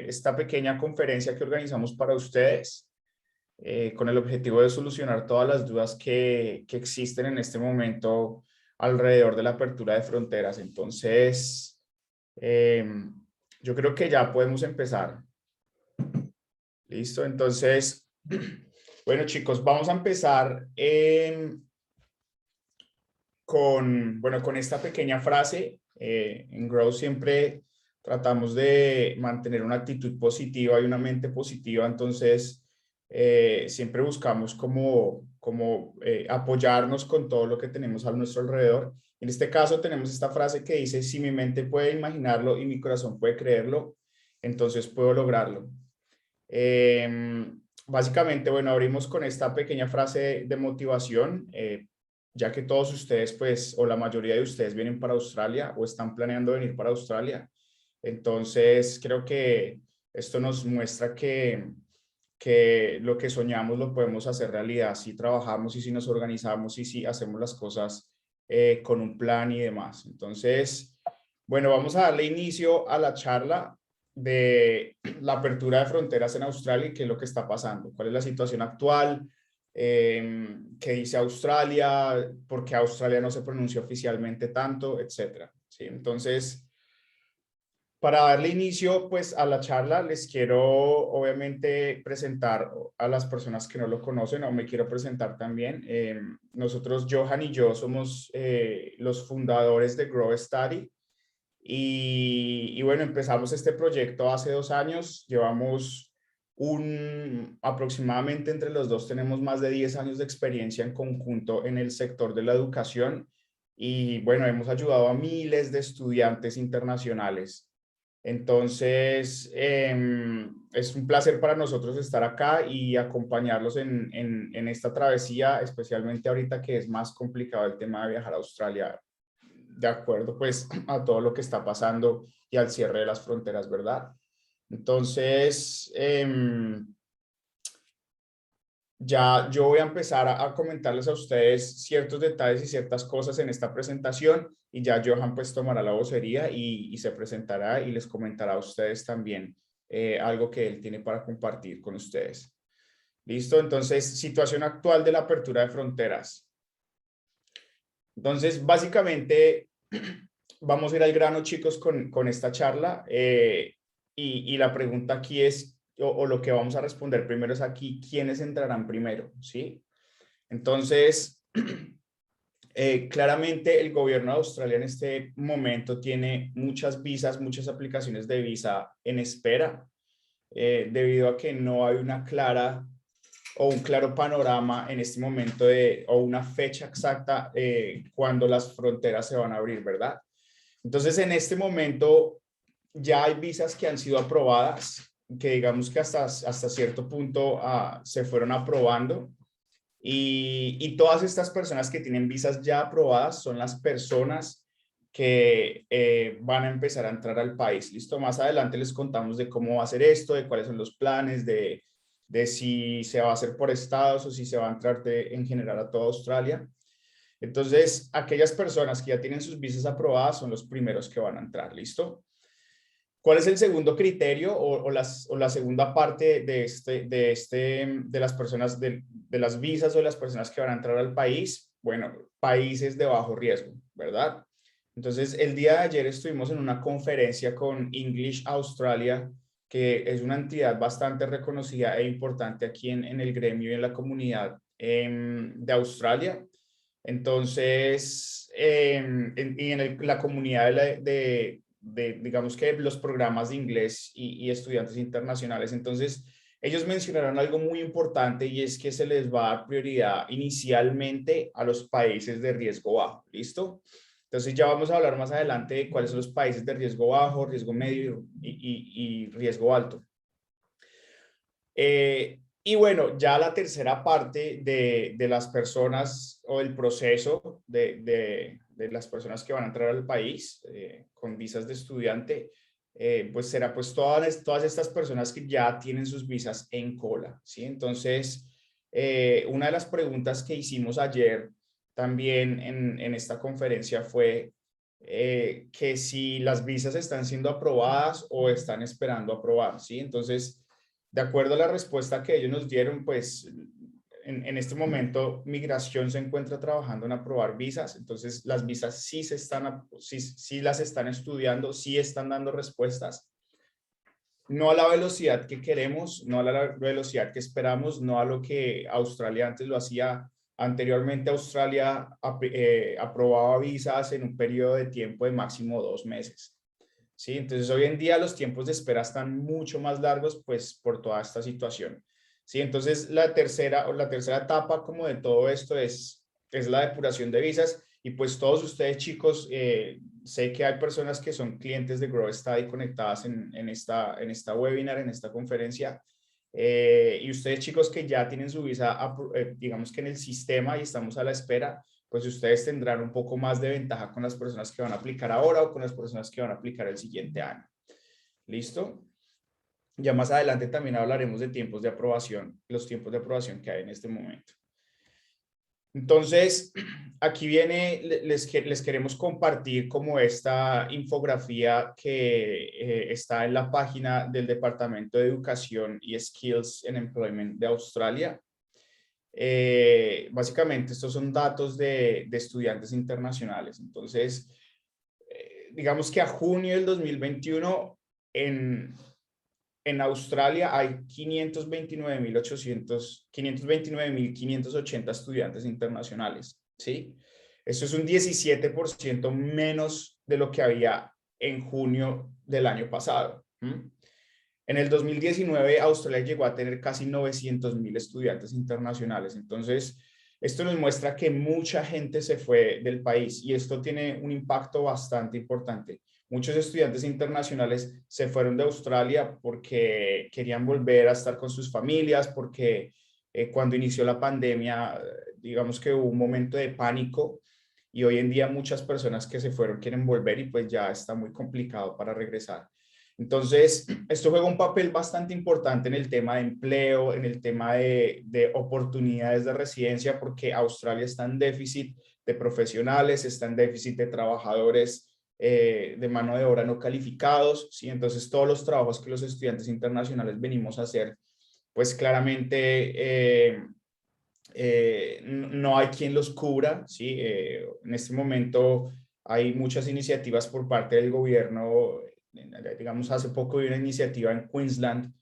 esta pequeña conferencia que organizamos para ustedes con el objetivo de solucionar todas las dudas que existen en este momento alrededor de la apertura de fronteras. Entonces, yo creo que ya podemos empezar. ¿Listo? Entonces, bueno chicos, vamos a empezar con esta pequeña frase. En Grow siempre tratamos de mantener una actitud positiva y una mente positiva, entonces siempre buscamos como apoyarnos con todo lo que tenemos a nuestro alrededor. En este caso tenemos esta frase que dice: si mi mente puede imaginarlo y mi corazón puede creerlo, entonces puedo lograrlo. Básicamente, bueno, abrimos con esta pequeña frase de motivación, ya que todos ustedes, pues, o la mayoría de ustedes vienen para Australia o están planeando venir para Australia. Entonces, creo que esto nos muestra que lo que soñamos lo podemos hacer realidad si trabajamos y si nos organizamos y si hacemos las cosas con un plan y demás. Entonces, bueno, vamos a darle inicio a la charla de la apertura de fronteras en Australia y qué es lo que está pasando, cuál es la situación actual, qué dice Australia, por qué Australia no se pronuncia oficialmente tanto, etcétera. ¿Sí? Entonces, para darle inicio pues a la charla, les quiero obviamente presentar a las personas que no lo conocen, o me quiero presentar también. Nosotros, Johan y yo, somos los fundadores de Grow Study. Y bueno, empezamos este proyecto hace 2 años, llevamos aproximadamente entre los dos tenemos más de 10 años de experiencia en conjunto en el sector de la educación y bueno, hemos ayudado a miles de estudiantes internacionales. Entonces, es un placer para nosotros estar acá y acompañarlos en esta travesía, especialmente ahorita que es más complicado el tema de viajar a Australia, de acuerdo pues a todo lo que está pasando y al cierre de las fronteras, ¿verdad? Entonces, ya yo voy a empezar a comentarles a ustedes ciertos detalles y ciertas cosas en esta presentación y ya Johan pues tomará la vocería y se presentará y les comentará a ustedes también algo que él tiene para compartir con ustedes. ¿Listo? Entonces, situación actual de la apertura de fronteras. Entonces, básicamente, vamos a ir al grano, chicos, con esta charla. Y la pregunta aquí es, o lo que vamos a responder primero es aquí, ¿quiénes entrarán primero? ¿Sí? Entonces, claramente el gobierno de Australia en este momento tiene muchas visas, muchas aplicaciones de visa en espera, debido a que no hay una clara o un claro panorama en este momento o una fecha exacta cuando las fronteras se van a abrir, ¿verdad? Entonces, en este momento ya hay visas que han sido aprobadas, que digamos que hasta cierto punto se fueron aprobando. Y todas estas personas que tienen visas ya aprobadas son las personas que van a empezar a entrar al país. Listo, más adelante les contamos de cómo va a ser esto, de cuáles son los planes, de si se va a hacer por estados o si se va a entrar en general a toda Australia. Entonces, aquellas personas que ya tienen sus visas aprobadas son los primeros que van a entrar. ¿Listo? ¿Cuál es el segundo criterio o la segunda parte de las personas, de las visas o de las personas que van a entrar al país? Bueno, países de bajo riesgo, ¿verdad? Entonces, el día de ayer estuvimos en una conferencia con English Australia, que es una entidad bastante reconocida e importante aquí en el gremio y en la comunidad de Australia. Entonces, y en la comunidad digamos que los programas de inglés y estudiantes internacionales. Entonces, ellos mencionaron algo muy importante y es que se les va a dar prioridad inicialmente a los países de riesgo bajo. ¿Listo? Entonces, ya vamos a hablar más adelante de cuáles son los países de riesgo bajo, riesgo medio y riesgo alto. Y bueno, ya la tercera parte de las personas o el proceso de las personas que van a entrar al país con visas de estudiante, pues será pues todas estas personas que ya tienen sus visas en cola, ¿sí? Entonces, una de las preguntas que hicimos ayer también en esta conferencia fue que si las visas están siendo aprobadas o están esperando aprobar, ¿sí? Entonces, de acuerdo a la respuesta que ellos nos dieron, pues en este momento Migración se encuentra trabajando en aprobar visas, entonces las visas sí las están estudiando, sí están dando respuestas, no a la velocidad que queremos, no a la velocidad que esperamos, no a lo que Australia antes lo hacía. Anteriormente Australia aprobaba visas en un periodo de tiempo de máximo 2 meses. ¿Sí? Entonces hoy en día los tiempos de espera están mucho más largos pues por toda esta situación. ¿Sí? Entonces la tercera etapa como de todo esto es la depuración de visas y pues todos ustedes chicos, sé que hay personas que son clientes de Grow Study conectadas en esta webinar, en esta conferencia. Y ustedes chicos que ya tienen su visa, digamos que en el sistema y estamos a la espera, pues ustedes tendrán un poco más de ventaja con las personas que van a aplicar ahora o con las personas que van a aplicar el siguiente año. ¿Listo? Ya más adelante también hablaremos de tiempos de aprobación, los tiempos de aprobación que hay en este momento. Entonces, aquí viene, les queremos compartir como esta infografía que está en la página del Departamento de Educación y Skills and Employment de Australia. Básicamente, estos son datos de estudiantes internacionales. Entonces, digamos que a junio del 2021 en Australia hay 529.580 estudiantes internacionales, ¿sí? Eso es un 17% menos de lo que había en junio del año pasado. En el 2019, Australia llegó a tener casi 900.000 estudiantes internacionales. Entonces, esto nos muestra que mucha gente se fue del país y esto tiene un impacto bastante importante. Muchos estudiantes internacionales se fueron de Australia porque querían volver a estar con sus familias, porque cuando inició la pandemia, digamos que hubo un momento de pánico y hoy en día muchas personas que se fueron quieren volver y pues ya está muy complicado para regresar. Entonces, esto juega un papel bastante importante en el tema de empleo, en el tema de oportunidades de residencia, porque Australia está en déficit de profesionales, está en déficit de trabajadores de mano de obra no calificados, ¿sí? Entonces, todos los trabajos que los estudiantes internacionales venimos a hacer, pues claramente no hay quien los cubra, ¿sí? En este momento hay muchas iniciativas por parte del gobierno. Digamos, hace poco vi una iniciativa en Queensland,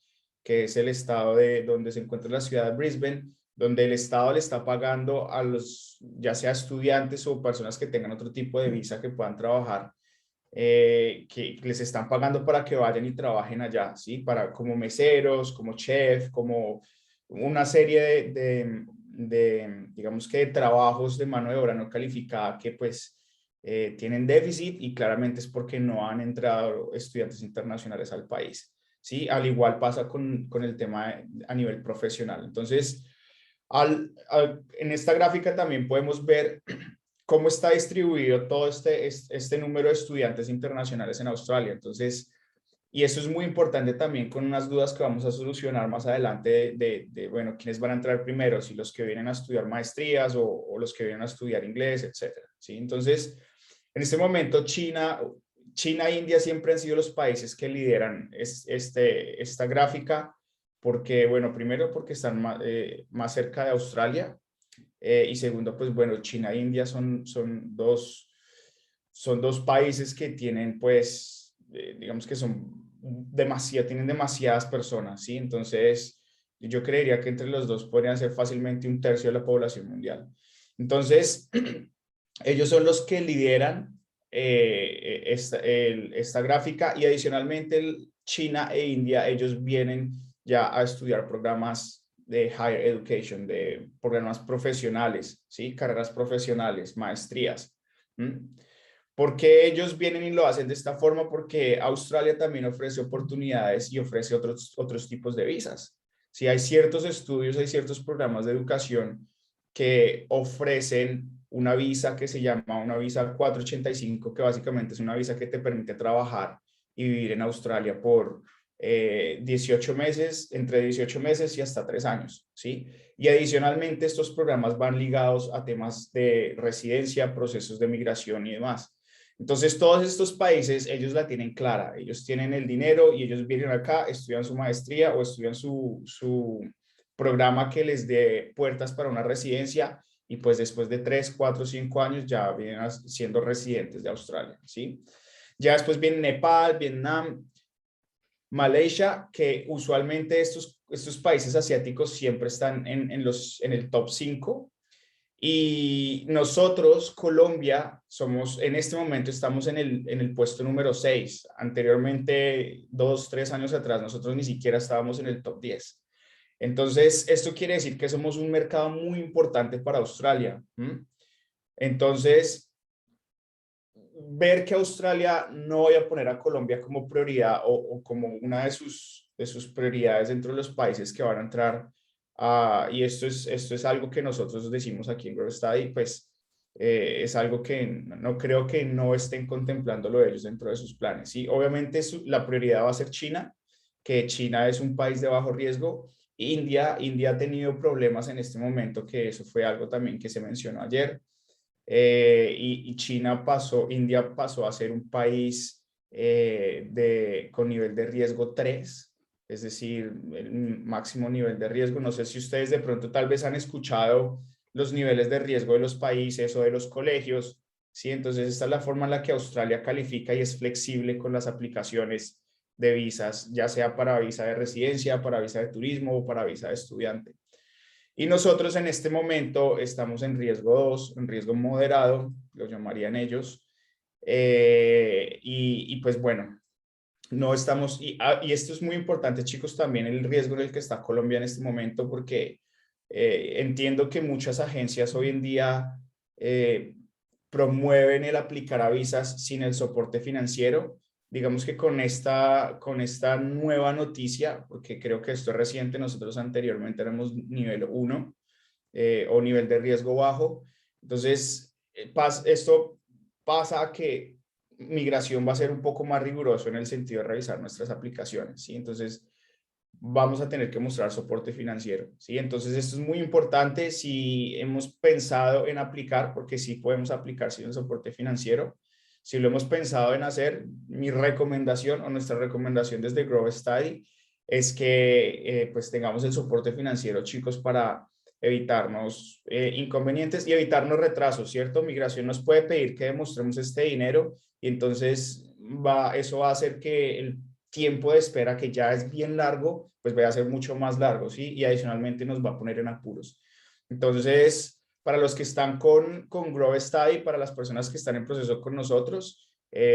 que es el estado donde se encuentra la ciudad de Brisbane, donde el estado le está pagando a los, ya sea estudiantes o personas que tengan otro tipo de visa que puedan trabajar, que les están pagando para que vayan y trabajen allá, ¿sí? Como meseros, como chef, como una serie digamos que de trabajos de mano de obra no calificada que pues tienen déficit y claramente es porque no han entrado estudiantes internacionales al país, ¿sí? Al igual pasa con el tema a nivel profesional. Entonces, en esta gráfica también podemos ver cómo está distribuido todo este número de estudiantes internacionales en Australia. Entonces, y eso es muy importante también con unas dudas que vamos a solucionar más adelante bueno, quiénes van a entrar primero, si los que vienen a estudiar maestrías o los que vienen a estudiar inglés, etcétera, ¿sí? Entonces, en este momento, China e India siempre han sido los países que lideran esta gráfica, porque, bueno, primero porque están más cerca de Australia, y segundo, pues bueno, China e India son dos países que tienen, pues, digamos que tienen demasiadas personas, ¿sí? Entonces, yo creería que entre los dos podrían ser fácilmente un tercio de la población mundial. Entonces, ellos son los que lideran esta gráfica y adicionalmente China e India, ellos vienen ya a estudiar programas de higher education, de programas profesionales, ¿sí? Carreras profesionales, maestrías. ¿Por qué ellos vienen y lo hacen de esta forma? Porque Australia también ofrece oportunidades y ofrece otros tipos de visas. Si hay ciertos estudios, hay ciertos programas de educación que ofrecen una visa que se llama una visa 485, que básicamente es una visa que te permite trabajar y vivir en Australia por 18 meses, entre 18 meses y hasta 3 años, ¿sí? Y adicionalmente estos programas van ligados a temas de residencia, procesos de migración y demás. Entonces, todos estos países, ellos la tienen clara, ellos tienen el dinero y ellos vienen acá, estudian su maestría o estudian su programa que les dé puertas para una residencia y pues después de 3, 4, 5 años ya vienen siendo residentes de Australia, ¿sí? Ya después viene Nepal, Vietnam, Malaysia, que usualmente estos países asiáticos siempre están en el top 5. Y nosotros, Colombia, somos, en este momento estamos en el puesto número 6. Anteriormente, 2, 3 años atrás, nosotros ni siquiera estábamos en el top 10. Entonces, esto quiere decir que somos un mercado muy importante para Australia. Entonces, ver que Australia no vaya a poner a Colombia como prioridad o como una de sus prioridades dentro de los países que van a entrar. Y esto es algo que nosotros decimos aquí en Grow Study, pues es algo que no creo que no estén contemplándolo ellos dentro de sus planes. Sí, obviamente la prioridad va a ser China, que China es un país de bajo riesgo. India ha tenido problemas en este momento, que eso fue algo también que se mencionó ayer. Y India pasó a ser un país con nivel de riesgo 3, es decir, el máximo nivel de riesgo. No sé si ustedes de pronto tal vez han escuchado los niveles de riesgo de los países o de los colegios, ¿sí? Entonces esta es la forma en la que Australia califica y es flexible con las aplicaciones de visas, ya sea para visa de residencia, para visa de turismo o para visa de estudiante. Y nosotros en este momento estamos en riesgo 2, en riesgo moderado, lo llamarían ellos. Pues bueno, no estamos, y esto es muy importante, chicos, también el riesgo en el que está Colombia en este momento, porque entiendo que muchas agencias hoy en día promueven el aplicar a visas sin el soporte financiero. Digamos que con esta nueva noticia, porque creo que esto es reciente, nosotros anteriormente éramos nivel 1 o nivel de riesgo bajo. Entonces, esto pasa a que migración va a ser un poco más riguroso en el sentido de revisar nuestras aplicaciones, ¿sí? Entonces, vamos a tener que mostrar soporte financiero, ¿sí? Entonces, esto es muy importante si hemos pensado en aplicar, porque sí podemos aplicar sin el soporte financiero. Si lo hemos pensado en hacer, mi recomendación o nuestra recomendación desde Grow Study es que pues tengamos el soporte financiero, chicos, para evitarnos inconvenientes y evitarnos retrasos, ¿cierto? Migración nos puede pedir que demostremos este dinero y entonces eso va a hacer que el tiempo de espera, que ya es bien largo, pues vaya a ser mucho más largo, ¿sí? Y adicionalmente nos va a poner en apuros. Entonces, para los que están con Grow Study, para las personas que están en proceso con nosotros,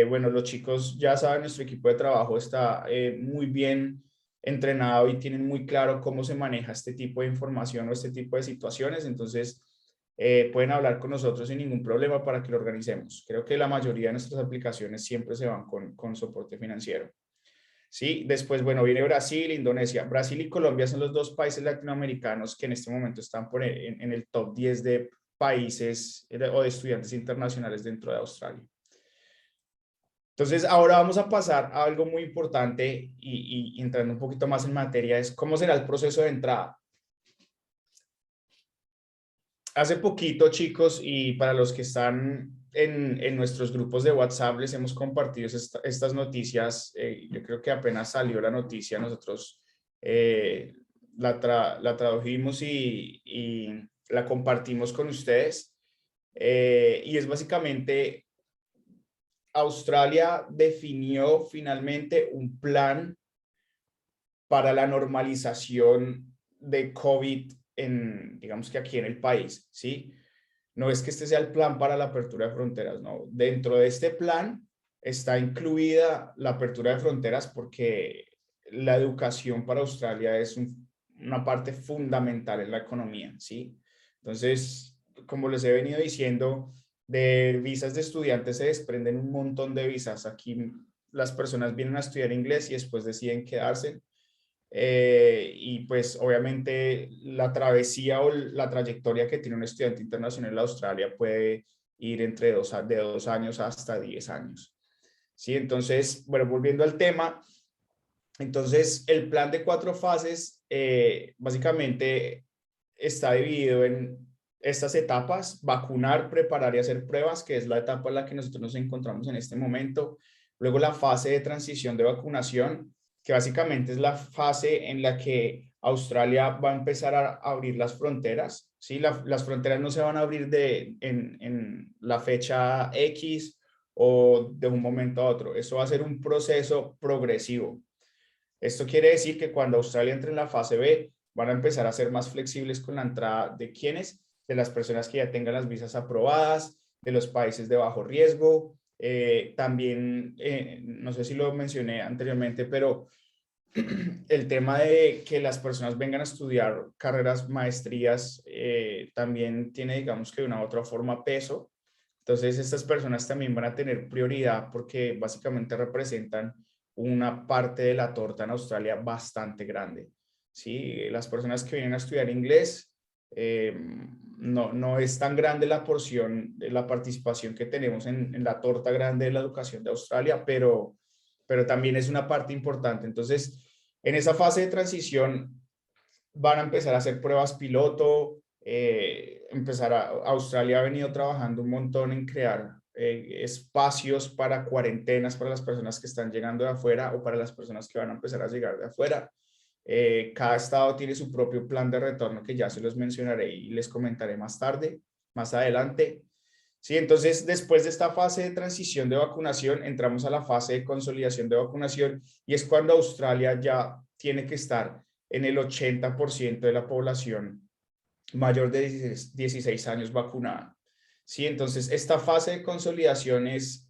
bueno, los chicos ya saben, nuestro equipo de trabajo está muy bien entrenado y tienen muy claro cómo se maneja este tipo de información o este tipo de situaciones. Entonces, pueden hablar con nosotros sin ningún problema para que lo organicemos. Creo que la mayoría de nuestras aplicaciones siempre se van con soporte financiero. Sí, después, bueno, viene Brasil, Indonesia. Brasil y Colombia son los dos países latinoamericanos que en este momento están en el top 10 de países o de estudiantes internacionales dentro de Australia. Entonces, ahora vamos a pasar a algo muy importante y entrando un poquito más en materia, es cómo será el proceso de entrada. Hace poquito, chicos, y para los que están en nuestros grupos de WhatsApp, les hemos compartido estas noticias. Yo creo que apenas salió la noticia, nosotros la tradujimos y la compartimos con ustedes. Y es básicamente, Australia definió finalmente un plan para la normalización de COVID digamos que aquí en el país, ¿sí? No es que este sea el plan para la apertura de fronteras, no. Dentro de este plan está incluida la apertura de fronteras porque la educación para Australia es una parte fundamental en la economía, ¿sí? Entonces, como les he venido diciendo, de visas de estudiantes se desprenden un montón de visas. Aquí las personas vienen a estudiar inglés y después deciden quedarse. Y pues obviamente la travesía o la trayectoria que tiene un estudiante internacional en Australia puede ir de 2 años hasta 10 años. ¿Sí? Entonces, bueno, volviendo al tema, entonces el plan de 4 fases básicamente está dividido estas etapas: vacunar, preparar y hacer pruebas, que es la etapa en la que nosotros nos encontramos en este momento. Luego la fase de transición de vacunación, que básicamente es la fase en la que Australia va a empezar a abrir las fronteras. ¿Sí? Las fronteras no se van a abrir en la fecha X o de un momento a otro. Eso va a ser un proceso progresivo. Esto quiere decir que cuando Australia entre en la fase B, van a empezar a ser más flexibles con la entrada de quienes, de las personas que ya tengan las visas aprobadas, de los países de bajo riesgo. También, no sé si lo mencioné anteriormente, pero el tema de que las personas vengan a estudiar carreras, maestrías, también tiene, digamos que de una u otra forma, peso. Entonces, estas personas también van a tener prioridad porque básicamente representan una parte de la torta en Australia bastante grande. ¿Sí? Las personas que vienen a estudiar inglés, no es tan grande la porción de la participación que tenemos en la torta grande de la educación de Australia, pero también es una parte importante. Entonces, en esa fase de transición van a empezar a hacer pruebas piloto. Australia ha venido trabajando un montón en crear espacios para cuarentenas para las personas que están llegando de afuera o para las personas que van a empezar a llegar de afuera. Cada estado tiene su propio plan de retorno, que ya se los mencionaré y les comentaré más tarde, más adelante. Sí, entonces después de esta fase de transición de vacunación, entramos a la fase de consolidación de vacunación, y es cuando Australia ya tiene que estar en el 80% de la población mayor de 16 años vacunada. Sí, entonces esta fase de consolidación es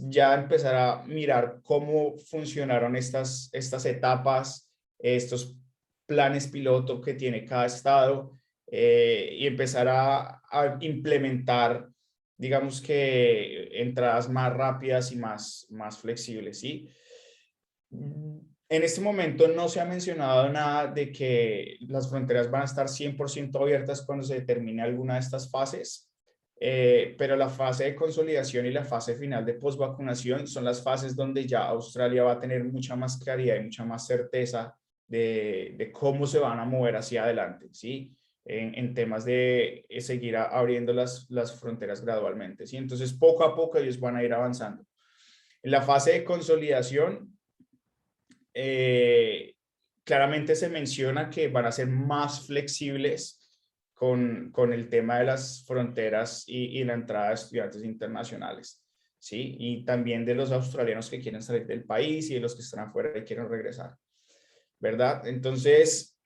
ya empezar a mirar cómo funcionaron estas etapas, estos planes piloto que tiene cada estado, y empezar a implementar, digamos que, entradas más rápidas y más flexibles, ¿sí? En este momento no se ha mencionado nada de que las fronteras van a estar 100% abiertas cuando se termine alguna de estas fases, pero la fase de consolidación y la fase final de posvacunación son las fases donde ya Australia va a tener mucha más claridad y mucha más certeza de cómo se van a mover hacia adelante, ¿sí? En temas de seguir abriendo las fronteras gradualmente, ¿sí? Entonces, poco a poco ellos van a ir avanzando. En la fase de consolidación, claramente se menciona que van a ser más flexibles con el tema de las fronteras y la entrada de estudiantes internacionales, ¿sí? Y también de los australianos que quieren salir del país y de los que están afuera y quieren regresar, ¿verdad? Entonces,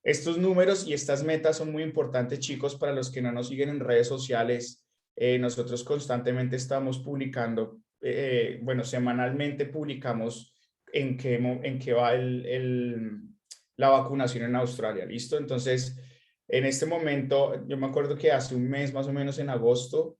estos números y estas metas son muy importantes, chicos. Para los que no nos siguen en redes sociales, nosotros constantemente estamos publicando, bueno, semanalmente publicamos en qué va la vacunación en Australia, ¿listo? Entonces, en este momento, yo me acuerdo que hace un mes, más o menos en agosto,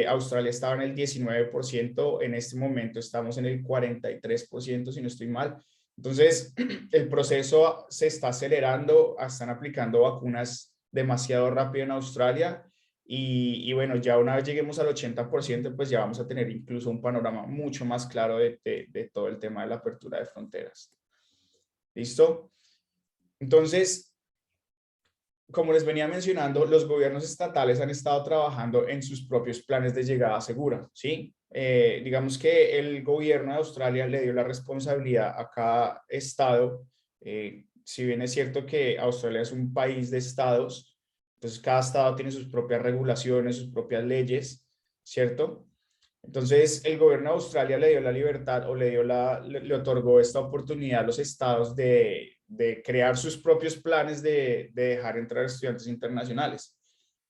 Australia estaba en el 19%, en este momento estamos en el 43%, si no estoy mal. Entonces, el proceso se está acelerando, están aplicando vacunas demasiado rápido en Australia, y bueno, ya una vez lleguemos al 80%, pues ya vamos a tener incluso un panorama mucho más claro de todo el tema de la apertura de fronteras. ¿Listo? Entonces, como les venía mencionando, los gobiernos estatales han estado trabajando en sus propios planes de llegada segura, ¿sí? Digamos que el gobierno de Australia le dio la responsabilidad a cada estado. Si bien es cierto que Australia es un país de estados, entonces cada estado tiene sus propias regulaciones, sus propias leyes, ¿cierto? Entonces, el gobierno de Australia le dio la libertad, o le otorgó esta oportunidad a los estados de crear sus propios planes de dejar entrar estudiantes internacionales.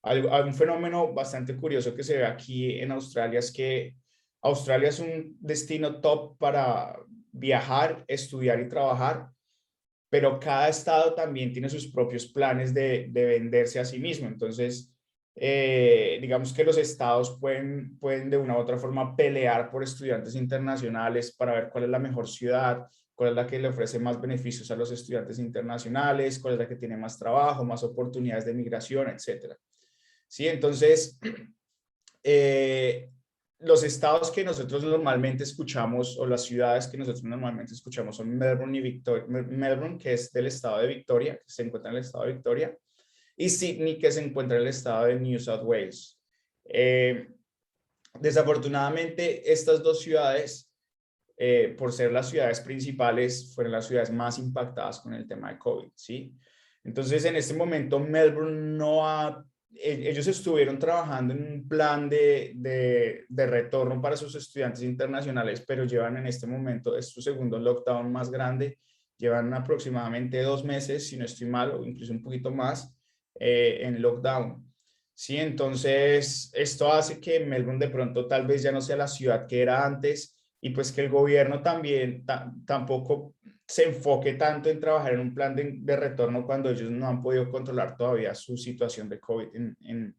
Un fenómeno bastante curioso que se ve aquí en Australia es que Australia es un destino top para viajar, estudiar y trabajar, pero cada estado también tiene sus propios planes de venderse a sí mismo. Entonces, digamos que los estados pueden de una u otra forma pelear por estudiantes internacionales para ver cuál es la mejor ciudad, cuál es la que le ofrece más beneficios a los estudiantes internacionales, cuál es la que tiene más trabajo, más oportunidades de migración, etcétera. Sí, entonces, los estados que nosotros normalmente escuchamos, o las ciudades que nosotros normalmente escuchamos, son Melbourne y Victoria. Melbourne, que es del estado de Victoria, que se encuentra en el estado de Victoria, y Sydney, que se encuentra en el estado de New South Wales. Desafortunadamente, estas dos ciudades, por ser las ciudades principales, fueron las ciudades más impactadas con el tema de COVID, ¿sí? Entonces, en este momento, Melbourne no ha... Ellos estuvieron trabajando en un plan de retorno para sus estudiantes internacionales, pero llevan en este momento, es su segundo lockdown más grande, llevan aproximadamente 2 meses, si no estoy mal, o incluso un poquito más, en lockdown. Sí, entonces esto hace que Melbourne de pronto tal vez ya no sea la ciudad que era antes y pues que el gobierno también tampoco se enfoque tanto en trabajar en un plan de retorno cuando ellos no han podido controlar todavía su situación de COVID en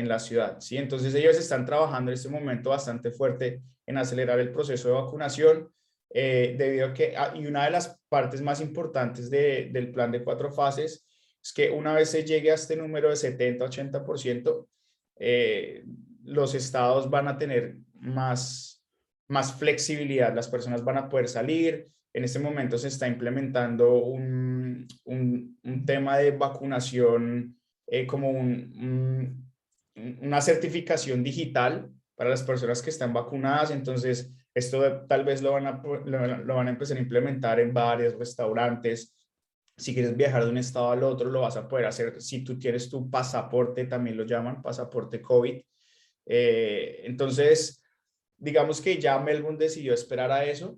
la ciudad. ¿Sí? Entonces ellos están trabajando en este momento bastante fuerte en acelerar el proceso de vacunación, debido a que, y una de las partes más importantes del plan de 4 fases es que una vez se llegue a este número de 70-80%, los estados van a tener más flexibilidad, las personas van a poder salir. En este momento se está implementando un tema de vacunación, como una certificación digital para las personas que están vacunadas. Entonces, esto tal vez lo van a empezar a implementar en bares, restaurantes. Si quieres viajar de un estado al otro, lo vas a poder hacer si tú tienes tu pasaporte, también lo llaman pasaporte COVID. Entonces, digamos que ya Melbourne decidió esperar a eso.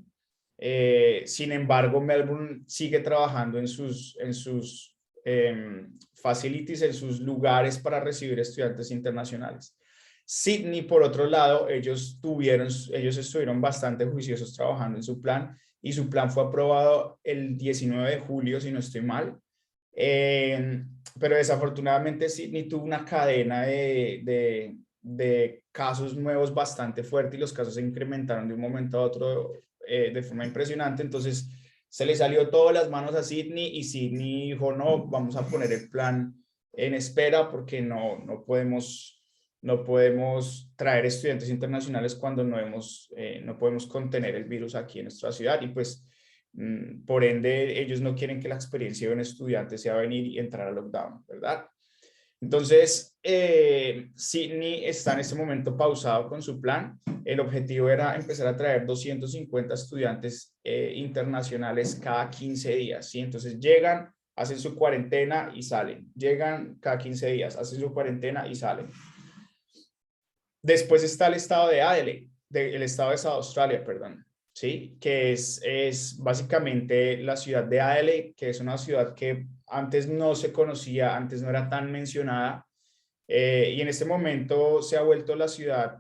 Sin embargo, Melbourne sigue trabajando en sus facilities, en sus lugares para recibir estudiantes internacionales. Sydney, por otro lado, ellos estuvieron bastante juiciosos trabajando en su plan y su plan fue aprobado el 19 de julio, si no estoy mal. Pero desafortunadamente Sydney tuvo una cadena de casos nuevos bastante fuerte y los casos se incrementaron de un momento a otro, de forma impresionante. Entonces se le salió todo las manos a Sydney y Sydney dijo, no, vamos a poner el plan en espera porque no podemos traer estudiantes internacionales cuando no podemos contener el virus aquí en nuestra ciudad. Y pues por ende ellos no quieren que la experiencia de un estudiante sea venir y entrar al lockdown, ¿verdad? Entonces, Sydney está en este momento pausado con su plan. El objetivo era empezar a traer 250 estudiantes internacionales cada 15 días, ¿sí? Entonces llegan, hacen su cuarentena y salen. Llegan cada 15 días, hacen su cuarentena y salen. Después está el estado de Adelaide, el estado de South Australia, perdón, ¿sí? Que es básicamente la ciudad de Adelaide, que es una ciudad que antes no se conocía, antes no era tan mencionada, y en este momento se ha vuelto la ciudad,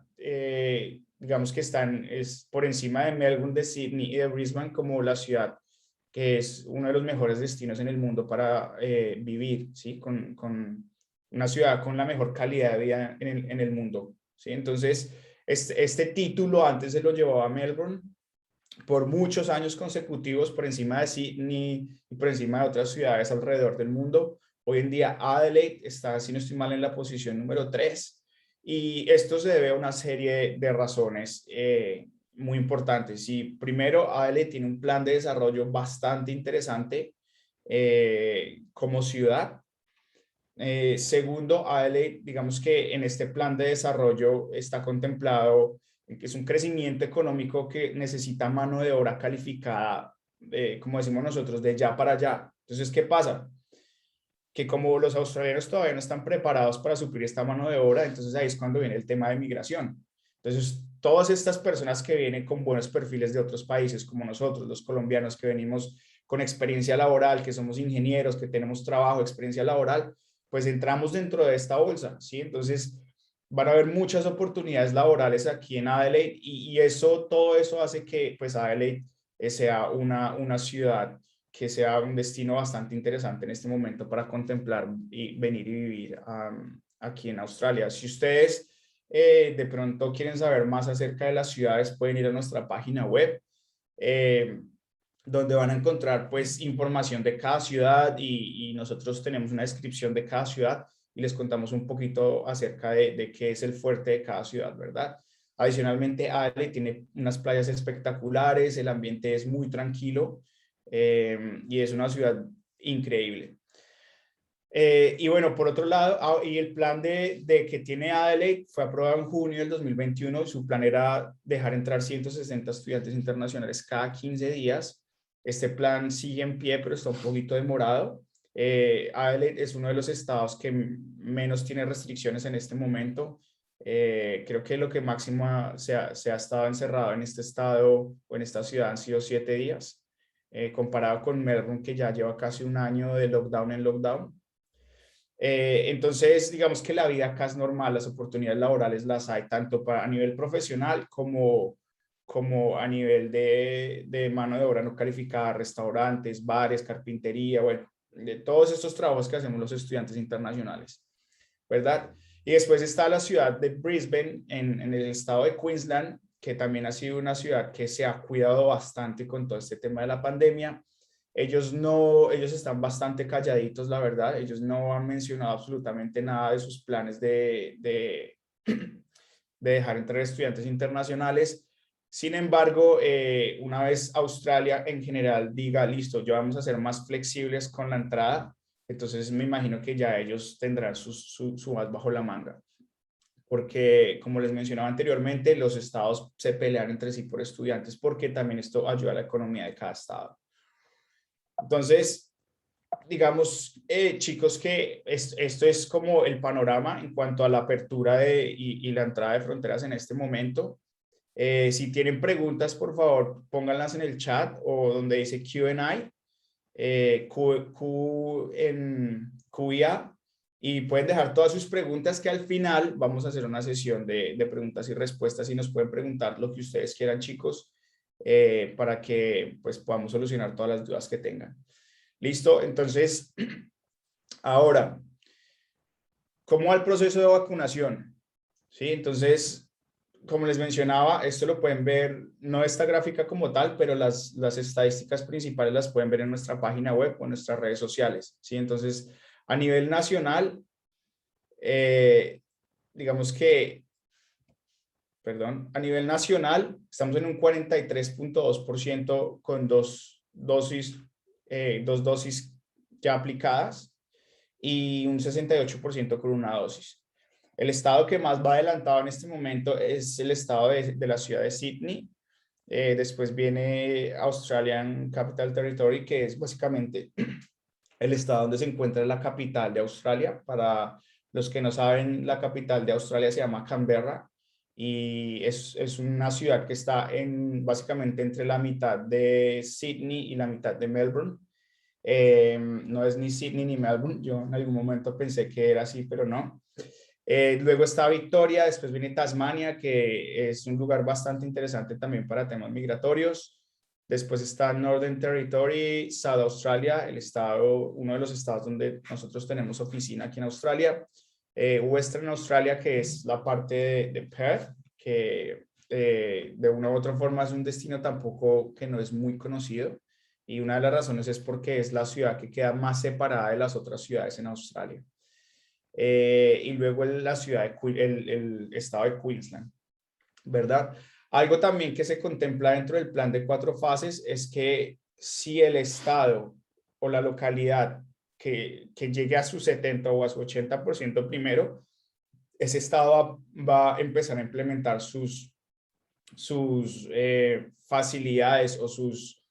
digamos que es por encima de Melbourne, de Sydney y de Brisbane, como la ciudad que es uno de los mejores destinos en el mundo para vivir, ¿sí? Con una ciudad con la mejor calidad de vida en el mundo, ¿sí? Entonces, este título antes se lo llevaba a Melbourne por muchos años consecutivos, por encima de Sydney y por encima de otras ciudades alrededor del mundo. Hoy en día Adelaide está, si no estoy mal, en la posición número 3, y esto se debe a una serie de razones muy importantes. Y primero, Adelaide tiene un plan de desarrollo bastante interesante como ciudad. Segundo, Adelaide, digamos que en este plan de desarrollo está contemplado que es un crecimiento económico que necesita mano de obra calificada, como decimos nosotros, de ya para allá. Entonces, ¿qué pasa? Que como los australianos todavía no están preparados para suplir esta mano de obra, entonces ahí es cuando viene el tema de migración. Entonces, todas estas personas que vienen con buenos perfiles de otros países, como nosotros, los colombianos que venimos con experiencia laboral, que somos ingenieros, que tenemos trabajo, experiencia laboral, pues entramos dentro de esta bolsa, ¿sí? Entonces, van a haber muchas oportunidades laborales aquí en Adelaide y todo eso hace que pues Adelaide sea una ciudad que sea un destino bastante interesante en este momento para contemplar y venir y vivir aquí en Australia. Si ustedes de pronto quieren saber más acerca de las ciudades, pueden ir a nuestra página web, eh, donde van a encontrar pues información de cada ciudad y nosotros tenemos una descripción de cada ciudad y les contamos un poquito acerca de qué es el fuerte de cada ciudad, ¿verdad? Adicionalmente, Adelaide tiene unas playas espectaculares, el ambiente es muy tranquilo, y es una ciudad increíble. Y bueno, por otro lado, y el plan de que tiene Adelaide fue aprobado en junio del 2021. Su plan era dejar entrar 160 estudiantes internacionales cada 15 días. Este plan sigue en pie, pero está un poquito demorado. Adelaide es uno de los estados que menos tiene restricciones en este momento. Creo que lo que máximo se ha estado encerrado en este estado o en esta ciudad han sido 7 días, comparado con Melbourne, que ya lleva casi un año de lockdown en lockdown. Entonces, digamos que la vida acá es normal, las oportunidades laborales las hay tanto a nivel profesional como a nivel de mano de obra no calificada, restaurantes, bares, carpintería, bueno, de todos estos trabajos que hacemos los estudiantes internacionales, ¿verdad? Y después está la ciudad de Brisbane en el estado de Queensland, que también ha sido una ciudad que se ha cuidado bastante con todo este tema de la pandemia. Ellos están bastante calladitos, la verdad. Ellos no han mencionado absolutamente nada de sus planes de dejar entrar estudiantes internacionales. Sin embargo, una vez Australia en general diga, listo, ya vamos a ser más flexibles con la entrada, entonces me imagino que ya ellos tendrán su as bajo la manga. Porque, como les mencionaba anteriormente, los estados se pelean entre sí por estudiantes, porque también esto ayuda a la economía de cada estado. Entonces, digamos, chicos, que esto es como el panorama en cuanto a la apertura y la entrada de fronteras en este momento. Si tienen preguntas, por favor, pónganlas en el chat o donde dice Q&A, QIA, y pueden dejar todas sus preguntas, que al final vamos a hacer una sesión de preguntas y respuestas y nos pueden preguntar lo que ustedes quieran, chicos, para que pues podamos solucionar todas las dudas que tengan. ¿Listo? Entonces, ahora, ¿cómo va el proceso de vacunación? ¿Sí? Entonces, como les mencionaba, esto lo pueden ver, no esta gráfica como tal, pero las estadísticas principales las pueden ver en nuestra página web o en nuestras redes sociales. ¿Sí? Entonces, a nivel nacional, digamos que, perdón, a nivel nacional estamos en un 43.2% con dos dosis ya aplicadas y un 68% con una dosis. El estado que más va adelantado en este momento es el estado de la ciudad de Sydney. Después viene Australian Capital Territory, que es básicamente el estado donde se encuentra la capital de Australia. Para los que no saben, la capital de Australia se llama Canberra y es una ciudad que está básicamente entre la mitad de Sydney y la mitad de Melbourne. No es ni Sydney ni Melbourne. Yo en algún momento pensé que era así, pero no. Luego está Victoria, después viene Tasmania, que es un lugar bastante interesante también para temas migratorios. Después está Northern Territory, South Australia, uno de los estados donde nosotros tenemos oficina aquí en Australia. Western Australia, que es la parte de Perth, que de una u otra forma es un destino tampoco que no es muy conocido. Y una de las razones es porque es la ciudad que queda más separada de las otras ciudades en Australia. Y luego la ciudad, el estado de Queensland, ¿verdad? Algo también que se contempla dentro del plan de 4 fases es que si el estado o la localidad que llegue a su 70 o a su 80% primero, ese estado va a empezar a implementar sus facilidades o sus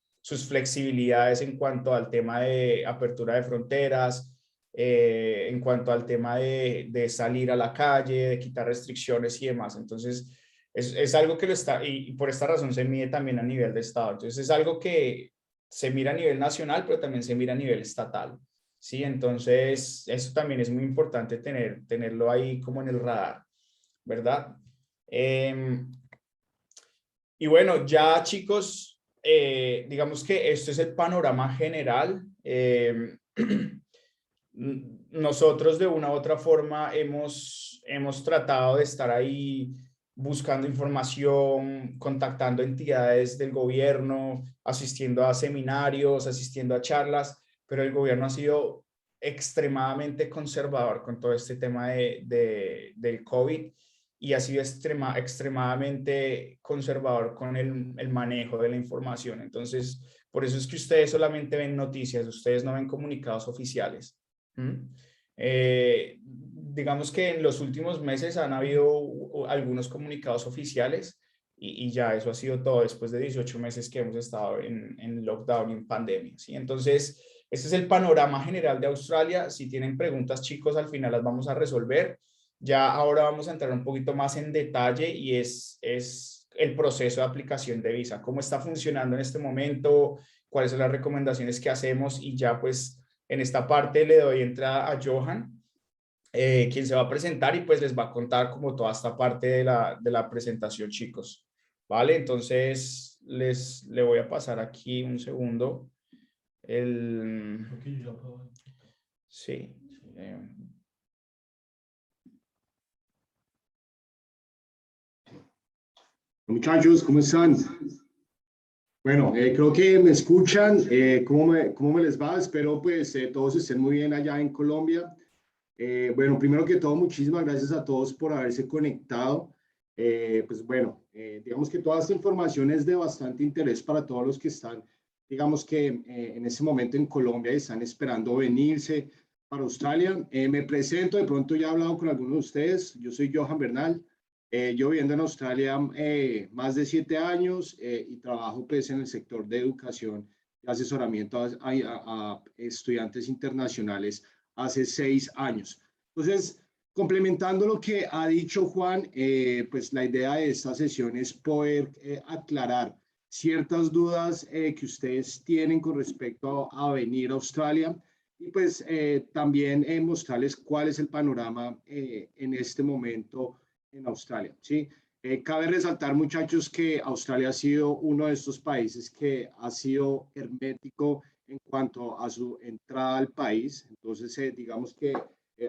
flexibilidades en cuanto al tema de apertura de fronteras, en cuanto al tema de salir a la calle, de quitar restricciones y demás. Entonces, es algo que lo está, y por esta razón se mide también a nivel de estado. Entonces, es algo que se mira a nivel nacional, pero también se mira a nivel estatal. Sí, entonces, eso también es muy importante tenerlo ahí como en el radar, ¿verdad? Y bueno, ya chicos, digamos que esto es el panorama general. Nosotros de una u otra forma hemos tratado de estar ahí buscando información, contactando entidades del gobierno, asistiendo a seminarios, asistiendo a charlas, pero el gobierno ha sido extremadamente conservador con todo este tema del COVID y ha sido extremadamente conservador con el manejo de la información. Entonces, por eso es que ustedes solamente ven noticias, ustedes no ven comunicados oficiales. Digamos que en los últimos meses han habido algunos comunicados oficiales y ya eso ha sido todo después de 18 meses que hemos estado en lockdown y en pandemia, ¿sí? Entonces, este es el panorama general de Australia. Si tienen preguntas, chicos, al final las vamos a resolver. Ya ahora vamos a entrar un poquito más en detalle y es el proceso de aplicación de visa, cómo está funcionando en este momento, cuáles son las recomendaciones que hacemos y ya pues en esta parte le doy entrada a Johan, quien se va a presentar y pues les va a contar como toda esta parte de la presentación, chicos. ¿Vale? Entonces le voy a pasar aquí un segundo. Sí. Muchachos, ¿cómo están? Bueno, creo que me escuchan. ¿Cómo me les va? Espero pues todos estén muy bien allá en Colombia. Bueno, primero que todo, muchísimas gracias a todos por haberse conectado. Pues bueno, digamos que toda esta información es de bastante interés para todos los que están, digamos que en este momento en Colombia y están esperando venirse para Australia. Me presento, de pronto ya he hablado con algunos de ustedes. Yo soy Johan Bernal. Yo viviendo en Australia más de 7 años y trabajo pues en el sector de educación y asesoramiento a estudiantes internacionales hace 6 años. Entonces, complementando lo que ha dicho Juan, pues la idea de esta sesión es poder aclarar ciertas dudas que ustedes tienen con respecto a venir a Australia y pues también mostrarles cuál es el panorama en este momento en Australia, ¿sí? Cabe resaltar, muchachos, que Australia ha sido uno de estos países que ha sido hermético en cuanto a su entrada al país. Entonces, digamos que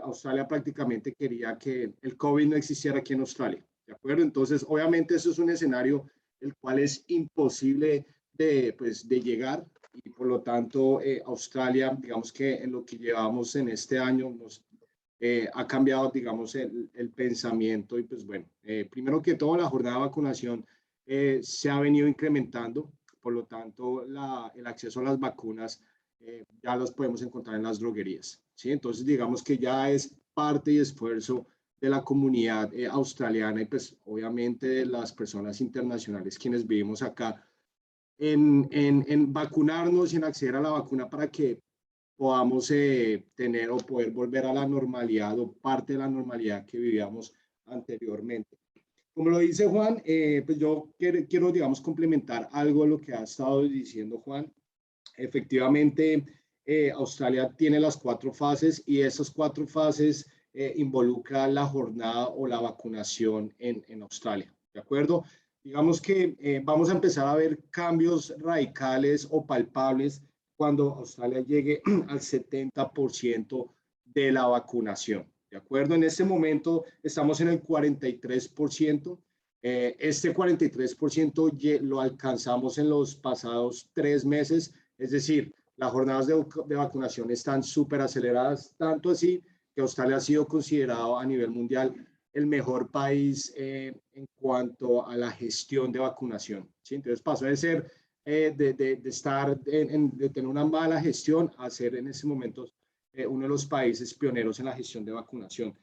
Australia prácticamente quería que el COVID no existiera aquí en Australia, ¿de acuerdo? Entonces, obviamente, eso es un escenario el cual es imposible pues, de llegar y por lo tanto Australia, digamos que en lo que llevamos en este año, ha cambiado, digamos, el pensamiento y pues bueno, primero que todo la jornada de vacunación se ha venido incrementando, por lo tanto el acceso a las vacunas ya las podemos encontrar en las droguerías, ¿sí? Entonces digamos que ya es parte y esfuerzo de la comunidad australiana y pues obviamente de las personas internacionales quienes vivimos acá en vacunarnos y en acceder a la vacuna para que podamos tener o poder volver a la normalidad o parte de la normalidad que vivíamos anteriormente. Como lo dice Juan, pues yo quiero, digamos, complementar algo de lo que ha estado diciendo Juan. Efectivamente, Australia tiene las 4 fases y esas 4 fases involucran la jornada o la vacunación en Australia. ¿De acuerdo? Digamos que vamos a empezar a ver cambios radicales o palpables cuando Australia llegue al 70% de la vacunación. ¿De acuerdo? En este momento estamos en el 43%. Este 43% lo alcanzamos en los pasados 3 meses, es decir, las jornadas de vacunación están súper aceleradas, tanto así que Australia ha sido considerado a nivel mundial el mejor país en cuanto a la gestión de vacunación, ¿sí? Entonces pasó de ser, de tener una mala gestión a ser en ese momento uno de los países pioneros en la gestión de vacunación.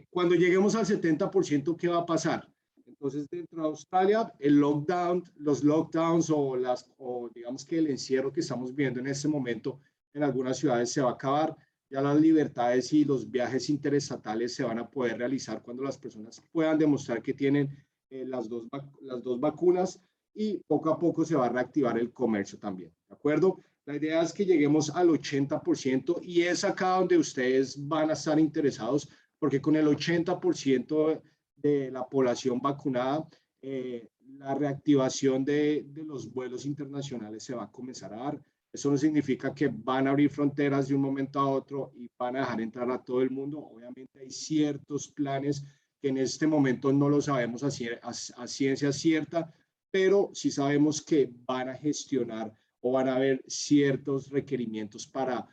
Cuando lleguemos al 70%, ¿qué va a pasar? Entonces, dentro de Australia, los lockdowns o digamos que el encierro que estamos viendo en este momento en algunas ciudades se va a acabar. Ya las libertades y los viajes interestatales se van a poder realizar cuando las personas puedan demostrar que tienen las dos vacunas y poco a poco se va a reactivar el comercio también, ¿de acuerdo? La idea es que lleguemos al 80% y es acá donde ustedes van a estar interesados porque con el 80% de la población vacunada, la reactivación de los vuelos internacionales se va a comenzar a dar. Eso no significa que van a abrir fronteras de un momento a otro y van a dejar entrar a todo el mundo. Obviamente hay ciertos planes que en este momento no lo sabemos a ciencia cierta, pero sí sabemos que van a gestionar o van a haber ciertos requerimientos para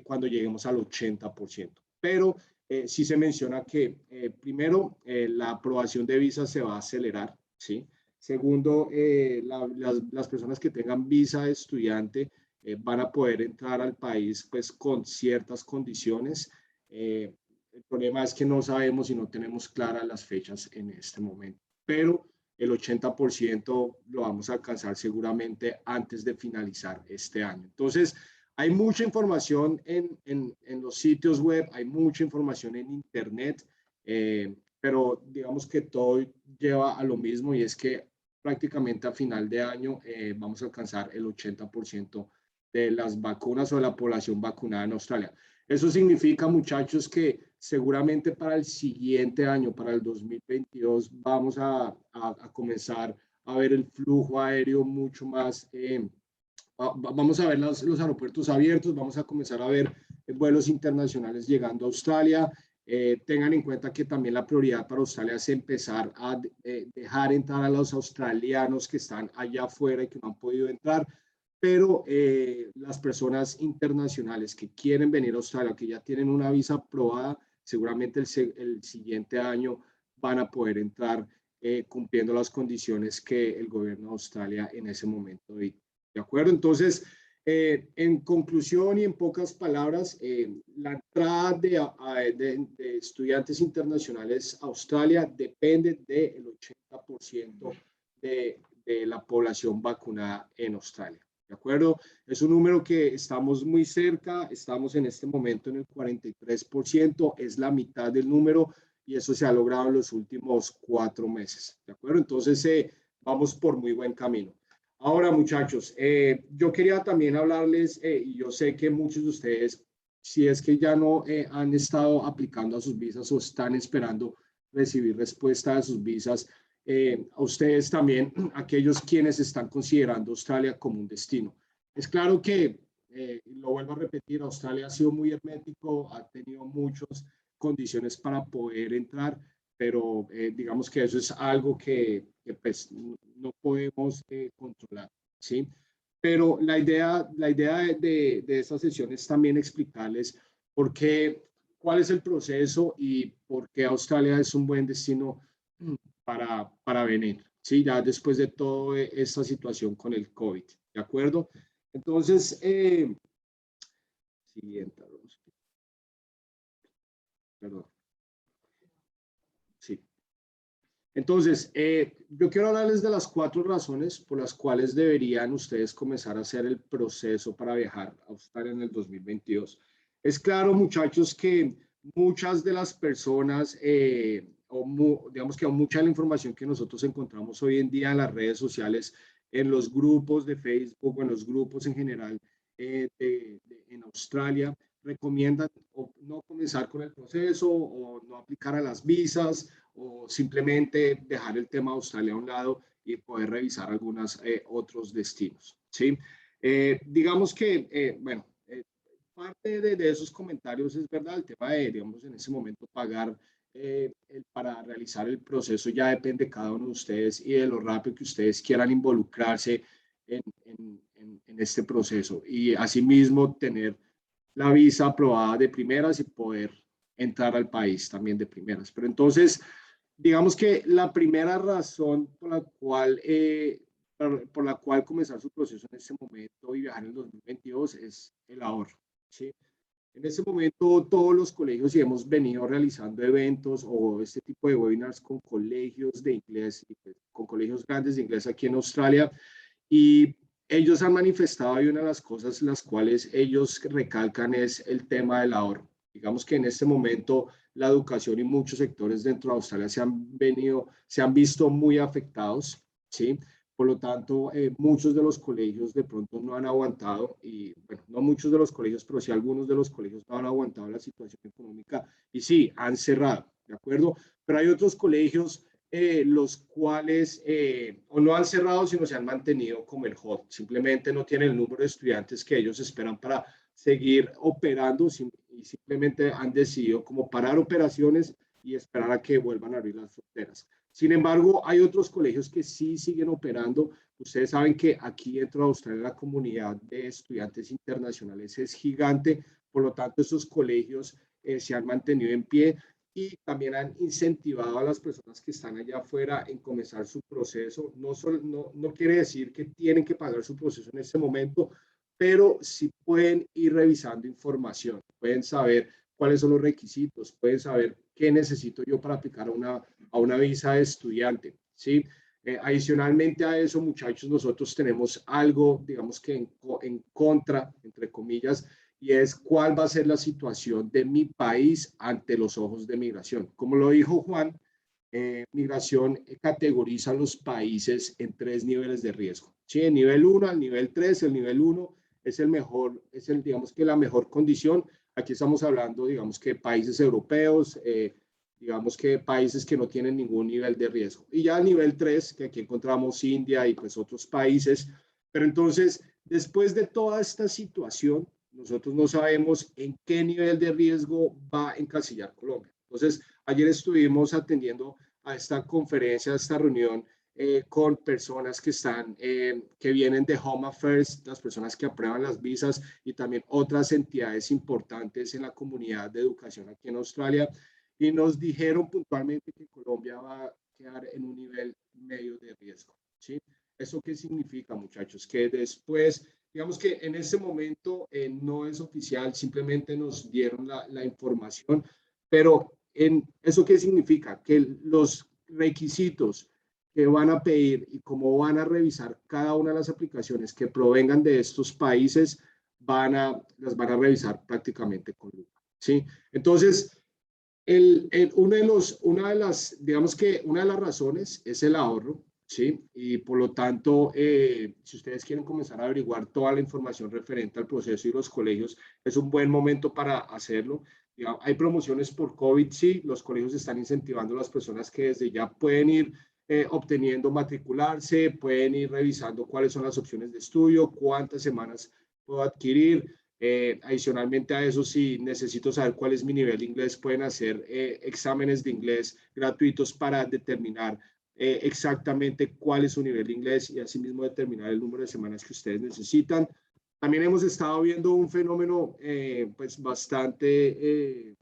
cuando lleguemos al 80%. Pero sí se menciona que primero la aprobación de visas se va a acelerar, ¿sí? Segundo, las personas que tengan visa de estudiante van a poder entrar al país pues con ciertas condiciones El problema es que no sabemos y no tenemos claras las fechas en este momento, pero el 80% lo vamos a alcanzar seguramente antes de finalizar este año. Entonces, hay mucha información en los sitios web, hay mucha información en internet, pero digamos que todo lleva a lo mismo y es que prácticamente a final de año vamos a alcanzar el 80% de las vacunas o de la población vacunada en Australia. Eso significa, muchachos, que seguramente para el siguiente año, para el 2022, vamos a comenzar a ver el flujo aéreo mucho más. Vamos a ver los aeropuertos abiertos, vamos a comenzar a ver vuelos internacionales llegando a Australia. Tengan en cuenta que también la prioridad para Australia es empezar a dejar entrar a los australianos que están allá afuera y que no han podido entrar, pero las personas internacionales que quieren venir a Australia, que ya tienen una visa aprobada, seguramente el siguiente año van a poder entrar cumpliendo las condiciones que el gobierno de Australia en ese momento dicta. ¿De acuerdo? Entonces, en conclusión y en pocas palabras, la entrada de estudiantes internacionales a Australia depende del 80% de la población vacunada en Australia. ¿De acuerdo? Es un número que estamos muy cerca, estamos en este momento en el 43%, es la mitad del número y eso se ha logrado en los últimos 4 meses. ¿De acuerdo? Entonces, vamos por muy buen camino. Ahora, muchachos, yo quería también hablarles, y yo sé que muchos de ustedes, si es que ya no han estado aplicando a sus visas o están esperando recibir respuesta de sus visas, a ustedes también, aquellos quienes están considerando Australia como un destino. Es claro que, lo vuelvo a repetir, Australia ha sido muy hermético, ha tenido muchas condiciones para poder entrar, pero digamos que eso es algo que pues, no podemos controlar, ¿sí? Pero la idea de esta sesión es también explicarles por qué, cuál es el proceso y por qué Australia es un buen destino para venir, ¿sí? Ya después de toda esta situación con el COVID, ¿de acuerdo? Entonces, siguiente, perdón, sí. Entonces, yo quiero hablarles de las 4 razones por las cuales deberían ustedes comenzar a hacer el proceso para viajar a Australia en el 2022. Es claro, muchachos, que muchas de las personas, digamos que mucha de la información que nosotros encontramos hoy en día en las redes sociales, en los grupos de Facebook o en los grupos en general en Australia, recomiendan no comenzar con el proceso o no aplicar a las visas o simplemente dejar el tema de Australia a un lado y poder revisar algunos otros destinos, ¿sí? Digamos que, bueno, parte de esos comentarios es verdad, el tema de, digamos, en ese momento pagar para realizar el proceso ya depende de cada uno de ustedes y de lo rápido que ustedes quieran involucrarse en este proceso y asimismo tener la visa aprobada de primeras y poder entrar al país también de primeras. Pero entonces, digamos que la primera razón por la cual comenzar su proceso en este momento y viajar en el 2022 es el ahorro, ¿sí? En este momento todos los colegios y hemos venido realizando eventos o este tipo de webinars con colegios de inglés, con colegios grandes de inglés aquí en Australia y ellos han manifestado y una de las cosas las cuales ellos recalcan es el tema del ahorro. Digamos que en este momento la educación y muchos sectores dentro de Australia se han visto muy afectados, ¿sí? Por lo tanto, muchos de los colegios de pronto no han aguantado y, bueno, no muchos de los colegios, pero sí algunos de los colegios no han aguantado la situación económica y sí, han cerrado, ¿de acuerdo? Pero hay otros colegios los cuales o no han cerrado, sino se han mantenido como el hot. Simplemente no tienen el número de estudiantes que ellos esperan para seguir operando y simplemente han decidido como parar operaciones y esperar a que vuelvan a abrir las fronteras. Sin embargo, hay otros colegios que sí siguen operando. Ustedes saben que aquí dentro de Australia la comunidad de estudiantes internacionales es gigante, por lo tanto, esos colegios se han mantenido en pie y también han incentivado a las personas que están allá afuera en comenzar su proceso. No quiere decir que tienen que pagar su proceso en este momento, pero sí pueden ir revisando información, pueden saber cuáles son los requisitos, pueden saber qué necesito yo para aplicar a una visa de estudiante, ¿sí? Adicionalmente a eso, muchachos, nosotros tenemos algo, digamos que en contra, entre comillas, y es cuál va a ser la situación de mi país ante los ojos de migración. Como lo dijo Juan, migración categoriza los países en 3 niveles de riesgo. ¿Sí? El nivel 1 al nivel 3, el nivel 1 es el mejor, digamos que la mejor condición. Aquí estamos hablando, digamos que países europeos, digamos que países que no tienen ningún nivel de riesgo. Y ya el nivel 3, que aquí encontramos India y pues otros países. Pero entonces, después de toda esta situación, nosotros no sabemos en qué nivel de riesgo va a encasillar Colombia. Entonces, ayer estuvimos atendiendo a esta conferencia, a esta reunión con personas que que vienen de Home Affairs, las personas que aprueban las visas y también otras entidades importantes en la comunidad de educación aquí en Australia. Y nos dijeron puntualmente que Colombia va a quedar en un nivel medio de riesgo. ¿Sí? ¿Eso qué significa, muchachos? Que después, digamos que en ese momento no es oficial, simplemente nos dieron la información, pero ¿eso qué significa? Que los requisitos que van a pedir y cómo van a revisar cada una de las aplicaciones que provengan de estos países, las van a revisar prácticamente con lupa. ¿Sí? Entonces, digamos que una de las razones es el ahorro, ¿sí? Y por lo tanto, si ustedes quieren comenzar a averiguar toda la información referente al proceso y los colegios, es un buen momento para hacerlo. Digamos, hay promociones por COVID, sí, los colegios están incentivando a las personas que desde ya pueden ir obteniendo matricularse, pueden ir revisando cuáles son las opciones de estudio, cuántas semanas puedo adquirir. Adicionalmente a eso, si necesito saber cuál es mi nivel de inglés, pueden hacer exámenes de inglés gratuitos para determinar exactamente cuál es su nivel de inglés y asimismo determinar el número de semanas que ustedes necesitan. También hemos estado viendo un fenómeno pues bastante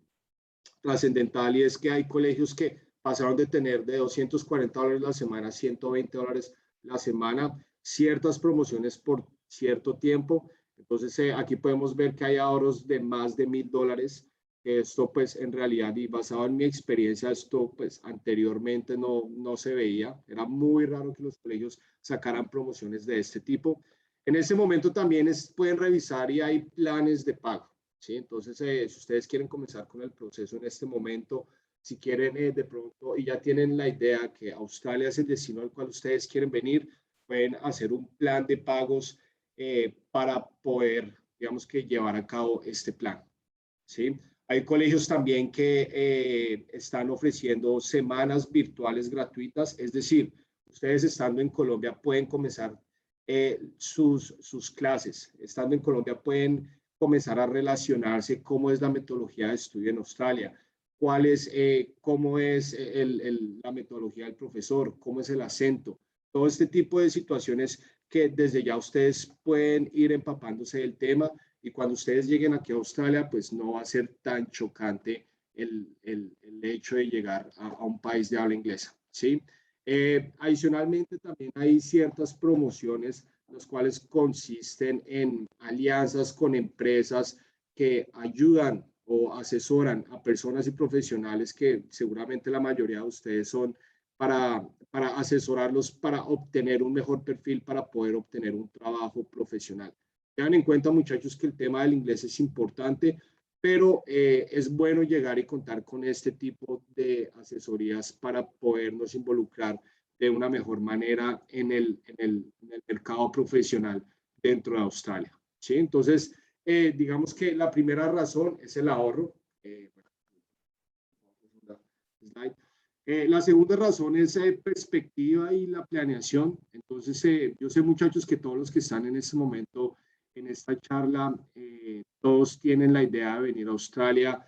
trascendental y es que hay colegios que pasaron de tener de $240 la semana a $120 la semana, ciertas promociones por cierto tiempo. Entonces aquí podemos ver que hay ahorros de más de $1,000. Esto pues en realidad y basado en mi experiencia, esto pues anteriormente no se veía. Era muy raro que los colegios sacaran promociones de este tipo. En ese momento también pueden revisar y hay planes de pago. ¿Sí? Entonces, si ustedes quieren comenzar con el proceso en este momento, si quieren de pronto y ya tienen la idea que Australia es el destino al cual ustedes quieren venir, pueden hacer un plan de pagos para poder, digamos que llevar a cabo este plan. ¿Sí? Hay colegios también que están ofreciendo semanas virtuales gratuitas, es decir, ustedes estando en Colombia pueden comenzar sus clases, estando en Colombia pueden comenzar a relacionarse cómo es la metodología de estudio en Australia, cómo es la metodología del profesor, cómo es el acento, todo este tipo de situaciones que desde ya ustedes pueden ir empapándose del tema y cuando ustedes lleguen aquí a Australia, pues no va a ser tan chocante el hecho de llegar a un país de habla inglesa, ¿sí? Adicionalmente, también hay ciertas promociones, las cuales consisten en alianzas con empresas que ayudan o asesoran a personas y profesionales que seguramente la mayoría de ustedes son para asesorarlos para obtener un mejor perfil, para poder obtener un trabajo profesional. Tengan en cuenta, muchachos, que el tema del inglés es importante, pero es bueno llegar y contar con este tipo de asesorías para podernos involucrar de una mejor manera en el mercado profesional dentro de Australia. ¿Sí? Entonces, digamos que la primera razón es el ahorro. La segunda razón es perspectiva y la planeación. Entonces, yo sé, muchachos, que todos los que están en este momento en esta charla, todos tienen la idea de venir a Australia.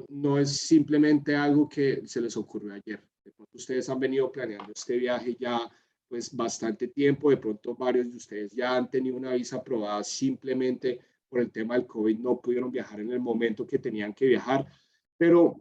No es simplemente algo que se les ocurrió ayer. De pronto ustedes han venido planeando este viaje ya pues bastante tiempo. De pronto varios de ustedes ya han tenido una visa aprobada, simplemente por el tema del COVID no pudieron viajar en el momento que tenían que viajar. Pero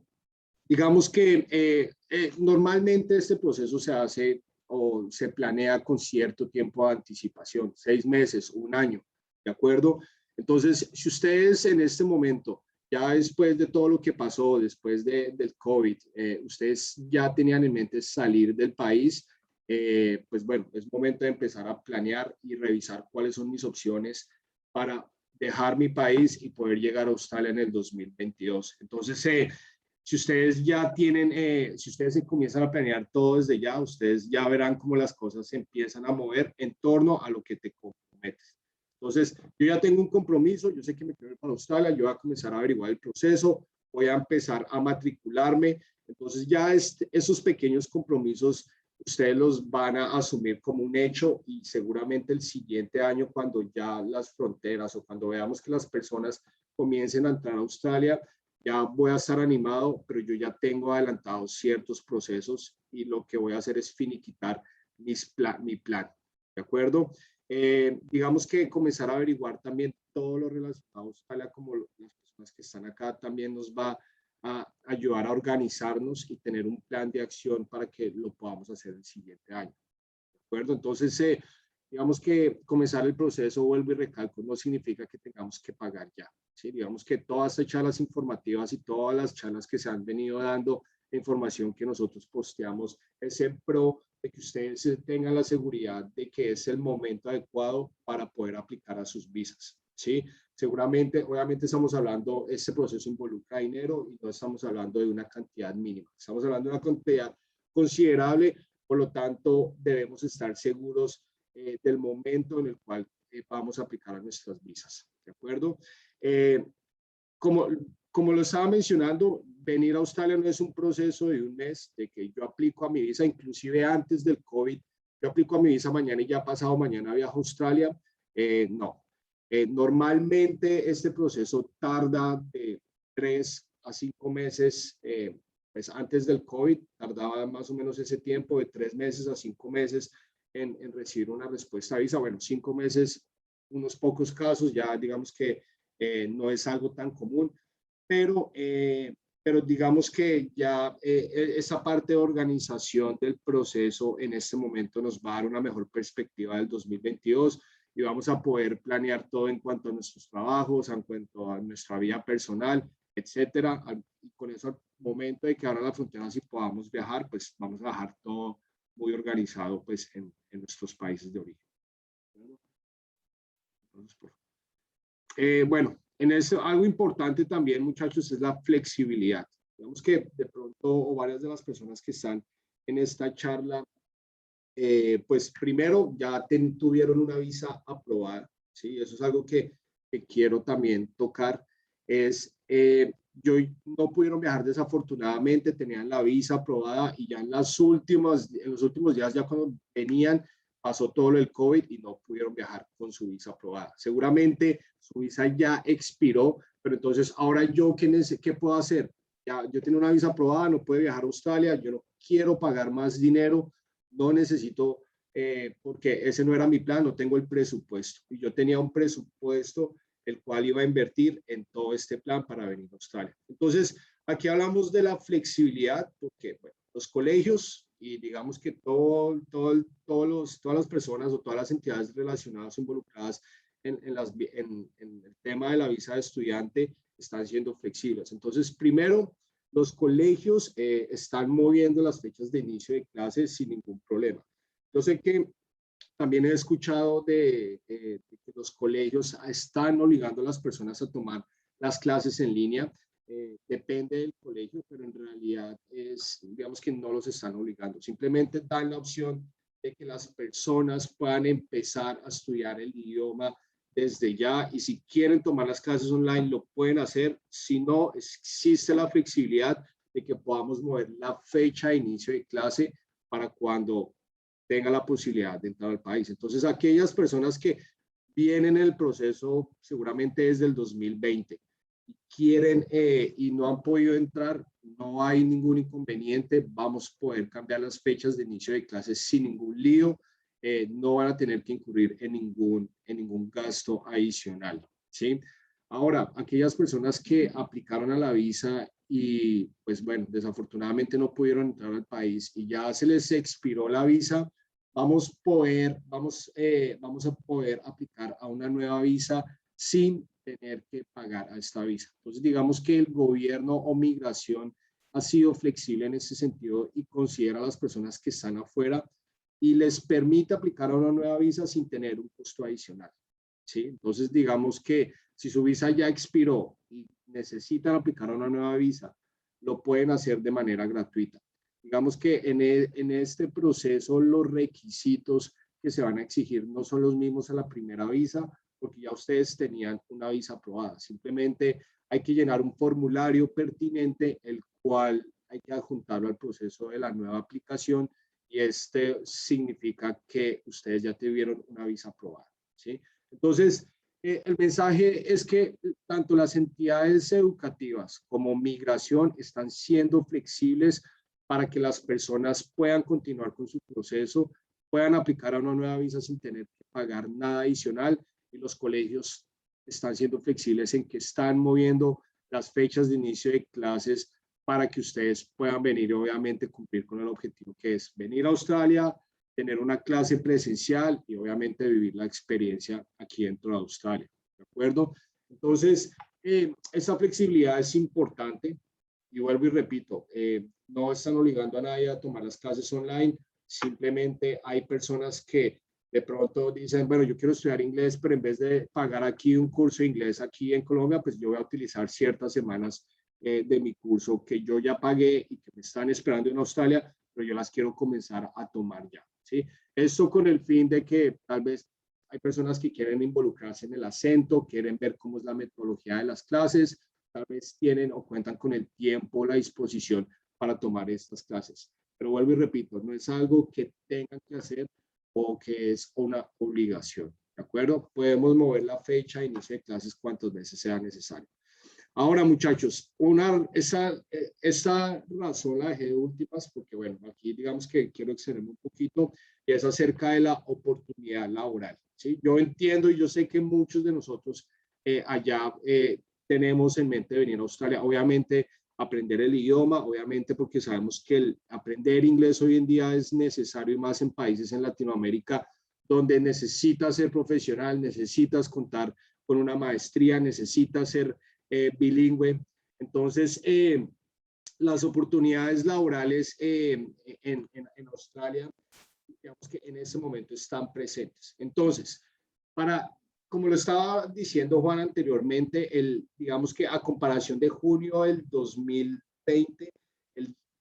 digamos que normalmente este proceso se hace o se planea con cierto tiempo de anticipación, 6 meses, un año, ¿de acuerdo? Entonces, si ustedes en este momento ya después de todo lo que pasó, después del COVID, ustedes ya tenían en mente salir del país, pues bueno, es momento de empezar a planear y revisar cuáles son mis opciones para dejar mi país y poder llegar a Australia en el 2022. Entonces, si ustedes ya tienen, si ustedes se comienzan a planear todo desde ya, ustedes ya verán cómo las cosas se empiezan a mover en torno a lo que te comprometes. Entonces, yo ya tengo un compromiso, yo sé que me quiero ir para Australia, yo voy a comenzar a averiguar el proceso, voy a empezar a matricularme. Entonces, ya esos pequeños compromisos ustedes los van a asumir como un hecho y seguramente el siguiente año, cuando ya las fronteras o cuando veamos que las personas comiencen a entrar a Australia, ya voy a estar animado, pero yo ya tengo adelantados ciertos procesos y lo que voy a hacer es finiquitar mi plan, ¿de acuerdo? Digamos que comenzar a averiguar también todo lo relacionado a Australia, como las personas que están acá, también nos va a ayudar a organizarnos y tener un plan de acción para que lo podamos hacer el siguiente año, ¿de acuerdo? Entonces, digamos que comenzar el proceso, vuelvo y recalco, no significa que tengamos que pagar ya, ¿sí? Digamos que todas estas charlas informativas y todas las charlas que se han venido dando, la información que nosotros posteamos, es en pro de que ustedes tengan la seguridad de que es el momento adecuado para poder aplicar a sus visas, ¿sí? Seguramente, obviamente estamos hablando, este proceso involucra dinero y no estamos hablando de una cantidad mínima, estamos hablando de una cantidad considerable, por lo tanto debemos estar seguros del momento en el cual vamos a aplicar a nuestras visas, ¿de acuerdo? Como, como lo estaba mencionando, venir a Australia no es un proceso de un mes, de que yo aplico a mi visa, inclusive antes del COVID, yo aplico a mi visa mañana y ya pasado mañana viajo a Australia. No. Normalmente este proceso tarda de 3 a 5 meses, pues antes del COVID tardaba más o menos ese tiempo de 3 meses a 5 meses en recibir una respuesta a visa. Bueno, 5 meses, unos pocos casos, ya digamos que no es algo tan común, pero digamos que ya esa parte de organización del proceso en este momento nos va a dar una mejor perspectiva del 2022 y vamos a poder planear todo en cuanto a nuestros trabajos, en cuanto a nuestra vida personal, etcétera. Y con eso, al momento de que abran las fronteras y podamos viajar, pues vamos a dejar todo muy organizado pues en nuestros países de origen. Entonces, bueno, en eso algo importante también, muchachos, es la flexibilidad. Digamos que de pronto, o varias de las personas que están en esta charla, pues primero ya tuvieron una visa aprobada, ¿sí? Eso es algo que quiero también tocar, es, yo no pudieron viajar desafortunadamente, tenían la visa aprobada y ya en los últimos días, ya cuando venían, pasó todo el COVID y no pudieron viajar con su visa aprobada. Seguramente su visa ya expiró, pero entonces ahora yo, ¿qué puedo hacer? Ya, yo tengo una visa aprobada, no puedo viajar a Australia, yo no quiero pagar más dinero, no necesito, porque ese no era mi plan, no tengo el presupuesto. Y yo tenía un presupuesto el cual iba a invertir en todo este plan para venir a Australia. Entonces, aquí hablamos de la flexibilidad, porque bueno, los colegios y digamos que todas las personas o todas las entidades relacionadas involucradas en el tema de la visa de estudiante están siendo flexibles. Entonces, primero, los colegios están moviendo las fechas de inicio de clases sin ningún problema. Yo sé que también he escuchado de que los colegios están obligando a las personas a tomar las clases en línea. Depende del colegio, pero en realidad digamos que no los están obligando. Simplemente dan la opción de que las personas puedan empezar a estudiar el idioma desde ya y si quieren tomar las clases online lo pueden hacer. Si no, existe la flexibilidad de que podamos mover la fecha de inicio de clase para cuando tenga la posibilidad de entrar al país. Entonces, aquellas personas que vienen en el proceso seguramente desde el 2020 y quieren y no han podido entrar, no hay ningún inconveniente, vamos a poder cambiar las fechas de inicio de clases sin ningún lío, no van a tener que incurrir en ningún gasto adicional, ¿sí? Ahora, aquellas personas que aplicaron a la visa y pues bueno, desafortunadamente no pudieron entrar al país y ya se les expiró la visa, vamos a poder aplicar a una nueva visa sin tener que pagar a esta visa. Entonces, digamos que el gobierno o migración ha sido flexible en ese sentido y considera a las personas que están afuera y les permite aplicar a una nueva visa sin tener un costo adicional, ¿sí? Entonces, digamos que si su visa ya expiró y necesitan aplicar a una nueva visa, lo pueden hacer de manera gratuita. Digamos que en este proceso los requisitos que se van a exigir no son los mismos a la primera visa, porque ya ustedes tenían una visa aprobada. Simplemente hay que llenar un formulario pertinente, el cual hay que adjuntarlo al proceso de la nueva aplicación, y este significa que ustedes ya tuvieron una visa aprobada, ¿sí? Entonces, el mensaje es que tanto las entidades educativas como migración están siendo flexibles para que las personas puedan continuar con su proceso, puedan aplicar a una nueva visa sin tener que pagar nada adicional, y los colegios están siendo flexibles en que están moviendo las fechas de inicio de clases para que ustedes puedan venir y obviamente cumplir con el objetivo que es venir a Australia, tener una clase presencial y obviamente vivir la experiencia aquí dentro de Australia, ¿de acuerdo? Entonces, esa flexibilidad es importante y vuelvo y repito, no están obligando a nadie a tomar las clases online, simplemente hay personas que de pronto dicen, bueno, yo quiero estudiar inglés, pero en vez de pagar aquí un curso de inglés aquí en Colombia, pues yo voy a utilizar ciertas semanas de mi curso que yo ya pagué y que me están esperando en Australia, pero yo las quiero comenzar a tomar ya, ¿sí? Esto con el fin de que tal vez hay personas que quieren involucrarse en el acento, quieren ver cómo es la metodología de las clases, tal vez tienen o cuentan con el tiempo, la disposición para tomar estas clases. Pero vuelvo y repito, no es algo que tengan que hacer o que es una obligación, ¿de acuerdo? Podemos mover la fecha de inicio de clases cuantas veces sea necesario. Ahora, muchachos, esta razón la dejé de últimas porque, bueno, aquí digamos que quiero extenderme un poquito y es acerca de la oportunidad laboral, ¿sí? Yo entiendo y yo sé que muchos de nosotros allá tenemos en mente venir a Australia, obviamente aprender el idioma, obviamente porque sabemos que el aprender inglés hoy en día es necesario y más en países en Latinoamérica donde necesitas ser profesional, necesitas contar con una maestría, necesitas ser bilingüe. Entonces, las oportunidades laborales en Australia, digamos que en ese momento están presentes. Entonces, como lo estaba diciendo Juan anteriormente, digamos que a comparación de junio del 2020,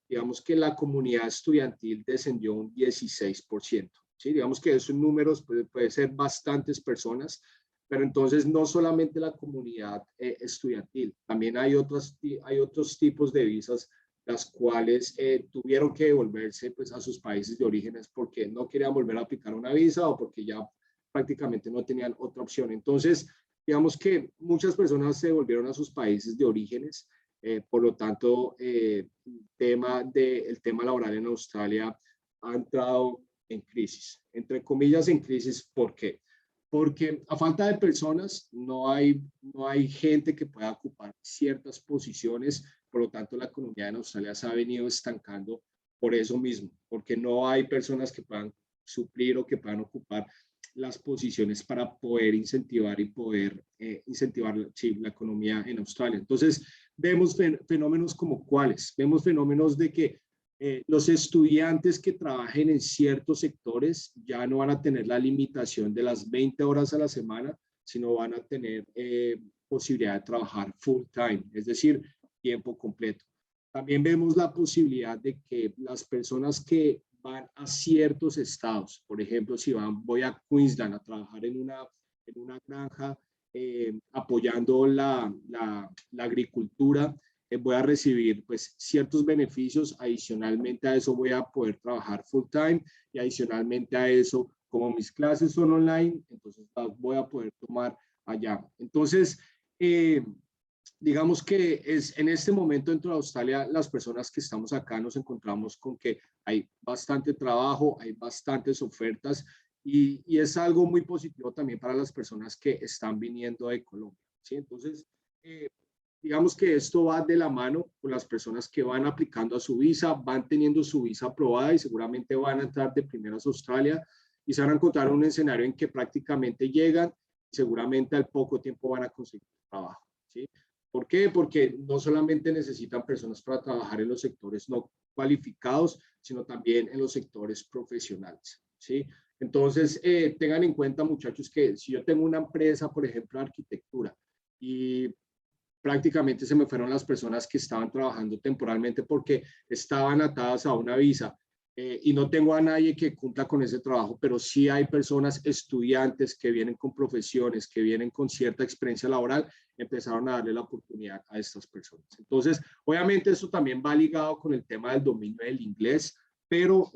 digamos que la comunidad estudiantil descendió un 16%. ¿Sí? Digamos que esos números puede ser bastantes personas, pero entonces no solamente la comunidad estudiantil, también hay otros tipos de visas las cuales tuvieron que devolverse pues, a sus países de orígenes porque no querían volver a aplicar una visa o porque ya prácticamente no tenían otra opción. Entonces, digamos que muchas personas se volvieron a sus países de orígenes, por lo tanto, el tema laboral en Australia ha entrado en crisis, entre comillas en crisis. ¿Por qué? Porque a falta de personas no hay gente que pueda ocupar ciertas posiciones, por lo tanto la economía en Australia se ha venido estancando por eso mismo, porque no hay personas que puedan suplir o que puedan ocupar las posiciones para poder incentivar y poder incentivar la economía en Australia. Entonces, vemos fenómenos como cuáles. Vemos fenómenos de que los estudiantes que trabajen en ciertos sectores ya no van a tener la limitación de las 20 horas a la semana, sino van a tener posibilidad de trabajar full time, es decir, tiempo completo. También vemos la posibilidad de que las personas que van a ciertos estados, por ejemplo, si voy a Queensland a trabajar en una granja apoyando la agricultura, voy a recibir pues ciertos beneficios. Adicionalmente a eso voy a poder trabajar full time y adicionalmente a eso, como mis clases son online, entonces las voy a poder tomar allá. Entonces, digamos que en este momento dentro de Australia, las personas que estamos acá nos encontramos con que hay bastante trabajo, hay bastantes ofertas y es algo muy positivo también para las personas que están viniendo de Colombia, ¿sí? Entonces, digamos que esto va de la mano con las personas que van aplicando a su visa, van teniendo su visa aprobada y seguramente van a entrar de primeras a Australia y se van a encontrar en un escenario en que prácticamente llegan y seguramente al poco tiempo van a conseguir trabajo, ¿sí? ¿Por qué? Porque no solamente necesitan personas para trabajar en los sectores no cualificados, sino también en los sectores profesionales, ¿sí? Entonces, tengan en cuenta, muchachos, que si yo tengo una empresa, por ejemplo, de arquitectura, y prácticamente se me fueron las personas que estaban trabajando temporalmente porque estaban atadas a una visa, y no tengo a nadie que cumpla con ese trabajo, pero sí hay personas, estudiantes que vienen con profesiones, que vienen con cierta experiencia laboral, empezaron a darle la oportunidad a estas personas. Entonces, obviamente eso también va ligado con el tema del dominio del inglés, pero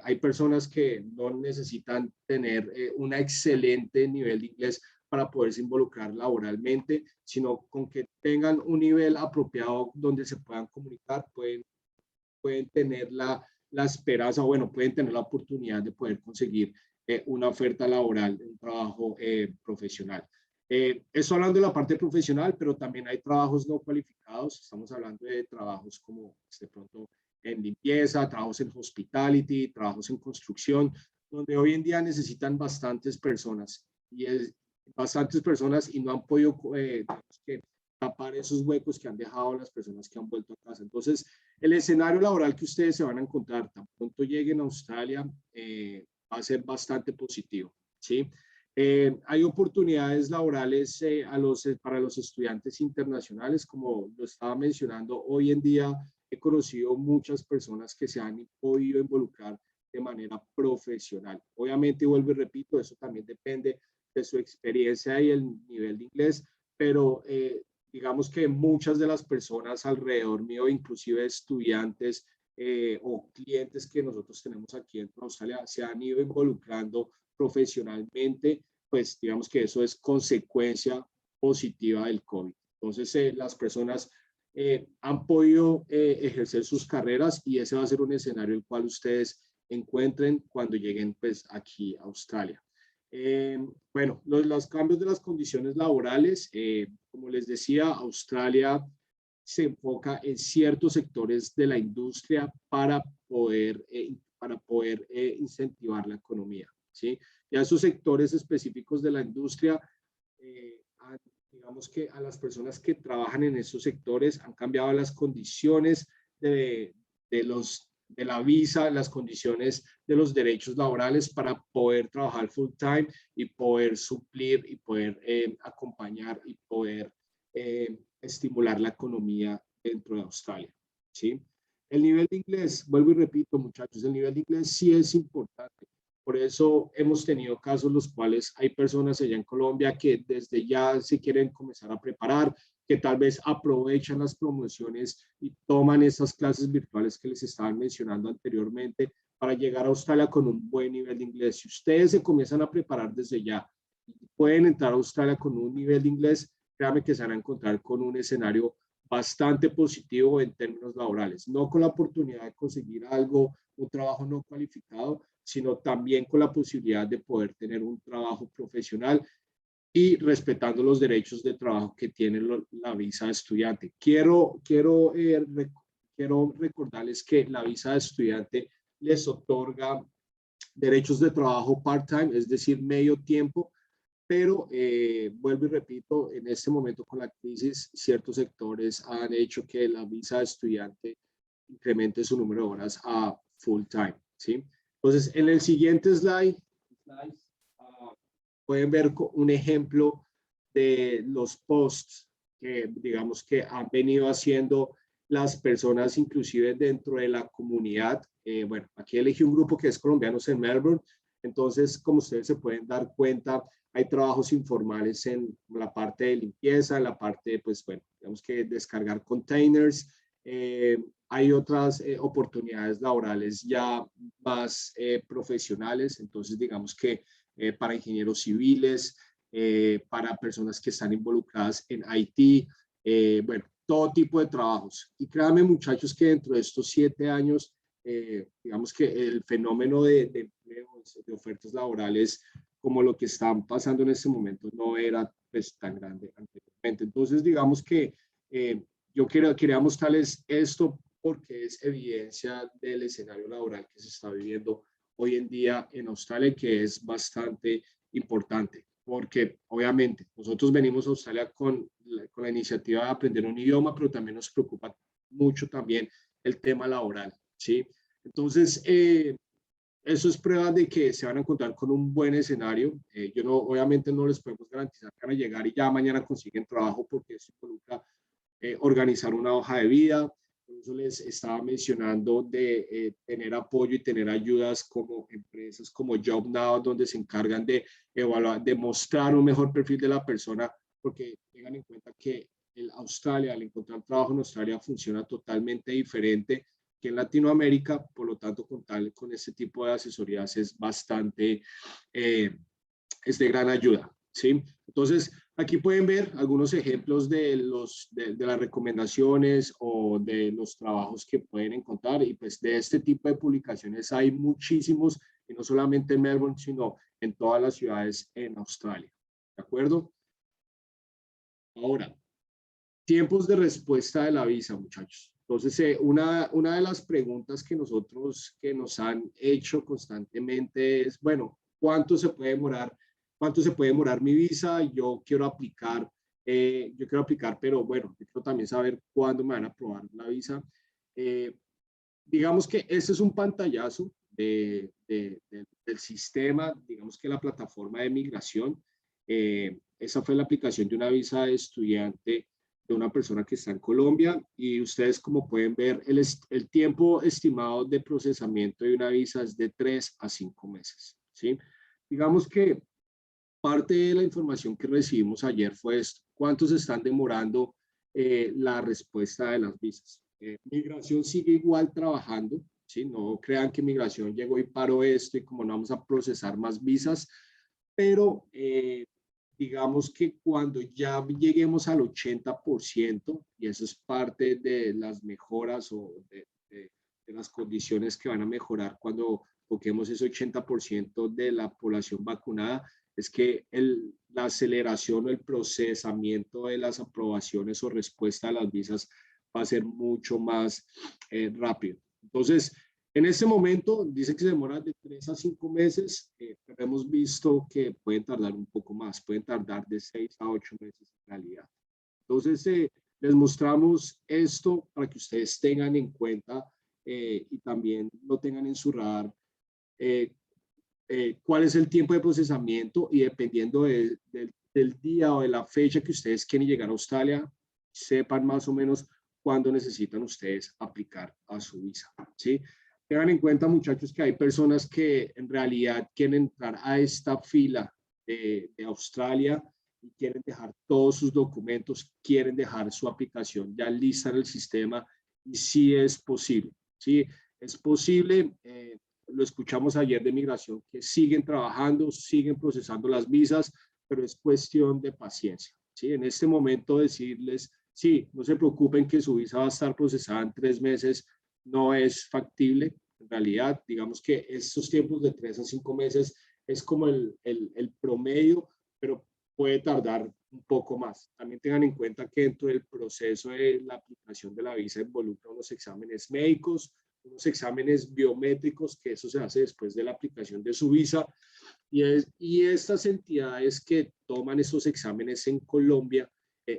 hay personas que no necesitan tener un excelente nivel de inglés para poderse involucrar laboralmente, sino con que tengan un nivel apropiado donde se puedan comunicar, pueden tener la esperanza, bueno, pueden tener la oportunidad de poder conseguir una oferta laboral, un trabajo profesional. Eso hablando de la parte profesional, pero también hay trabajos no cualificados. Estamos hablando de trabajos como de pronto en limpieza, trabajos en hospitality, trabajos en construcción, donde hoy en día necesitan bastantes personas y no han podido tapar esos huecos que han dejado las personas que han vuelto a casa. Entonces, el escenario laboral que ustedes se van a encontrar tan pronto lleguen a Australia va a ser bastante positivo, ¿sí? Hay oportunidades laborales para los estudiantes internacionales, como lo estaba mencionando. Hoy en día he conocido muchas personas que se han podido involucrar de manera profesional. Obviamente, vuelvo y repito, eso también depende de su experiencia y el nivel de inglés, pero digamos que muchas de las personas alrededor mío, inclusive estudiantes o clientes que nosotros tenemos aquí en Australia, se han ido involucrando profesionalmente, pues digamos que eso es consecuencia positiva del COVID. Entonces, las personas han podido ejercer sus carreras y ese va a ser un escenario el cual ustedes encuentren cuando lleguen pues aquí a Australia. Bueno, los cambios de las condiciones laborales, como les decía, Australia se enfoca en ciertos sectores de la industria para poder incentivar la economía, ¿sí? Ya esos sectores específicos de la industria, digamos que a las personas que trabajan en esos sectores han cambiado las condiciones de la visa, las condiciones de los derechos laborales para poder trabajar full time y poder suplir y poder acompañar y poder estimular la economía dentro de Australia, ¿sí? El nivel de inglés, vuelvo y repito, muchachos, el nivel de inglés sí es importante. Por eso hemos tenido casos los cuales hay personas allá en Colombia que desde ya se quieren comenzar a preparar, que tal vez aprovechan las promociones y toman esas clases virtuales que les estaban mencionando anteriormente para llegar a Australia con un buen nivel de inglés. Si ustedes se comienzan a preparar desde ya, pueden entrar a Australia con un nivel de inglés, créanme que se van a encontrar con un escenario bastante positivo en términos laborales, no con la oportunidad de conseguir algo, un trabajo no cualificado, sino también con la posibilidad de poder tener un trabajo profesional y respetando los derechos de trabajo que tiene la visa de estudiante. Quiero recordarles que la visa de estudiante les otorga derechos de trabajo part-time, es decir, medio tiempo, pero vuelvo y repito, en este momento con la crisis, ciertos sectores han hecho que la visa de estudiante incremente su número de horas a full-time, ¿sí? Entonces, en el siguiente slide pueden ver un ejemplo de los posts que digamos que han venido haciendo las personas inclusive dentro de la comunidad. Bueno, aquí elegí un grupo que es colombianos en Melbourne. Entonces, como ustedes se pueden dar cuenta, hay trabajos informales en la parte de limpieza, en la parte, pues bueno, digamos que descargar containers. Hay otras oportunidades laborales ya más profesionales. Entonces, digamos que para ingenieros civiles, para personas que están involucradas en IT, bueno, todo tipo de trabajos. Y créanme, muchachos, que dentro de estos 7 años, digamos que el fenómeno de empleos, de ofertas laborales, como lo que están pasando en este momento, no era pues tan grande anteriormente. Entonces, digamos que yo quería mostrarles esto porque es evidencia del escenario laboral que se está viviendo hoy en día en Australia, que es bastante importante. porque obviamente nosotros venimos a Australia con la iniciativa de aprender un idioma, pero también nos preocupa mucho también el tema laboral, ¿sí? Entonces, eso es prueba de que se van a encontrar con un buen escenario. Yo no, obviamente no les podemos garantizar que van a llegar y ya mañana consiguen trabajo porque eso involucra organizar una hoja de vida. Por eso les estaba mencionando de tener apoyo y tener ayudas como empresas como JobNow, donde se encargan de evaluar, de mostrar un mejor perfil de la persona, porque tengan en cuenta que en Australia, al encontrar trabajo en Australia, funciona totalmente diferente que en Latinoamérica, por lo tanto, con este tipo de asesorías es bastante, es de gran ayuda, ¿sí? Entonces, aquí pueden ver algunos ejemplos de las recomendaciones o de los trabajos que pueden encontrar y pues de este tipo de publicaciones hay muchísimos, y no solamente en Melbourne, sino en todas las ciudades en Australia, ¿de acuerdo? Ahora, tiempos de respuesta de la visa, muchachos. Entonces, una de las preguntas que nos han hecho constantemente es, bueno, ¿cuánto se puede demorar mi visa? Yo quiero aplicar, pero bueno, yo quiero también saber cuándo me van a aprobar la visa. Eh, digamos que este es un pantallazo del sistema, digamos que la plataforma de migración. Esa fue la aplicación de una visa de estudiante de una persona que está en Colombia y ustedes como pueden ver el tiempo estimado de procesamiento de una visa es de 3 a 5 meses, ¿sí? Digamos que parte de la información que recibimos ayer fue esto, ¿cuántos están demorando la respuesta de las visas? Migración sigue igual trabajando, ¿sí? No crean que Migración llegó y paró esto y como no vamos a procesar más visas, pero digamos que cuando ya lleguemos al 80%, y eso es parte de las mejoras o de las condiciones que van a mejorar cuando toquemos ese 80% de la población vacunada, es que la aceleración o el procesamiento de las aprobaciones o respuesta a las visas va a ser mucho más rápido. Entonces, en este momento, dice que se demora de 3 a 5 meses, pero hemos visto que pueden tardar un poco más, pueden tardar de 6 a 8 meses en realidad. Entonces, les mostramos esto para que ustedes tengan en cuenta y también lo tengan en su radar, cuál es el tiempo de procesamiento y dependiendo del día o de la fecha que ustedes quieren llegar a Australia, sepan más o menos cuándo necesitan ustedes aplicar a su visa, ¿sí? Tengan en cuenta, muchachos, que hay personas que en realidad quieren entrar a esta fila de Australia y quieren dejar todos sus documentos, quieren dejar su aplicación ya lista en el sistema y sí es posible, ¿sí? Es posible, lo escuchamos ayer de Migración, que siguen trabajando, siguen procesando las visas, pero es cuestión de paciencia, ¿sí? En este momento decirles, sí, no se preocupen que su visa va a estar procesada en 3 meses, no es factible. En realidad, digamos que estos tiempos de 3 a 5 meses es como el promedio, pero puede tardar un poco más. También tengan en cuenta que dentro del proceso de la aplicación de la visa involucra unos exámenes médicos, unos exámenes biométricos, que eso se hace después de la aplicación de su visa. Y estas entidades que toman esos exámenes en Colombia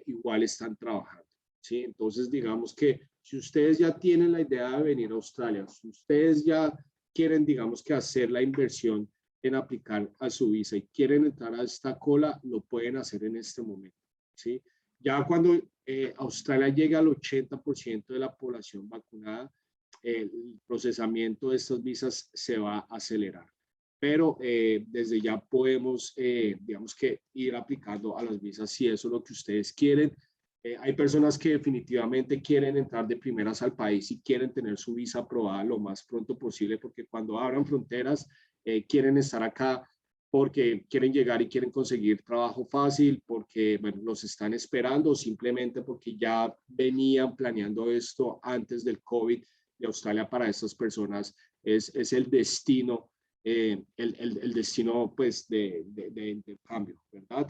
igual están trabajando, ¿sí? Entonces, digamos que si ustedes ya tienen la idea de venir a Australia, si ustedes ya quieren, digamos que hacer la inversión en aplicar a su visa y quieren entrar a esta cola, lo pueden hacer en este momento, ¿sí? Ya cuando Australia llegue al 80% de la población vacunada, el procesamiento de estas visas se va a acelerar. Pero desde ya podemos, digamos que ir aplicando a las visas si eso es lo que ustedes quieren. Hay personas que definitivamente quieren entrar de primeras al país y quieren tener su visa aprobada lo más pronto posible porque cuando abran fronteras quieren estar acá porque quieren llegar y quieren conseguir trabajo fácil, porque bueno, los están esperando, simplemente porque ya venían planeando esto antes del COVID de Australia para estas personas es el destino, el destino pues de cambio, ¿verdad?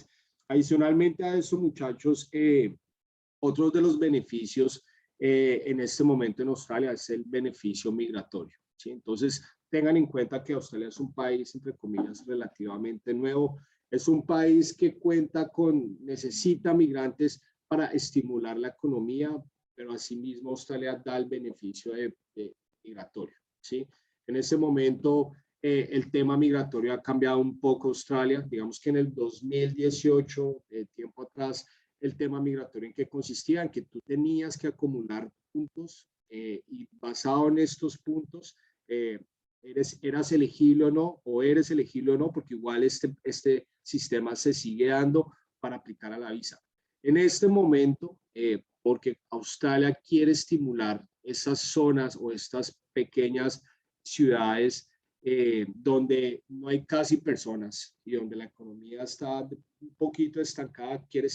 Adicionalmente a eso, muchachos, otro de los beneficios en este momento en Australia es el beneficio migratorio, ¿sí? Entonces, tengan en cuenta que Australia es un país, entre comillas, relativamente nuevo. Es un país que necesita migrantes para estimular la economía, pero asimismo Australia da el beneficio de migratorio, ¿sí? En ese momento el tema migratorio ha cambiado un poco Australia. Digamos que en el 2018, tiempo atrás, el tema migratorio en qué consistía, en que tú tenías que acumular puntos y basado en estos puntos eras elegible o no, o eres elegible o no, porque igual este sistema se sigue dando para aplicar a la visa. En este momento, porque Australia quiere estimular esas zonas o estas pequeñas ciudades donde no hay casi personas y donde la economía está un poquito estancada, quiere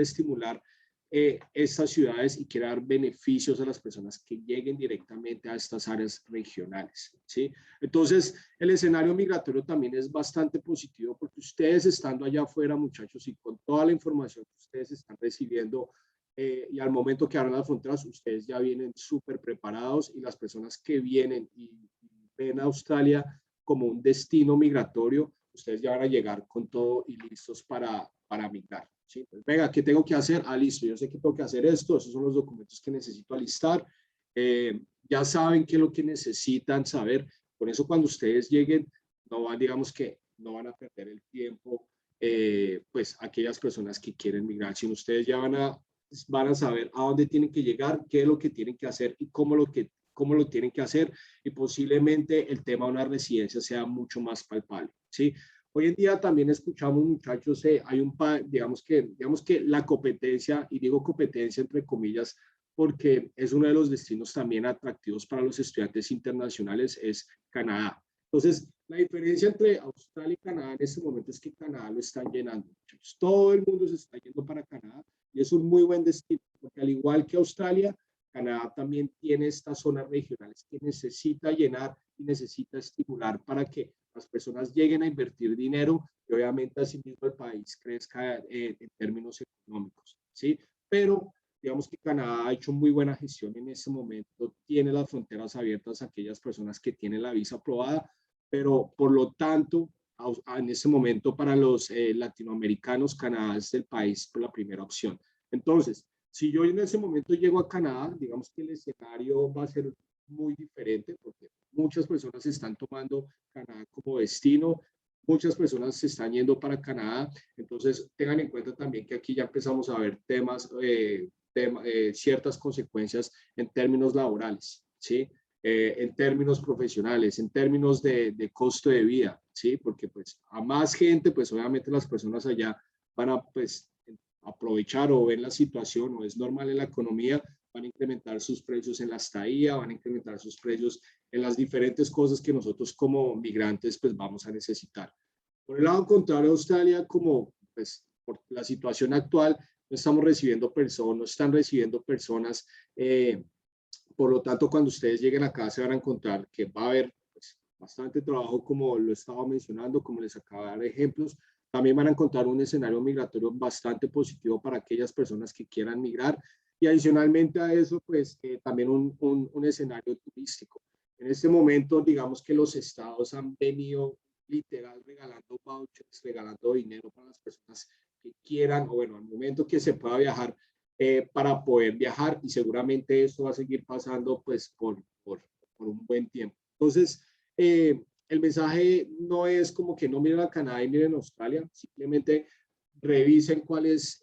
estimular estas ciudades y quiere dar beneficios a las personas que lleguen directamente a estas áreas regionales, ¿sí? Entonces, el escenario migratorio también es bastante positivo porque ustedes estando allá afuera, muchachos, y con toda la información que ustedes están recibiendo, y al momento que abran las fronteras, ustedes ya vienen súper preparados y las personas que vienen y ven a Australia como un destino migratorio, ustedes ya van a llegar con todo y listos para migrar. ¿Sí? Pues, venga, ¿qué tengo que hacer? Ah, listo, yo sé que tengo que hacer esto, esos son los documentos que necesito alistar. Ya saben qué es lo que necesitan saber. Por eso cuando ustedes lleguen, no van, digamos que no van a perder el tiempo, pues aquellas personas que quieren migrar, sino ustedes ya van a saber a dónde tienen que llegar, qué es lo que tienen que hacer y cómo lo tienen que hacer, y posiblemente el tema de una residencia sea mucho más palpable, ¿sí? Hoy en día también escuchamos, muchachos, hay digamos que la competencia, y digo competencia entre comillas, porque es uno de los destinos también atractivos para los estudiantes internacionales, es Canadá. Entonces, la diferencia entre Australia y Canadá en este momento es que Canadá lo están llenando, muchachos. Todo el mundo se está yendo para Canadá y es un muy buen destino, porque al igual que Australia, Canadá también tiene estas zonas regionales que necesita llenar y necesita estimular para que las personas lleguen a invertir dinero y obviamente así mismo el país crezca en términos económicos, ¿sí? Pero digamos que Canadá ha hecho muy buena gestión en ese momento, tiene las fronteras abiertas a aquellas personas que tienen la visa aprobada, pero por lo tanto, en ese momento para los latinoamericanos, Canadá es el país por la primera opción. Entonces, si yo en ese momento llego a Canadá, digamos que el escenario va a ser muy diferente porque muchas personas están tomando Canadá como destino, muchas personas se están yendo para Canadá, entonces tengan en cuenta también que aquí ya empezamos a ver ciertas consecuencias en términos laborales, ¿sí? En términos profesionales, en términos de costo de vida, ¿sí? Porque pues a más gente, pues obviamente las personas allá van a pues aprovechar o ven la situación o es normal en la economía, van a incrementar sus precios en la estadía, van a incrementar sus precios en las diferentes cosas que nosotros como migrantes pues vamos a necesitar. Por el lado contrario, Australia, como pues por la situación actual, no estamos recibiendo personas, no están recibiendo personas, por lo tanto, cuando ustedes lleguen acá se van a encontrar que va a haber pues, bastante trabajo, como lo estaba mencionando, como les acabo de dar ejemplos. También van a encontrar un escenario migratorio bastante positivo para aquellas personas que quieran migrar. Y adicionalmente a eso, pues también un escenario turístico. En este momento, digamos que los estados han venido literal regalando vouchers, regalando dinero para las personas que quieran, o bueno, al momento que se pueda viajar, para poder viajar, y seguramente esto va a seguir pasando pues por un buen tiempo. Entonces, el mensaje no es como que no miren a Canadá y miren a Australia, simplemente revisen cuáles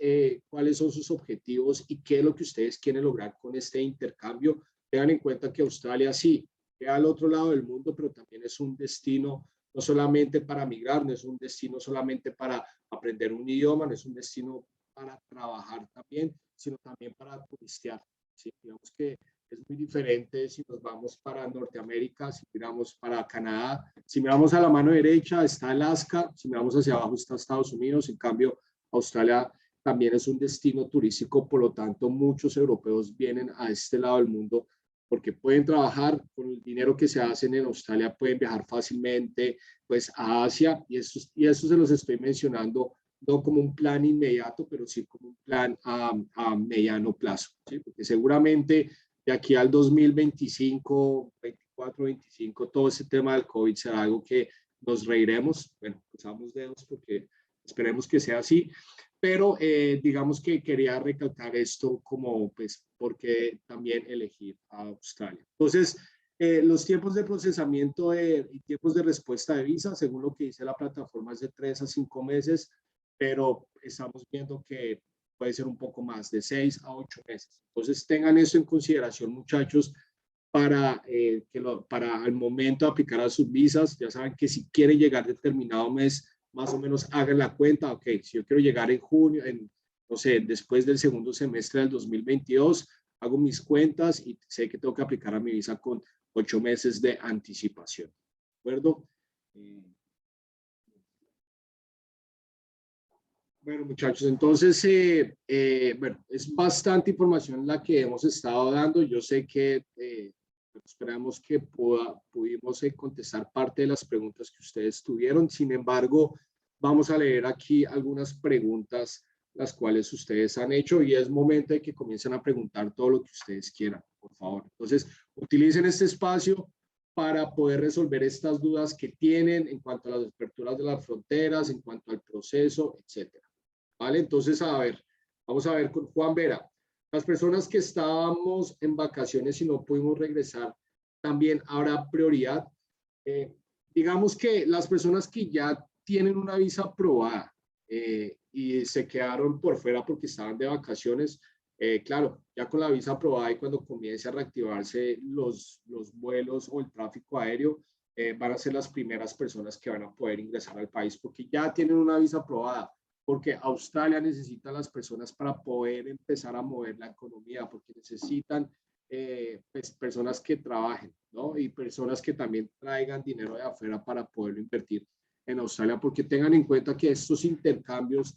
son sus objetivos y qué es lo que ustedes quieren lograr con este intercambio. Tengan en cuenta que Australia sí queda al otro lado del mundo, pero también es un destino no solamente para migrar, no es un destino solamente para aprender un idioma, no es un destino para trabajar también, sino también para turistear. ¿Sí? Digamos que es muy diferente si nos vamos para Norteamérica, si miramos para Canadá, si miramos a la mano derecha está Alaska, si miramos hacia abajo está Estados Unidos, en cambio Australia también es un destino turístico, por lo tanto muchos europeos vienen a este lado del mundo porque pueden trabajar con el dinero que se hacen en Australia, pueden viajar fácilmente pues a Asia, y eso se los estoy mencionando no como un plan inmediato, pero sí como un plan a mediano plazo, ¿sí? Porque seguramente de aquí al 2025, 24, 25, todo ese tema del COVID será algo que nos reiremos, bueno, cruzamos dedos porque esperemos que sea así, pero digamos que quería recalcar esto como, pues, porque también elegir a Australia. Entonces, los tiempos de procesamiento y tiempos de respuesta de visa, según lo que dice la plataforma, es de 3 a 5 meses, pero estamos viendo que puede ser un poco más, de 6 a 8 meses. Entonces, tengan eso en consideración, muchachos, para al momento de aplicar a sus visas. Ya saben que si quieren llegar determinado mes, más o menos hagan la cuenta. Ok, si yo quiero llegar en junio, no sé, después del segundo semestre del 2022, hago mis cuentas y sé que tengo que aplicar a mi visa con 8 meses de anticipación. ¿De acuerdo? Bueno, muchachos, entonces, bueno, es bastante información la que hemos estado dando. Yo sé que esperamos que pudimos contestar parte de las preguntas que ustedes tuvieron. Sin embargo, vamos a leer aquí algunas preguntas las cuales ustedes han hecho y es momento de que comiencen a preguntar todo lo que ustedes quieran, por favor. Entonces, utilicen este espacio para poder resolver estas dudas que tienen en cuanto a las aperturas de las fronteras, en cuanto al proceso, etcétera. ¿Vale? Entonces, a ver, vamos a ver con Juan Vera. Las personas que estábamos en vacaciones y no pudimos regresar, también habrá prioridad. Digamos que las personas que ya tienen una visa aprobada y se quedaron por fuera porque estaban de vacaciones, claro, ya con la visa aprobada y cuando comience a reactivarse los vuelos o el tráfico aéreo, van a ser las primeras personas que van a poder ingresar al país porque ya tienen una visa aprobada, porque Australia necesita a las personas para poder empezar a mover la economía, porque necesitan pues, personas que trabajen, ¿no? Y personas que también traigan dinero de afuera para poderlo invertir en Australia, porque tengan en cuenta que esos intercambios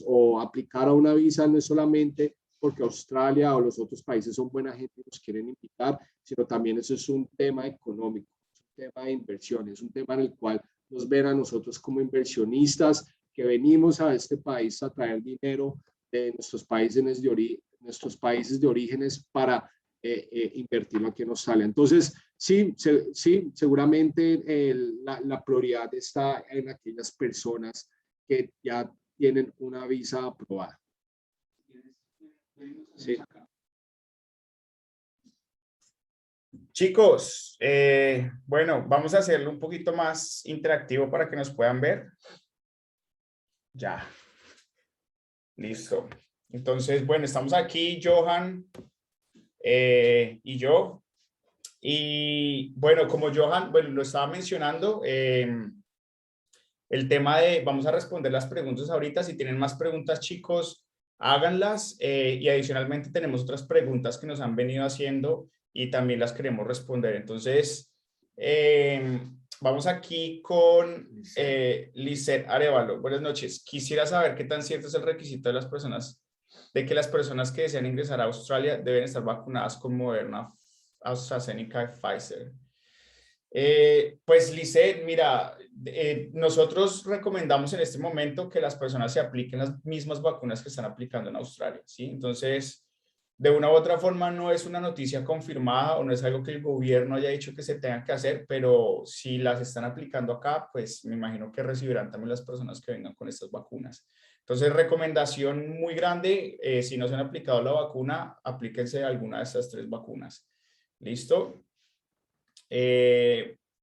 o aplicar a una visa no es solamente porque Australia o los otros países son buena gente y nos quieren invitar, sino también eso es un tema económico, es un tema de inversión, es un tema en el cual nos ven a nosotros como inversionistas que venimos a este país a traer dinero de nuestros países de orígenes para invertirlo aquí en Australia. Entonces, sí, seguramente la prioridad está en aquellas personas que ya tienen una visa aprobada. Sí. Chicos, bueno, vamos a hacerlo un poquito más interactivo para que nos puedan ver. Ya. Listo. Entonces, bueno, estamos aquí, Johan y yo. Y bueno, como Johan, bueno, lo estaba mencionando, el tema de, vamos a responder las preguntas ahorita. Si tienen más preguntas, chicos, háganlas. Y adicionalmente tenemos otras preguntas que nos han venido haciendo y también las queremos responder. Entonces, vamos aquí con Lisette Arevalo. Buenas noches. Quisiera saber qué tan cierto es el requisito de las personas, de que las personas que desean ingresar a Australia deben estar vacunadas con Moderna, AstraZeneca y Pfizer. Pues Lisette, mira, nosotros recomendamos en este momento que las personas se apliquen las mismas vacunas que están aplicando en Australia, ¿sí? Entonces, de una u otra forma no es una noticia confirmada o no es algo que el gobierno haya dicho que se tenga que hacer, pero si las están aplicando acá, pues me imagino que recibirán también las personas que vengan con estas vacunas. Entonces, recomendación muy grande, si no se han aplicado la vacuna, aplíquense alguna de estas 3 vacunas. ¿Listo?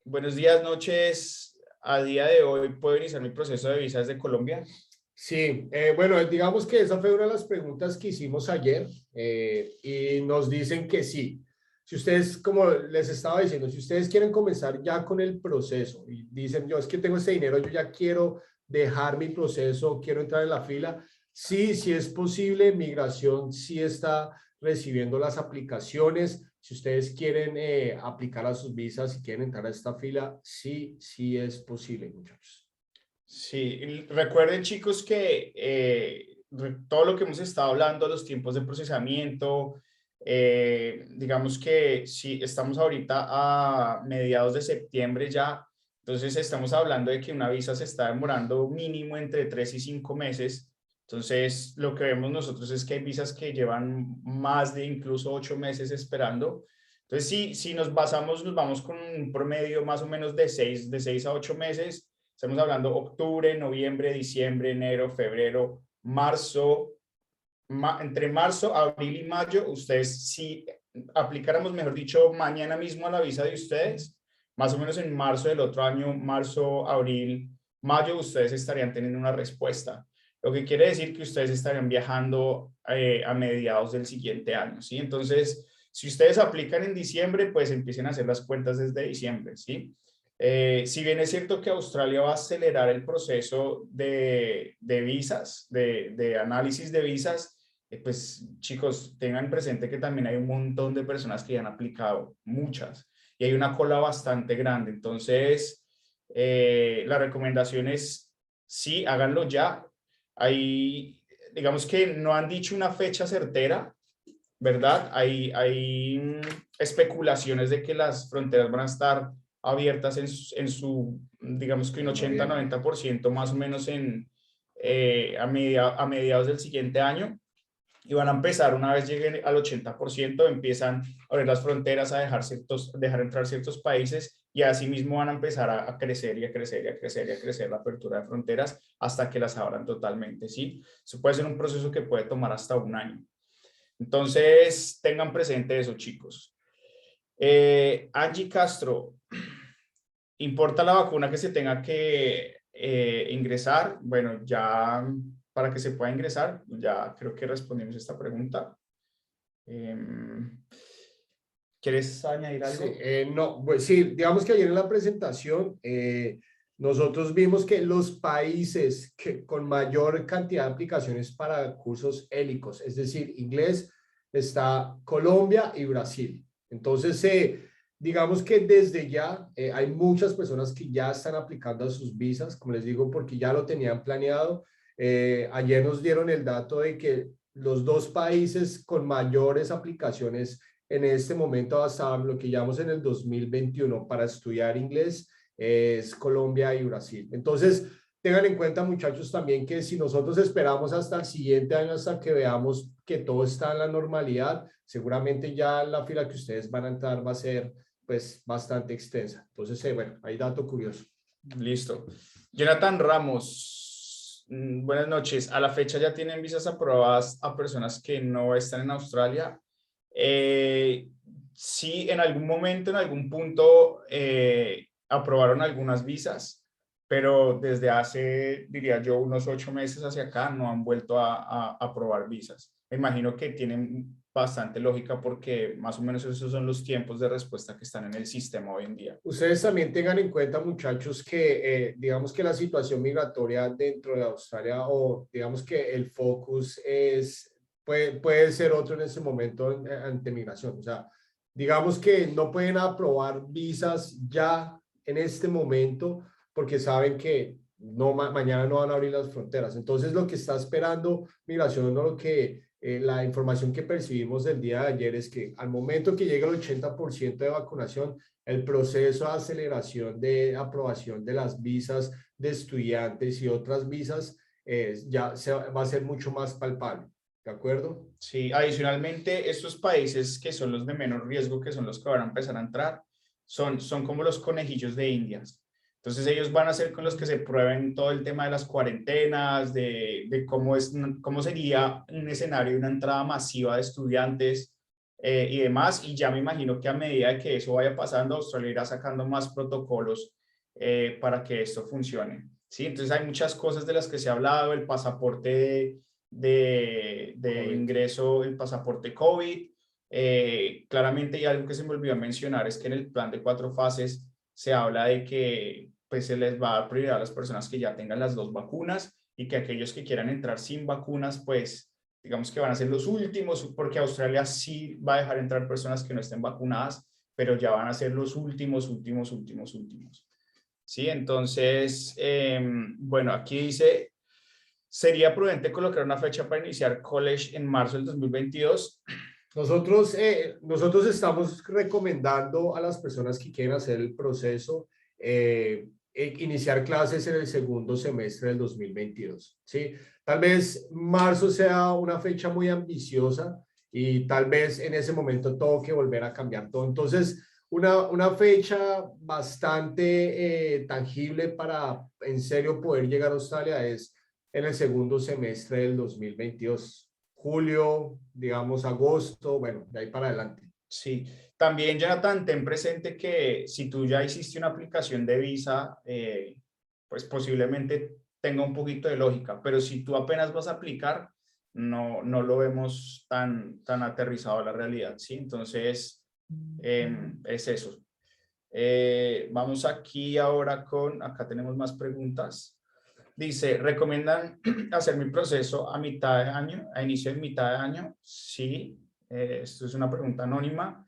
Buenos días, noches. A día de hoy, ¿puedo iniciar mi proceso de visa desde Colombia? Sí, bueno, digamos que esa fue una de las preguntas que hicimos ayer y nos dicen que sí. Si ustedes, como les estaba diciendo, si ustedes quieren comenzar ya con el proceso y dicen, yo es que tengo este dinero, yo ya quiero dejar mi proceso, quiero entrar en la fila, sí, sí es posible, Migración sí está recibiendo las aplicaciones. Si ustedes quieren aplicar a sus visas y quieren entrar a esta fila, sí, sí es posible, muchachos. Sí, recuerden chicos que todo lo que hemos estado hablando, los tiempos de procesamiento, digamos que si estamos ahorita a mediados de septiembre ya, entonces estamos hablando de que una visa se está demorando mínimo entre 3 y 5 meses. Entonces, lo que vemos nosotros es que hay visas que llevan más de incluso 8 meses esperando. Entonces, si nos vamos con un promedio más o menos de 6 a 8 meses. Estamos hablando octubre, noviembre, diciembre, enero, febrero, marzo. Entre marzo, abril y mayo, ustedes, si aplicáramos, mejor dicho, mañana mismo a la visa de ustedes, más o menos en marzo del otro año, marzo, abril, mayo, ustedes estarían teniendo una respuesta. Lo que quiere decir que ustedes estarían viajando a mediados del siguiente año, ¿sí? Entonces, si ustedes aplican en diciembre, pues empiecen a hacer las cuentas desde diciembre, ¿sí? Si bien es cierto que Australia va a acelerar el proceso de visas, de análisis de visas, pues chicos, tengan presente que también hay un montón de personas que ya han aplicado, muchas, y hay una cola bastante grande. Entonces, la recomendación es, sí, háganlo ya. Hay, digamos que no han dicho una fecha certera, ¿verdad? Hay especulaciones de que las fronteras van a estar abiertas digamos que un 80-90% más o menos a mediados del siguiente año. Y van a empezar, una vez lleguen al 80%, empiezan a abrir las fronteras, a dejar entrar ciertos países y así mismo van a empezar a crecer y a crecer y a crecer y a crecer la apertura de fronteras hasta que las abran totalmente, ¿sí? Eso puede ser un proceso que puede tomar hasta un año. Entonces, tengan presente eso, chicos. Angie Castro, ¿importa la vacuna que se tenga que ingresar? Bueno, ya para que se pueda ingresar, ya creo que respondimos esta pregunta. ¿Quieres añadir algo? Sí, no, pues sí, digamos que ayer en la presentación nosotros vimos que los países que con mayor cantidad de aplicaciones para cursos hélicos, es decir, inglés, está Colombia y Brasil. Entonces, digamos que desde ya hay muchas personas que ya están aplicando a sus visas, como les digo, porque ya lo tenían planeado. Ayer nos dieron el dato de que los dos países con mayores aplicaciones en este momento, hasta lo que llamamos en el 2021 para estudiar inglés, es Colombia y Brasil. Entonces, tengan en cuenta, muchachos, también que si nosotros esperamos hasta el siguiente año, hasta que veamos que todo está en la normalidad, seguramente ya la fila que ustedes van a entrar va a ser pues bastante extensa. Entonces, bueno, hay dato curioso. Listo. Jonathan Ramos, buenas noches. A la fecha ya tienen visas aprobadas a personas que no están en Australia. Sí, en algún momento, en algún punto, aprobaron algunas visas, pero desde hace, diría yo, unos 8 meses hacia acá no han vuelto a aprobar visas. Me imagino que tienen bastante lógica porque más o menos esos son los tiempos de respuesta que están en el sistema hoy en día. Ustedes también tengan en cuenta, muchachos, que digamos que la situación migratoria dentro de Australia o digamos que el focus puede ser otro en ese momento ante migración. O sea, digamos que no pueden aprobar visas ya en este momento porque saben que no, mañana no van a abrir las fronteras. Entonces, lo que está esperando migración, no lo que la información que percibimos del día de ayer es que al momento que llegue el 80% de vacunación, el proceso de aceleración de aprobación de las visas de estudiantes y otras visas va a ser mucho más palpable. ¿De acuerdo? Sí, adicionalmente, estos países que son los de menor riesgo, que son los que van a empezar a entrar, son como los conejillos de Indias. Entonces ellos van a ser con los que se prueben todo el tema de las cuarentenas, de cómo sería un escenario de una entrada masiva de estudiantes y demás. Y ya me imagino que a medida de que eso vaya pasando, Australia irá sacando más protocolos para que esto funcione. ¿Sí? Entonces hay muchas cosas de las que se ha hablado, el pasaporte de ingreso, el pasaporte COVID. Claramente, y algo que se me olvidó mencionar es que en el plan de 4 fases se habla de que pues, se les va a dar prioridad a las personas que ya tengan las 2 vacunas y que aquellos que quieran entrar sin vacunas, pues digamos que van a ser los últimos, porque Australia sí va a dejar entrar personas que no estén vacunadas, pero ya van a ser los últimos. ¿Sí? Entonces, bueno, aquí dice, ¿sería prudente colocar una fecha para iniciar college en marzo del 2022? Nosotros estamos recomendando a las personas que quieren hacer el proceso iniciar clases en el segundo semestre del 2022. ¿Sí? Tal vez marzo sea una fecha muy ambiciosa y tal vez en ese momento toque volver a cambiar todo. Entonces, una fecha bastante tangible para en serio poder llegar a Australia es en el segundo semestre del 2022. Julio, digamos agosto, bueno, de ahí para adelante. Sí, también Jonathan, ten presente que si tú ya hiciste una aplicación de visa, pues posiblemente tenga un poquito de lógica, pero si tú apenas vas a aplicar, no lo vemos tan aterrizado a la realidad, ¿sí? Entonces, es eso. Vamos aquí ahora acá tenemos más preguntas. Dice, ¿recomiendan hacer mi proceso a mitad de año, a inicio de mitad de año? Sí, esto es una pregunta anónima.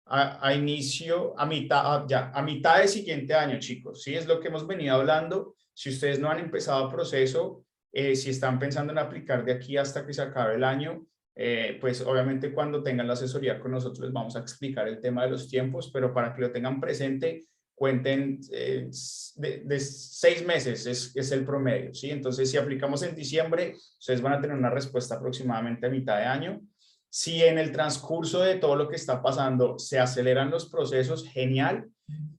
A inicio, a mitad de siguiente año, chicos. Sí, es lo que hemos venido hablando. Si ustedes no han empezado el proceso, si están pensando en aplicar de aquí hasta que se acabe el año, pues obviamente cuando tengan la asesoría con nosotros les vamos a explicar el tema de los tiempos, pero para que lo tengan presente, cuenten de 6 meses es el promedio, ¿sí? Entonces, si aplicamos en diciembre, ustedes van a tener una respuesta aproximadamente a mitad de año. Si en el transcurso de todo lo que está pasando se aceleran los procesos, genial,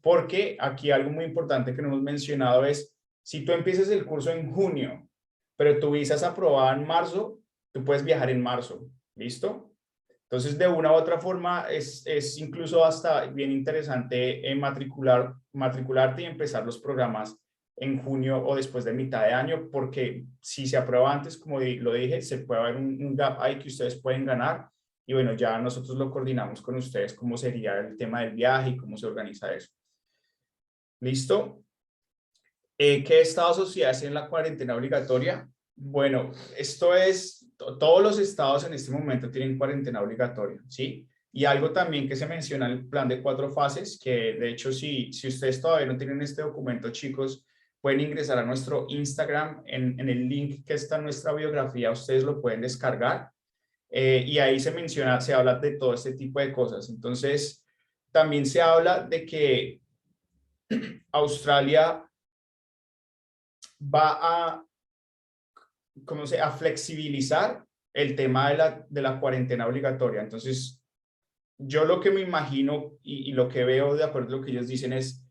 porque aquí algo muy importante que no hemos mencionado es, si tú empiezas el curso en junio, pero tu visa es aprobada en marzo, tú puedes viajar en marzo, ¿listo? Entonces, de una u otra forma, es incluso hasta bien interesante matricularte y empezar los programas en junio o después de mitad de año, porque si se aprueba antes, como lo dije, se puede haber un gap ahí que ustedes pueden ganar. Y bueno, ya nosotros lo coordinamos con ustedes, cómo sería el tema del viaje y cómo se organiza eso. ¿Listo? ¿Qué estados o ciudades tienen la cuarentena obligatoria? Bueno, esto es, todos los estados en este momento tienen cuarentena obligatoria, ¿sí? Y algo también que se menciona en el plan de 4 fases, que de hecho si ustedes todavía no tienen este documento, chicos, pueden ingresar a nuestro Instagram en el link que está en nuestra biografía, ustedes lo pueden descargar y ahí se menciona, se habla de todo este tipo de cosas. Entonces, también se habla de que Australia va a a flexibilizar el tema de la cuarentena obligatoria. Entonces, yo lo que me imagino y lo que veo de acuerdo a lo que ellos dicen es,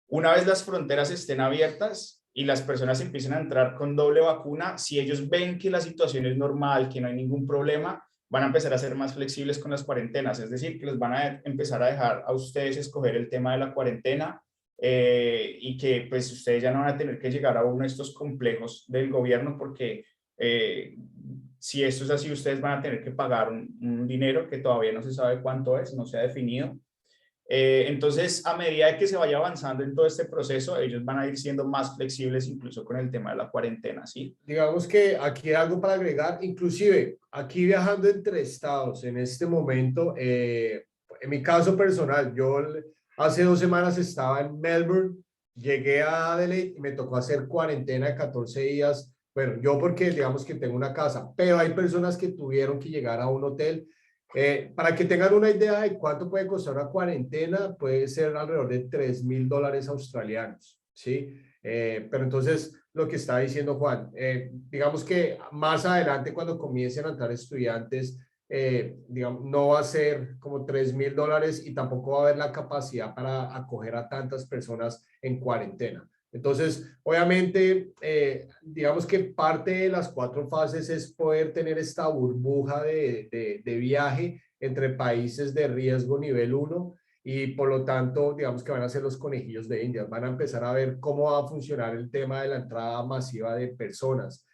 una vez las fronteras estén abiertas y las personas empiecen a entrar con doble vacuna, si ellos ven que la situación es normal, que no hay ningún problema, van a empezar a ser más flexibles con las cuarentenas, es decir, que les van a empezar a dejar a ustedes escoger el tema de la cuarentena y que pues ustedes ya no van a tener que llegar a uno de estos complejos del gobierno porque si esto es así, ustedes van a tener que pagar un dinero que todavía no se sabe cuánto es, no se ha definido. Entonces, a medida que se vaya avanzando en todo este proceso, ellos van a ir siendo más flexibles incluso con el tema de la cuarentena, ¿sí? Digamos que aquí hay algo para agregar, inclusive aquí viajando entre estados en este momento, en mi caso personal, yo hace 2 semanas estaba en Melbourne, llegué a Adelaide y me tocó hacer cuarentena de 14 días, bueno, yo porque digamos que tengo una casa, pero hay personas que tuvieron que llegar a un hotel. Para que tengan una idea de cuánto puede costar una cuarentena, puede ser alrededor de $3,000 australianos, ¿sí? Pero entonces, lo que está diciendo Juan, digamos que más adelante cuando comiencen a entrar estudiantes, digamos, no va a ser como $3,000 y tampoco va a haber la capacidad para acoger a tantas personas en cuarentena. Entonces, obviamente, digamos que parte de las 4 fases es poder tener esta burbuja de viaje entre países de riesgo nivel 1 y por lo tanto, digamos que van a ser los conejillos de Indias. Van a empezar a ver cómo va a funcionar el tema de la entrada masiva de personas,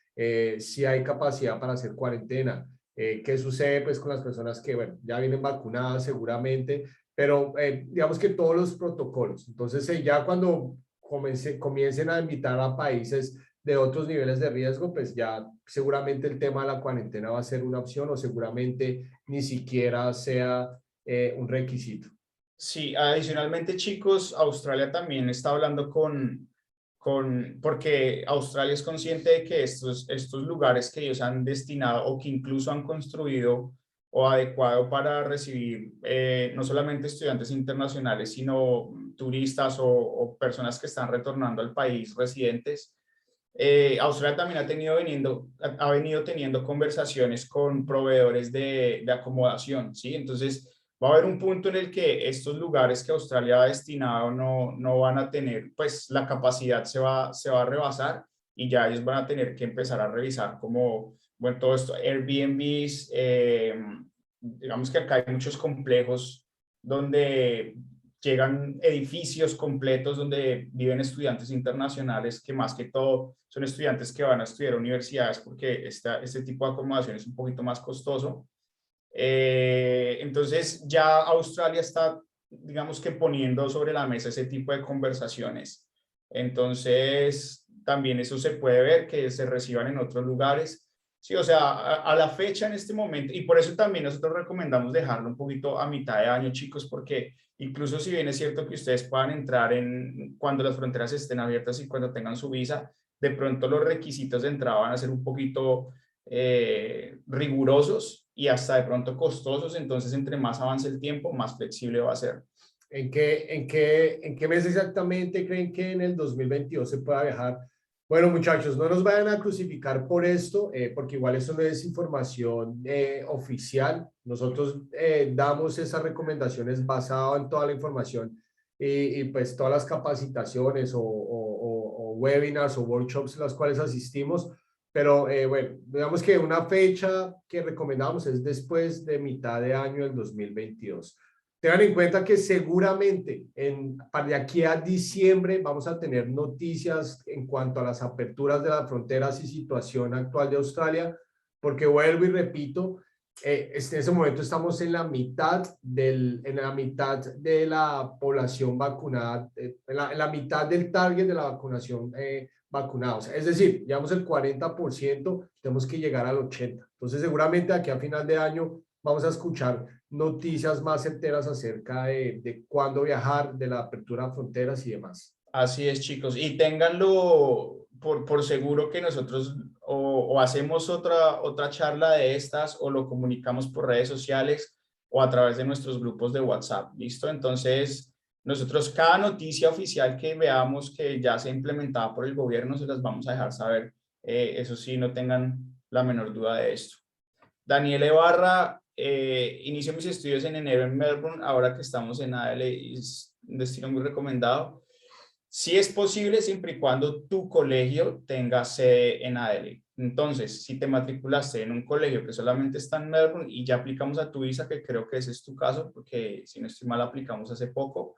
si hay capacidad para hacer cuarentena, qué sucede pues con las personas que, bueno, ya vienen vacunadas seguramente, pero digamos que todos los protocolos. Entonces, ya cuando comiencen a invitar a países de otros niveles de riesgo, pues ya seguramente el tema de la cuarentena va a ser una opción o seguramente ni siquiera sea un requisito. Sí, adicionalmente, chicos, Australia también está hablando porque Australia es consciente de que estos lugares que ellos han destinado o que incluso han construido o adecuado para recibir no solamente estudiantes internacionales, sino turistas o personas que están retornando al país, residentes. Australia también ha venido teniendo conversaciones con proveedores de acomodación, ¿sí? Entonces, Va a haber un punto en el que estos lugares que Australia ha destinado no van a tener, pues la capacidad se va a rebasar y ya ellos van a tener que empezar a revisar como, bueno, todo esto, Airbnbs, digamos que acá hay muchos complejos donde llegan edificios completos donde viven estudiantes internacionales que más que todo son estudiantes que van a estudiar a universidades porque este tipo de acomodación es un poquito más costoso. Entonces ya Australia está, digamos que poniendo sobre la mesa ese tipo de conversaciones. Entonces también eso se puede ver que se reciban en otros lugares. Sí, o sea, a la fecha en este momento, y por eso también nosotros recomendamos dejarlo un poquito a mitad de año, chicos, porque incluso si bien es cierto que ustedes puedan entrar cuando las fronteras estén abiertas y cuando tengan su visa, de pronto los requisitos de entrada van a ser un poquito rigurosos y hasta de pronto costosos, entonces entre más avance el tiempo, más flexible va a ser. ¿En qué mes exactamente creen que en el 2022 se pueda viajar? Bueno, muchachos, no nos vayan a crucificar por esto, porque igual eso no es información oficial. Nosotros damos esas recomendaciones basado en toda la información y pues todas las capacitaciones o webinars o workshops a los cuales asistimos. Pero bueno, digamos que una fecha que recomendamos es después de mitad de año del 2022. Tengan en cuenta que seguramente de aquí a diciembre vamos a tener noticias en cuanto a las aperturas de las fronteras y situación actual de Australia, porque vuelvo y repito, en ese momento estamos en la mitad de la población vacunada, en la mitad del target de la vacunación vacunada. O sea, es decir, llevamos el 40%, tenemos que llegar al 80%. Entonces, seguramente aquí a final de año vamos a escuchar noticias más certeras acerca de cuándo viajar, de la apertura de fronteras y demás. Así es, chicos, y ténganlo por seguro que nosotros o hacemos otra charla de estas o lo comunicamos por redes sociales o a través de nuestros grupos de WhatsApp, ¿listo? Entonces, nosotros cada noticia oficial que veamos que ya se ha implementada por el gobierno se las vamos a dejar saber. Eso sí, no tengan la menor duda de esto. Daniel Ibarra, inicio mis estudios en enero en Melbourne, ahora que estamos en Adelaide, es un destino muy recomendado. Sí es posible siempre y cuando tu colegio tenga sede en Adelaide. Entonces, si te matriculaste en un colegio que solamente está en Melbourne y ya aplicamos a tu visa, que creo que ese es tu caso, porque si no estoy mal aplicamos hace poco,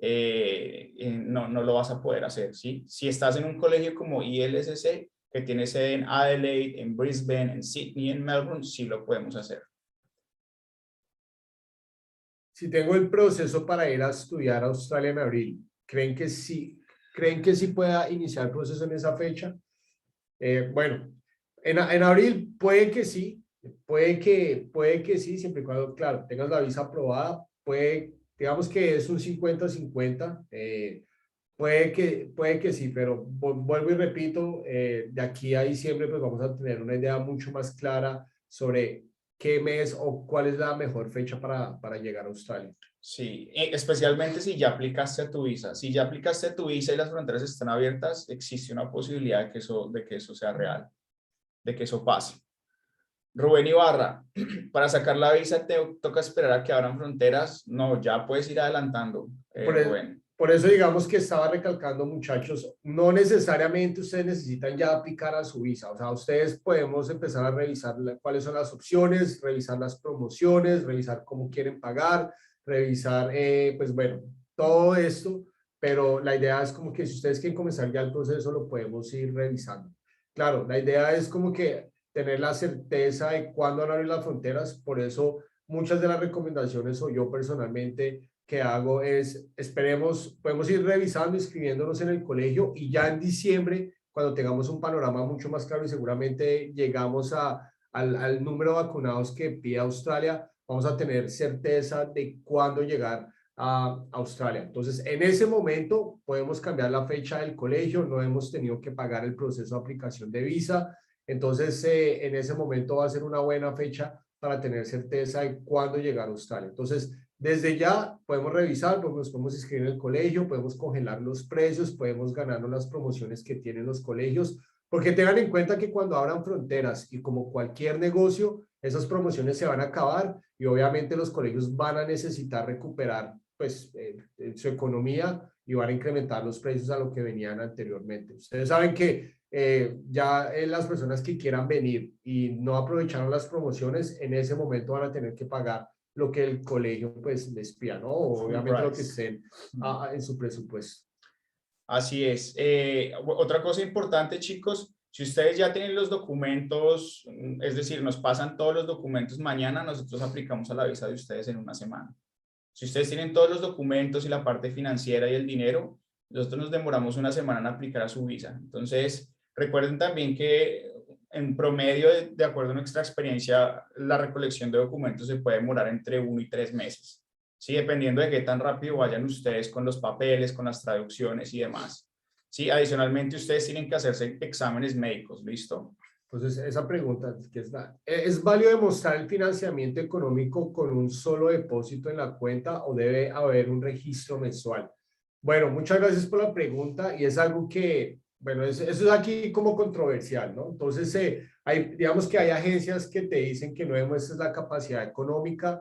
no lo vas a poder hacer, ¿sí? Si estás en un colegio como ILSC, que tiene sede en Adelaide, en Brisbane, en Sydney, en Melbourne, sí lo podemos hacer. Si tengo el proceso para ir a estudiar a Australia en abril, ¿creen que sí pueda iniciar el proceso en esa fecha? Bueno, en abril puede que sí, puede que sí, siempre y cuando, claro, tengas la visa aprobada, digamos que es un 50-50, puede que sí, pero vuelvo y repito, de aquí a diciembre pues vamos a tener una idea mucho más clara sobre qué mes o cuál es la mejor fecha para llegar a Australia. Sí, especialmente si ya aplicaste a tu visa. Si ya aplicaste a tu visa y las fronteras están abiertas, existe una posibilidad de que eso sea real, de que eso pase. Rubén Ibarra, para sacar la visa te toca esperar a que abran fronteras. No, ya puedes ir adelantando, Rubén. Por eso digamos que estaba recalcando, muchachos, no necesariamente ustedes necesitan ya aplicar a su visa. O sea, ustedes podemos empezar a revisar cuáles son las opciones, revisar las promociones, revisar cómo quieren pagar, revisar, pues bueno, todo esto. Pero la idea es como que si ustedes quieren comenzar ya el proceso, lo podemos ir revisando. Claro, la idea es como que tener la certeza de cuándo van a abrir las fronteras. Por eso muchas de las recomendaciones o yo personalmente que hago es, esperemos, podemos ir revisando, inscribiéndonos en el colegio y ya en diciembre, cuando tengamos un panorama mucho más claro y seguramente llegamos al número de vacunados que pide Australia, vamos a tener certeza de cuándo llegar a Australia. Entonces, en ese momento podemos cambiar la fecha del colegio, no hemos tenido que pagar el proceso de aplicación de visa, entonces en ese momento va a ser una buena fecha para tener certeza de cuándo llegar a Australia. Entonces, desde ya podemos revisar, podemos inscribir en el colegio, podemos congelar los precios, podemos ganarnos las promociones que tienen los colegios, porque tengan en cuenta que cuando abran fronteras y como cualquier negocio, esas promociones se van a acabar y obviamente los colegios van a necesitar recuperar pues, su economía y van a incrementar los precios a lo que venían anteriormente. Ustedes saben que ya las personas que quieran venir y no aprovecharon las promociones, en ese momento van a tener que pagar lo que el colegio pues les pida, ¿no? Obviamente lo que estén en su presupuesto. Así es. Otra cosa importante, chicos, si ustedes ya tienen los documentos, es decir, nos pasan todos los documentos mañana, nosotros aplicamos a la visa de ustedes en una semana. Si ustedes tienen todos los documentos y la parte financiera y el dinero, nosotros nos demoramos una semana en aplicar a su visa. Entonces, recuerden también que en promedio, de acuerdo a nuestra experiencia, la recolección de documentos se puede demorar entre 1 y 3 meses. Sí, dependiendo de qué tan rápido vayan ustedes con los papeles, con las traducciones y demás. Sí, adicionalmente ustedes tienen que hacerse exámenes médicos, ¿listo? Entonces, esa pregunta que ¿es válido demostrar el financiamiento económico con un solo depósito en la cuenta o debe haber un registro mensual? Bueno, muchas gracias por la pregunta y es algo que, bueno, eso es aquí como controversial, ¿no? Entonces, digamos que hay agencias que te dicen que no demuestres la capacidad económica.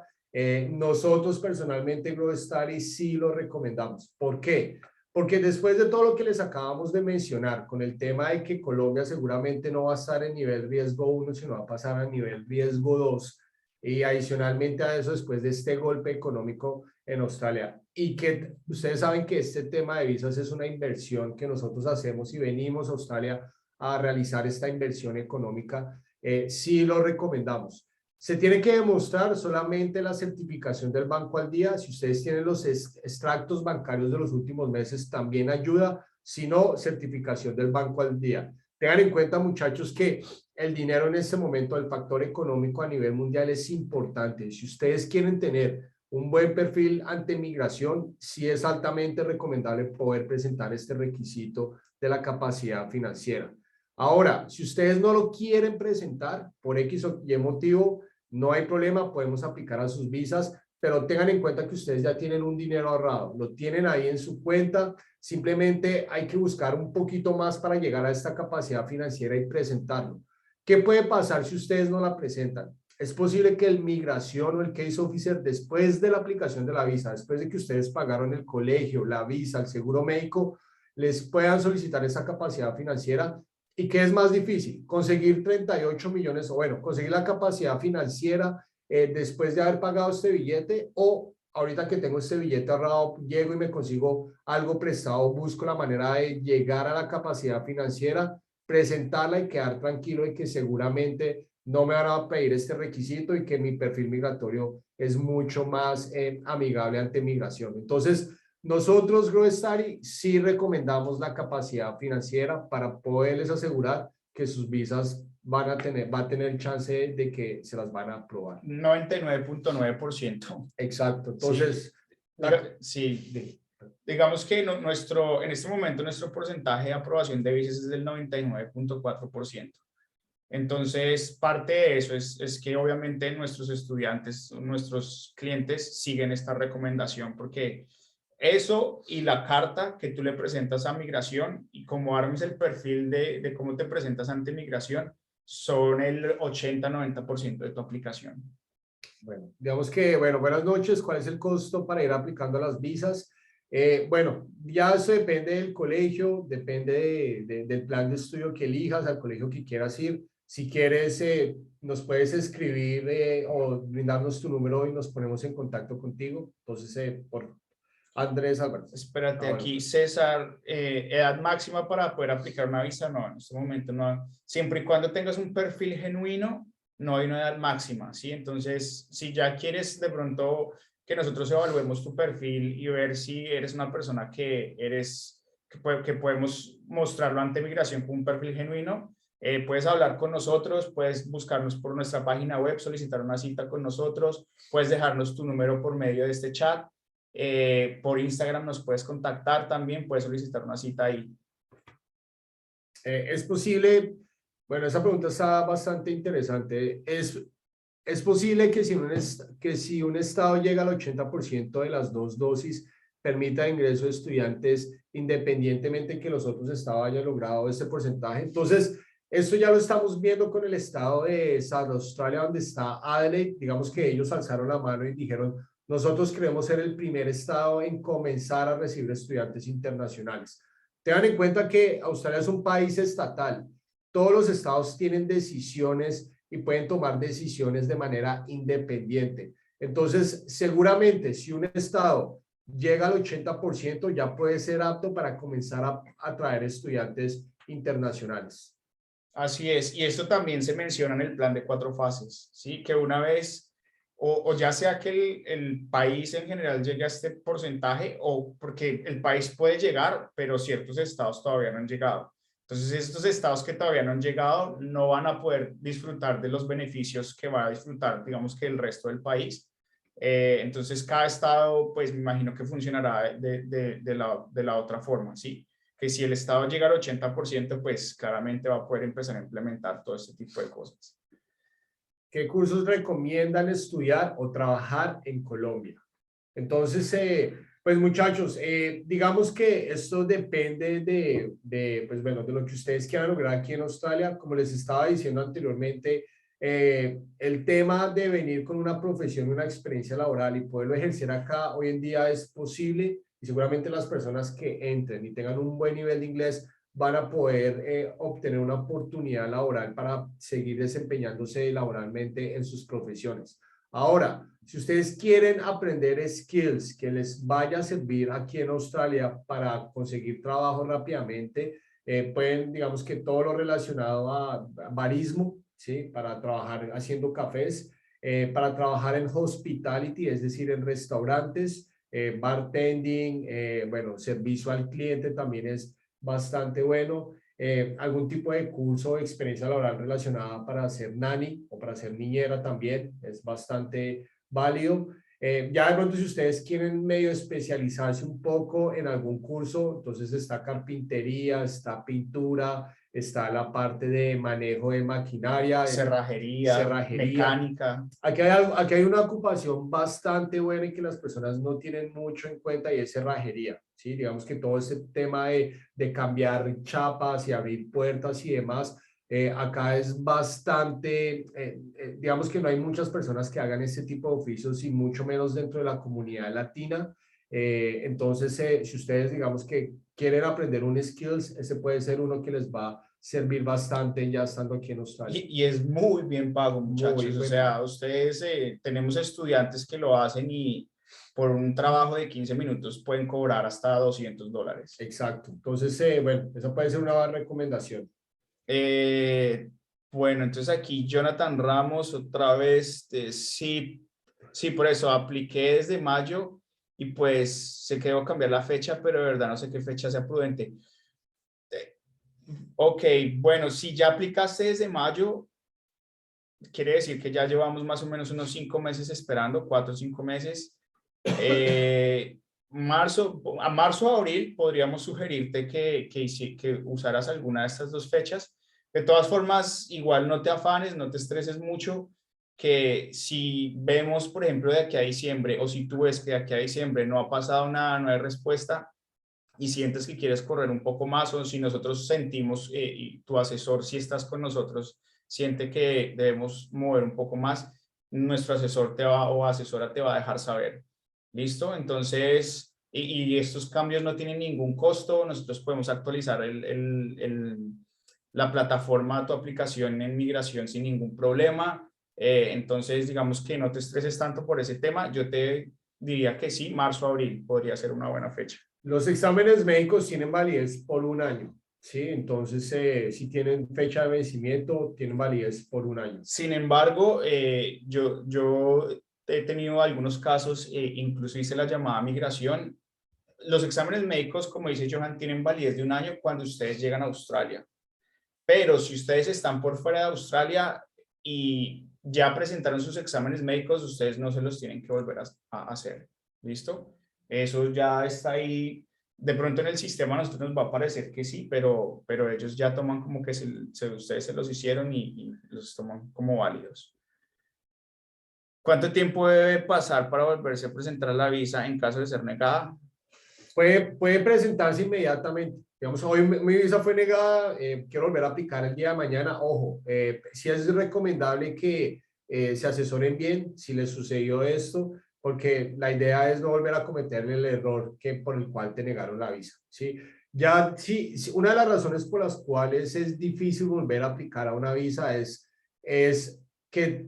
Nosotros personalmente, GrowStudy, sí lo recomendamos. ¿Por qué? Porque después de todo lo que les acabamos de mencionar, con el tema de que Colombia seguramente no va a estar en nivel riesgo 1, sino va a pasar a nivel riesgo 2, y adicionalmente a eso, después de este golpe económico en Australia, y que ustedes saben que este tema de visas es una inversión que nosotros hacemos y venimos a Australia a realizar esta inversión económica, sí lo recomendamos. Se tiene que demostrar solamente la certificación del banco al día. Si ustedes tienen los extractos bancarios de los últimos meses, también ayuda. Si no, certificación del banco al día. Tengan en cuenta, muchachos, que el dinero en este momento, el factor económico a nivel mundial es importante. Si ustedes quieren tener un buen perfil ante migración, sí es altamente recomendable poder presentar este requisito de la capacidad financiera. Ahora, si ustedes no lo quieren presentar por X o Y motivo, no hay problema, podemos aplicar a sus visas, pero tengan en cuenta que ustedes ya tienen un dinero ahorrado, lo tienen ahí en su cuenta, simplemente hay que buscar un poquito más para llegar a esta capacidad financiera y presentarlo. ¿Qué puede pasar si ustedes no la presentan? Es posible que el migración o el case officer, después de la aplicación de la visa, después de que ustedes pagaron el colegio, la visa, el seguro médico, les puedan solicitar esa capacidad financiera. ¿Y qué es más difícil? Conseguir 38 millones, o bueno, conseguir la capacidad financiera después de haber pagado este billete, o ahorita que tengo este billete ahorrado, llego y me consigo algo prestado, busco la manera de llegar a la capacidad financiera, presentarla y quedar tranquilo de que seguramente no me van a pedir este requisito y que mi perfil migratorio es mucho más amigable ante migración. Entonces, nosotros, GrowStudy, sí recomendamos la capacidad financiera para poderles asegurar que sus visas va a tener chance de que se las van a aprobar. 99.9%. Exacto. Entonces, sí. Digamos que en este momento nuestro porcentaje de aprobación de visas es del 99.4%. Entonces, parte de eso es que obviamente nuestros estudiantes, nuestros clientes siguen esta recomendación porque eso y la carta que tú le presentas a migración y cómo armes el perfil de cómo te presentas ante migración son el 80-90% de tu aplicación. Bueno, digamos que, bueno, buenas noches. ¿Cuál es el costo para ir aplicando las visas? Bueno, ya eso depende del colegio, depende del plan de estudio que elijas, al colegio que quieras ir. Si quieres, nos puedes escribir o brindarnos tu número y nos ponemos en contacto contigo. Entonces, por Andrés Álvarez. Espérate, aquí César, edad máxima para poder aplicar una visa, no, en este momento no. Siempre y cuando tengas un perfil genuino, no hay una edad máxima, ¿sí? Entonces, si ya quieres de pronto que nosotros evaluemos tu perfil y ver si eres una persona que podemos mostrarlo ante migración con un perfil genuino, puedes hablar con nosotros, puedes buscarnos por nuestra página web, solicitar una cita con nosotros, puedes dejarnos tu número por medio de este chat. Por Instagram nos puedes contactar también, puedes solicitar una cita ahí. Es posible, bueno, esa pregunta está bastante interesante. Es posible que si un estado llega al 80% de las 2 dosis, permita ingreso de estudiantes independientemente que los otros estados hayan logrado ese porcentaje. Entonces, Esto ya lo estamos viendo con el estado de South Australia, donde está Adelaide. Digamos que ellos alzaron la mano y dijeron, nosotros queremos ser el primer estado en comenzar a recibir estudiantes internacionales. Tengan en cuenta que Australia es un país estatal. Todos los estados tienen decisiones y pueden tomar decisiones de manera independiente. Entonces, seguramente si un estado llega al 80%, ya puede ser apto para comenzar a atraer estudiantes internacionales. Así es, y esto también se menciona en el plan de 4 fases, ¿sí? Que una vez, o ya sea que el país en general llegue a este porcentaje, o porque el país puede llegar, pero ciertos estados todavía no han llegado. Entonces, estos estados que todavía no han llegado no van a poder disfrutar de los beneficios que va a disfrutar, digamos que el resto del país. Entonces, cada estado, pues me imagino que funcionará de la otra forma, ¿sí? Que si el Estado llega al 80%, pues claramente va a poder empezar a implementar todo este tipo de cosas. ¿Qué cursos recomiendan estudiar o trabajar en Colombia? Entonces, pues muchachos, digamos que esto depende pues bueno, de lo que ustedes quieran lograr aquí en Australia. Como les estaba diciendo anteriormente, el tema de venir con una profesión, una experiencia laboral y poderlo ejercer acá hoy en día es posible, y seguramente las personas que entren y tengan un buen nivel de inglés van a poder obtener una oportunidad laboral para seguir desempeñándose laboralmente en sus profesiones. Ahora, si ustedes quieren aprender skills que les vaya a servir aquí en Australia para conseguir trabajo rápidamente, pueden, digamos que todo lo relacionado a barismo, ¿sí? Para trabajar haciendo cafés, para trabajar en hospitality, es decir, en restaurantes, bartending, bueno, servicio al cliente también es bastante bueno. Algún tipo de curso o experiencia laboral relacionada para ser nanny o para ser niñera también es bastante válido. Ya de pronto si ustedes quieren medio especializarse un poco en algún curso, entonces está carpintería, está pintura, está la parte de manejo de maquinaria, Cerrajería, cerrajería. mecánica. Aquí hay una ocupación bastante buena y que las personas no tienen mucho en cuenta y es cerrajería, ¿sí? Digamos que todo ese tema de cambiar chapas y abrir puertas y demás, acá es bastante, digamos que no hay muchas personas que hagan este tipo de oficios y mucho menos dentro de la comunidad latina. Entonces, si ustedes digamos que quieren aprender un skills, ese puede ser uno que les va a servir bastante ya estando aquí en Australia. Y es muy bien pago, muchachos. Muy O buen sea, ustedes, tenemos estudiantes que lo hacen y por un trabajo de 15 minutos pueden cobrar hasta $200. Exacto. Entonces, bueno, esa puede ser una recomendación. Eh, bueno, entonces aquí Jonathan Ramos otra vez, sí, sí, por eso apliqué desde mayo y pues sé que debo cambiar la fecha, pero de verdad no sé qué fecha sea prudente. Ok, bueno, si ya aplicaste desde mayo, quiere decir que ya llevamos más o menos unos 5 meses esperando, 4 o 5 meses. A marzo o abril podríamos sugerirte que usaras alguna de estas 2 fechas. De todas formas, igual no te afanes, no te estreses mucho, que si vemos, por ejemplo, de aquí a diciembre, o si tú ves que de aquí a diciembre no ha pasado nada, no hay respuesta, y sientes que quieres correr un poco más, o si nosotros sentimos, y tu asesor, si estás con nosotros, siente que debemos mover un poco más, nuestro asesor o asesora te va a dejar saber. ¿Listo? Entonces, y estos cambios no tienen ningún costo, nosotros podemos actualizar la plataforma, tu aplicación en migración sin ningún problema. Entonces, digamos que no te estreses tanto por ese tema. Yo te diría que sí, marzo, abril podría ser una buena fecha. Los exámenes médicos tienen validez por un año, ¿sí? Entonces, si tienen fecha de vencimiento, tienen validez por un año. Sin embargo, yo he tenido algunos casos, incluso hice la llamada migración. Los exámenes médicos, como dice Johan, tienen validez de un año cuando ustedes llegan a Australia. Pero si ustedes están por fuera de Australia y ya presentaron sus exámenes médicos, ustedes no se los tienen que volver a hacer. ¿Listo? Eso ya está ahí. De pronto en el sistema a nosotros nos va a parecer que sí, pero ellos ya toman como que ustedes se los hicieron y los toman como válidos. ¿Cuánto tiempo debe pasar para volverse a presentar la visa en caso de ser negada? Puede presentarse inmediatamente. Digamos, hoy mi visa fue negada, quiero volver a aplicar el día de mañana. Ojo, sí es recomendable que se asesoren bien si les sucedió esto, porque la idea es no volver a cometer el error por el cual te negaron la visa, ¿sí? Ya, sí, una de las razones por las cuales es difícil volver a aplicar a una visa es que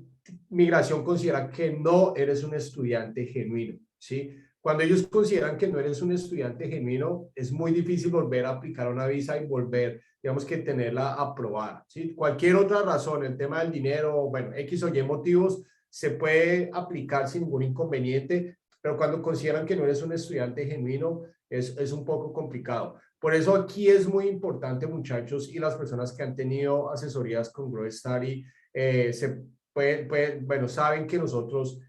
migración considera que no eres un estudiante genuino, ¿sí? Cuando ellos consideran que no eres un estudiante genuino, es muy difícil volver a aplicar una visa y volver, digamos que tenerla aprobada, ¿sí? Cualquier otra razón, el tema del dinero, bueno, X o Y motivos, se puede aplicar sin ningún inconveniente, pero cuando consideran que no eres un estudiante genuino, es un poco complicado. Por eso aquí es muy importante, muchachos, y las personas que han tenido asesorías con Grow Study, bueno, saben que nosotros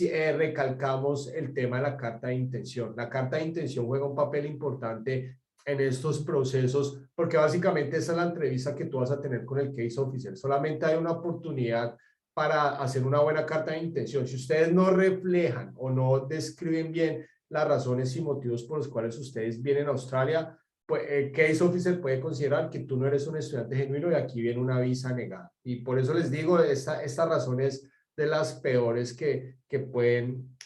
recalcamos el tema de la carta de intención. La carta de intención juega un papel importante en estos procesos porque básicamente esa es la entrevista que tú vas a tener con el case officer. Solamente hay una oportunidad para hacer una buena carta de intención. Si ustedes no reflejan o no describen bien las razones y motivos por los cuales ustedes vienen a Australia, pues el case officer puede considerar que tú no eres un estudiante genuino y aquí viene una visa negada. Y por eso les digo, esta razón es de las peores que pueden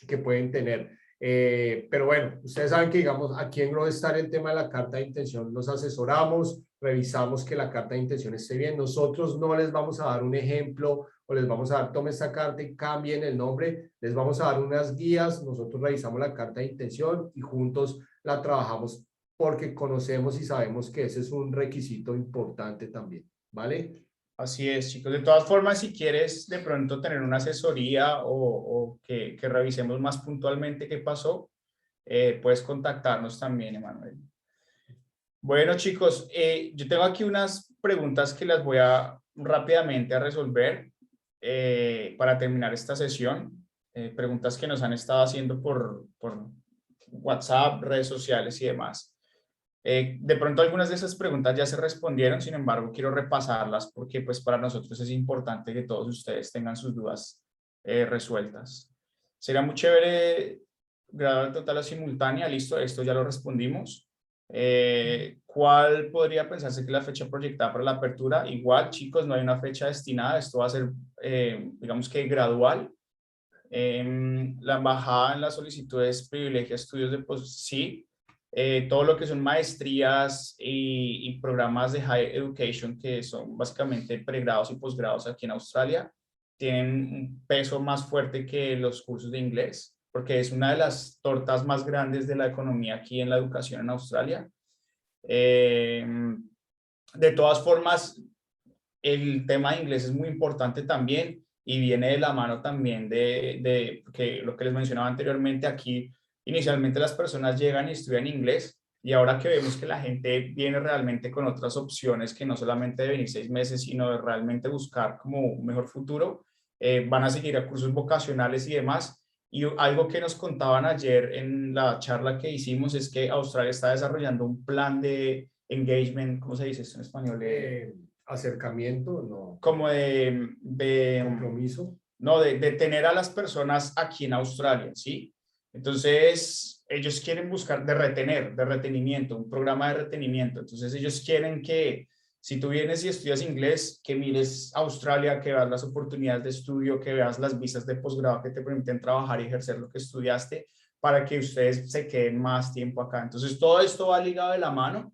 tener. Pero bueno, ustedes saben que, digamos, aquí en Grow Star el tema de la carta de intención los asesoramos, revisamos que la carta de intención esté bien. Nosotros no les vamos a dar un ejemplo o les vamos a dar, tome esta carta y cambien el nombre. Les vamos a dar unas guías. Nosotros revisamos la carta de intención y juntos la trabajamos porque conocemos y sabemos que ese es un requisito importante también, ¿vale? Así es, chicos. De todas formas, si quieres de pronto tener una asesoría o que revisemos más puntualmente qué pasó, puedes contactarnos también, Emanuel. Bueno, chicos, yo tengo aquí unas preguntas que las voy a rápidamente a resolver para terminar esta sesión. Preguntas que nos han estado haciendo por WhatsApp, redes sociales y demás. De pronto algunas de esas preguntas ya se respondieron, sin embargo, quiero repasarlas porque pues para nosotros es importante que todos ustedes tengan sus dudas resueltas. Sería muy chévere grabar total o simultánea, listo, esto ya lo respondimos. ¿Cuál podría pensarse que es la fecha proyectada para la apertura? Igual, chicos, no hay una fecha destinada, esto va a ser, digamos que gradual. La embajada en las solicitudes privilegia estudios de sí. Todo lo que son maestrías y programas de higher education, que son básicamente pregrados y posgrados aquí en Australia, tienen un peso más fuerte que los cursos de inglés, porque es una de las tortas más grandes de la economía aquí en la educación en Australia. De todas formas, el tema de inglés es muy importante también y viene de la mano también de que lo que les mencionaba anteriormente, aquí inicialmente las personas llegan y estudian inglés y ahora que vemos que la gente viene realmente con otras opciones que no solamente de venir 6 meses, sino de realmente buscar como un mejor futuro, van a seguir a cursos vocacionales y demás. Y algo que nos contaban ayer en la charla que hicimos es que Australia está desarrollando un plan de engagement, ¿cómo se dice esto en español? Acercamiento, no. Como de Compromiso. no, de tener a las personas aquí en Australia, ¿sí? Entonces, ellos quieren buscar de retenimiento, un programa de retenimiento. Entonces, ellos quieren que si tú vienes y estudias inglés, que mires Australia, que veas las oportunidades de estudio, que veas las visas de posgrado que te permiten trabajar y ejercer lo que estudiaste para que ustedes se queden más tiempo acá. Entonces, todo esto va ligado de la mano.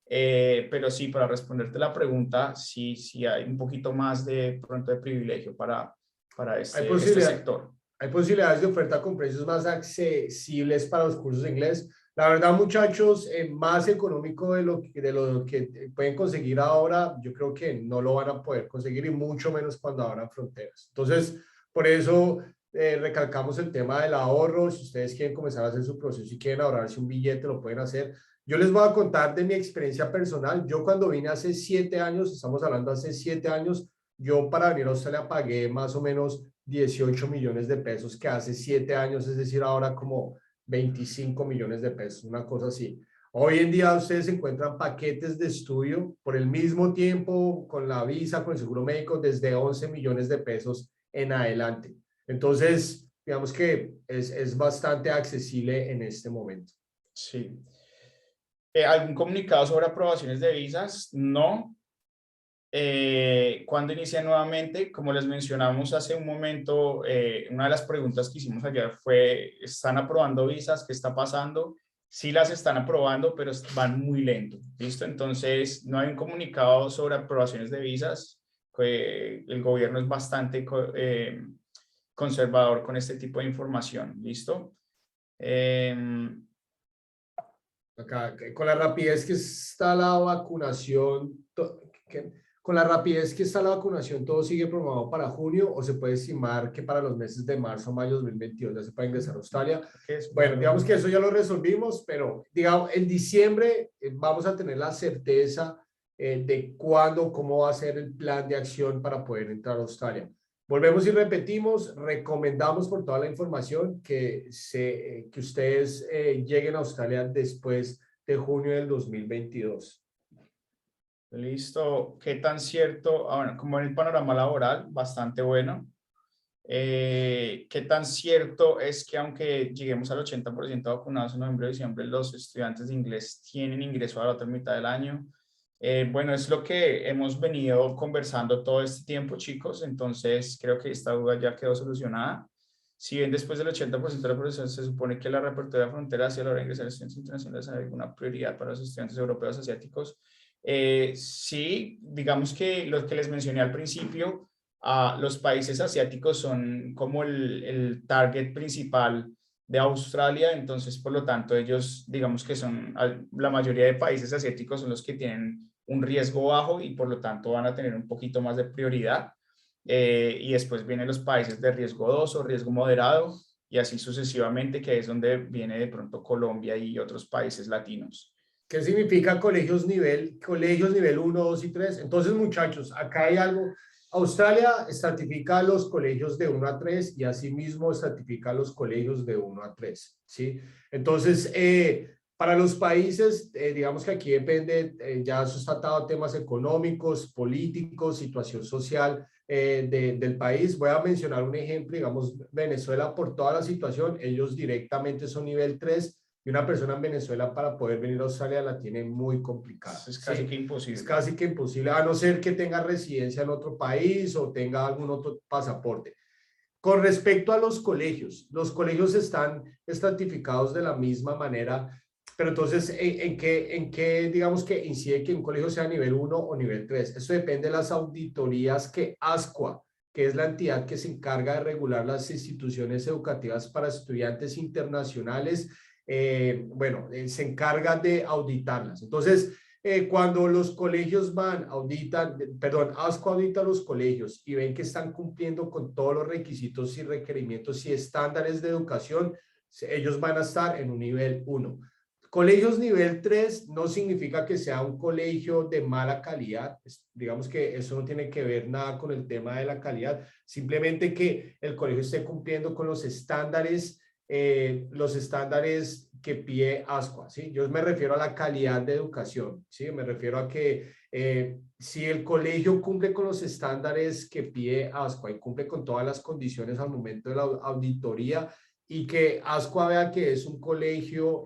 Pero sí, para responderte la pregunta, sí hay un poquito más de pronto de privilegio para este sector. Hay posibilidades de oferta con precios más accesibles para los cursos de inglés. La verdad, muchachos, más económico de lo que pueden conseguir ahora, yo creo que no lo van a poder conseguir y mucho menos cuando abran fronteras. Entonces, por eso recalcamos el tema del ahorro. Si ustedes quieren comenzar a hacer su proceso y quieren ahorrarse un billete, lo pueden hacer. Yo les voy a contar de mi experiencia personal. Yo cuando vine hace 7 años, estamos hablando hace 7 años, yo para venir a Australia pagué más o menos 18 millones de pesos, que hace 7 años, es decir, ahora como 25 millones de pesos, una cosa así. Hoy en día ustedes encuentran paquetes de estudio por el mismo tiempo, con la visa, con el seguro médico, desde 11 millones de pesos en adelante. Entonces, digamos que es bastante accesible en este momento. Sí. ¿Algún comunicado sobre aprobaciones de visas? No. ¿Cuándo inicia nuevamente? Como les mencionamos hace un momento, una de las preguntas que hicimos ayer fue, ¿están aprobando visas? ¿Qué está pasando? Sí las están aprobando, pero van muy lento, ¿listo? Entonces, no hay un comunicado sobre aprobaciones de visas. El gobierno es bastante conservador con este tipo de información, ¿listo? Acá, con la rapidez que está la vacunación, con la rapidez que está la vacunación, ¿todo sigue programado para junio o se puede estimar que para los meses de marzo o mayo de 2022 ya se puede ingresar a Australia? Bueno, digamos que eso ya lo resolvimos, pero digamos, en diciembre vamos a tener la certeza de cuándo, cómo va a ser el plan de acción para poder entrar a Australia. Volvemos y repetimos, recomendamos por toda la información que ustedes lleguen a Australia después de junio del 2022. Listo. ¿Qué tan cierto? Bueno, como en el panorama laboral, bastante bueno. ¿Qué tan cierto es que aunque lleguemos al 80% vacunados en noviembre y diciembre, los estudiantes de inglés tienen ingreso a la otra mitad del año? Bueno, es lo que hemos venido conversando todo este tiempo, chicos, entonces creo que esta duda ya quedó solucionada. Si bien después del 80% de la población se supone que la reapertura de fronteras hacia la hora de ingresar a estudiantes internacionales es alguna prioridad para los estudiantes europeos asiáticos, sí, digamos que lo que les mencioné al principio, los países asiáticos son como el target principal de Australia, entonces por lo tanto ellos digamos que son, la mayoría de países asiáticos son los que tienen un riesgo bajo y por lo tanto van a tener un poquito más de prioridad. Y después vienen los países de riesgo 2 o riesgo moderado y así sucesivamente, que es donde viene de pronto Colombia y otros países latinos. ¿Qué significa colegios nivel 1, 2 y 3? Entonces, muchachos, acá hay algo. Australia estratifica los colegios de 1 a 3 y asimismo estratifica los colegios de 1 a 3, ¿sí? Entonces, para los países, digamos que aquí depende, ya eso está atado a temas económicos, políticos, situación social del país. Voy a mencionar un ejemplo, digamos, Venezuela por toda la situación, ellos directamente son nivel 3 y una persona en Venezuela para poder venir a Australia la tiene muy complicada. Es casi que imposible. Es casi que imposible, a no ser que tenga residencia en otro país o tenga algún otro pasaporte. Con respecto a los colegios están estratificados de la misma manera, pero entonces, ¿en qué digamos que incide que un colegio sea nivel 1 o nivel 3? Eso depende de las auditorías que ASCUA, que es la entidad que se encarga de regular las instituciones educativas para estudiantes internacionales, se encarga de auditarlas. Entonces, cuando los colegios ASCO audita los colegios y ven que están cumpliendo con todos los requisitos y requerimientos y estándares de educación, ellos van a estar en un nivel 1. Colegios nivel 3 no significa que sea un colegio de mala calidad, digamos que eso no tiene que ver nada con el tema de la calidad, simplemente que el colegio esté cumpliendo con los estándares que pide ASCUA, ¿sí? Yo me refiero a la calidad de educación, ¿sí? Me refiero a que si el colegio cumple con los estándares que pide ASCUA y cumple con todas las condiciones al momento de la auditoría y que ASCUA vea que es un colegio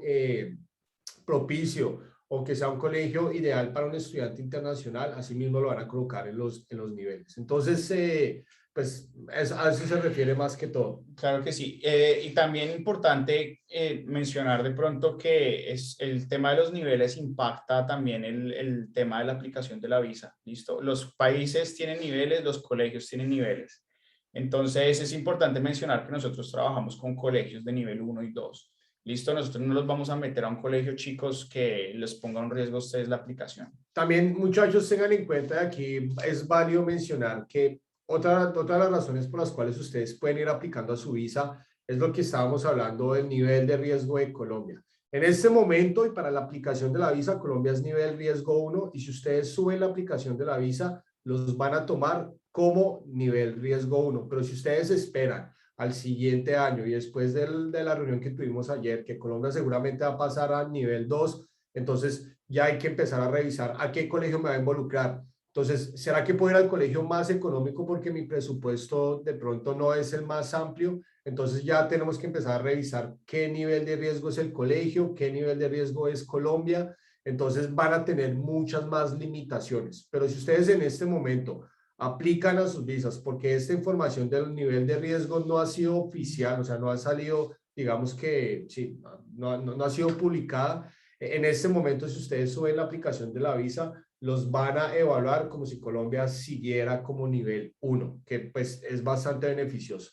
propicio o que sea un colegio ideal para un estudiante internacional, así mismo lo van a colocar en los niveles. Entonces, pues a eso se refiere más que todo. Claro que sí. Y también importante mencionar de pronto que el tema de los niveles impacta también el tema de la aplicación de la visa. ¿Listo? Los países tienen niveles, los colegios tienen niveles. Entonces es importante mencionar que nosotros trabajamos con colegios de nivel 1 y 2. ¿Listo? Nosotros no los vamos a meter a un colegio, chicos, que les ponga en riesgo a ustedes la aplicación. También, muchachos, tengan en cuenta aquí, es válido mencionar que otra de las razones por las cuales ustedes pueden ir aplicando a su visa es lo que estábamos hablando del nivel de riesgo de Colombia. En este momento y para la aplicación de la visa, Colombia es nivel riesgo 1 y si ustedes suben la aplicación de la visa, los van a tomar como nivel riesgo 1. Pero si ustedes esperan al siguiente año y después de la reunión que tuvimos ayer, que Colombia seguramente va a pasar a nivel 2, entonces ya hay que empezar a revisar a qué colegio me va a involucrar. Entonces, ¿será que puedo ir al colegio más económico porque mi presupuesto de pronto no es el más amplio? Entonces ya tenemos que empezar a revisar qué nivel de riesgo es el colegio, qué nivel de riesgo es Colombia. Entonces van a tener muchas más limitaciones. Pero si ustedes en este momento aplican a sus visas, porque esta información del nivel de riesgo no ha sido oficial, o sea, no ha salido, digamos que, sí, no ha sido publicada. En este momento, si ustedes suben la aplicación de la visa, los van a evaluar como si Colombia siguiera como nivel 1, que pues es bastante beneficioso.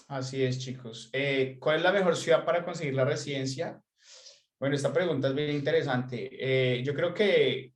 Así es, chicos. ¿Cuál es la mejor ciudad para conseguir la residencia? Bueno, esta pregunta es bien interesante. Yo creo que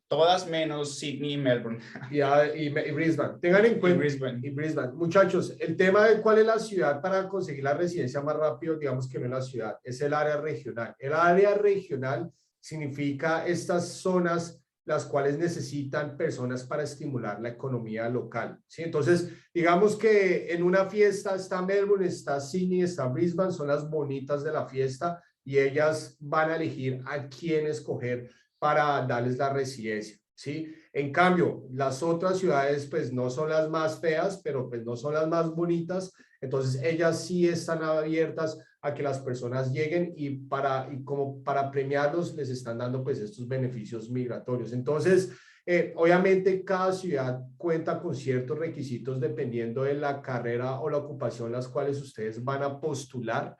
todas menos Sydney y Melbourne. Y Brisbane. Tengan en cuenta. Brisbane. Y Brisbane. Muchachos, el tema de cuál es la ciudad para conseguir la residencia más rápido, digamos que no es la ciudad, es el área regional. El área regional significa estas zonas las cuales necesitan personas para estimular la economía local, ¿sí? Entonces, digamos que en una fiesta está Melbourne, está Sydney, está Brisbane, son las bonitas de la fiesta y ellas van a elegir a quién escoger para darles la residencia, ¿sí? En cambio, las otras ciudades pues no son las más feas, pero pues no son las más bonitas, entonces ellas sí están abiertas a que las personas lleguen y como para premiarlos les están dando pues estos beneficios migratorios. Entonces, obviamente cada ciudad cuenta con ciertos requisitos dependiendo de la carrera o la ocupación las cuales ustedes van a postular.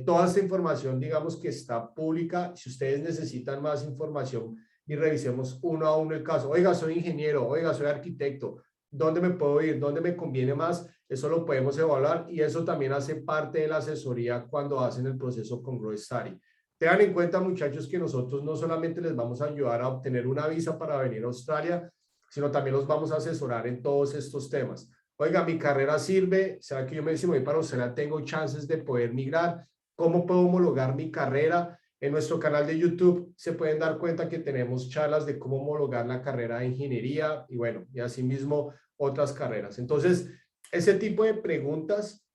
Toda esta información, digamos que está pública. Si ustedes necesitan más información y revisemos uno a uno el caso. Oiga, soy ingeniero, oiga, soy arquitecto. ¿Dónde me puedo ir? ¿Dónde me conviene más? Eso lo podemos evaluar y eso también hace parte de la asesoría cuando hacen el proceso con Grow Study. Tengan en cuenta, muchachos, que nosotros no solamente les vamos a ayudar a obtener una visa para venir a Australia, sino también los vamos a asesorar en todos estos temas. Oiga, mi carrera sirve, ¿será que yo me voy para Australia tengo chances de poder migrar? ¿Cómo puedo homologar mi carrera? En nuestro canal de YouTube se pueden dar cuenta que tenemos charlas de cómo homologar la carrera de ingeniería y bueno, y asimismo otras carreras. Entonces, ese tipo de preguntas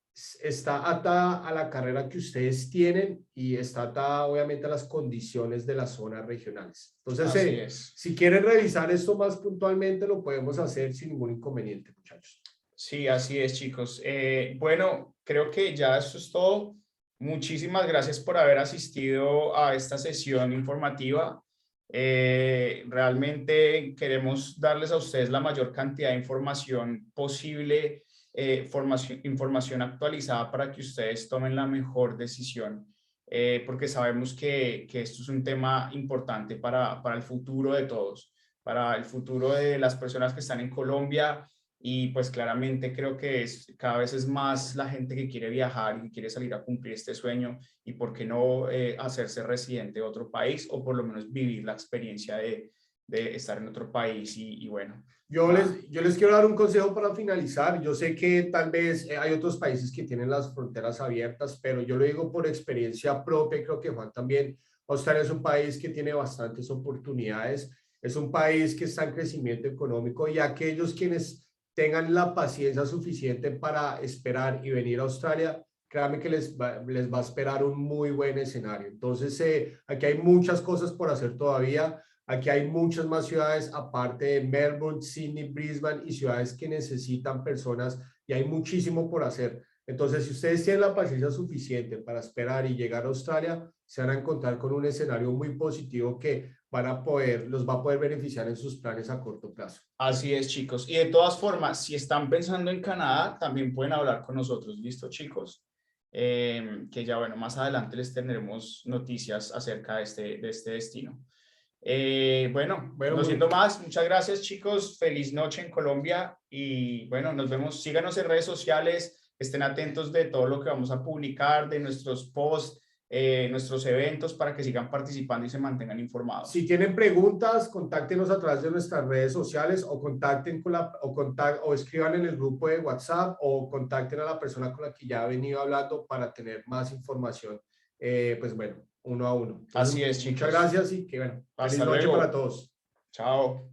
está atada a la carrera que ustedes tienen y está atada obviamente a las condiciones de las zonas regionales. Entonces, si quieren revisar esto más puntualmente, lo podemos hacer sin ningún inconveniente, muchachos. Sí, así es, chicos. Bueno, creo que ya eso es todo. Muchísimas gracias por haber asistido a esta sesión informativa. Realmente queremos darles a ustedes la mayor cantidad de información posible, información actualizada para que ustedes tomen la mejor decisión, porque sabemos que esto es un tema importante para el futuro de todos, para el futuro de las personas que están en Colombia. Y pues claramente creo que cada vez es más la gente que quiere viajar y que quiere salir a cumplir este sueño y por qué no hacerse residente de otro país o por lo menos vivir la experiencia de estar en otro país y bueno. Yo les quiero dar un consejo para finalizar. Yo sé que tal vez hay otros países que tienen las fronteras abiertas, pero yo lo digo por experiencia propia y creo que Juan también. Australia es un país que tiene bastantes oportunidades, es un país que está en crecimiento económico y aquellos quienes tengan la paciencia suficiente para esperar y venir a Australia, créanme que les va a esperar un muy buen escenario. Entonces, aquí hay muchas cosas por hacer todavía. Aquí hay muchas más ciudades aparte de Melbourne, Sydney, Brisbane y ciudades que necesitan personas y hay muchísimo por hacer. Entonces, si ustedes tienen la paciencia suficiente para esperar y llegar a Australia, se van a encontrar con un escenario muy positivo que los va a poder beneficiar en sus planes a corto plazo. Así es, chicos. Y de todas formas, si están pensando en Canadá, también pueden hablar con nosotros. ¿Listo, chicos? Que ya, bueno, más adelante les tendremos noticias acerca de este destino. Bueno, no siendo más, muchas gracias, chicos. Feliz noche en Colombia y bueno, nos vemos. Síganos en redes sociales, estén atentos de todo lo que vamos a publicar, de nuestros posts, nuestros eventos para que sigan participando y se mantengan informados. Si tienen preguntas, contáctenos a través de nuestras redes sociales o o escriban en el grupo de WhatsApp o contacten a la persona con la que ya ha venido hablando para tener más información, pues bueno, uno a uno. Entonces, así es, chicos. muchas gracias y que bueno, feliz noche para todos. Chao.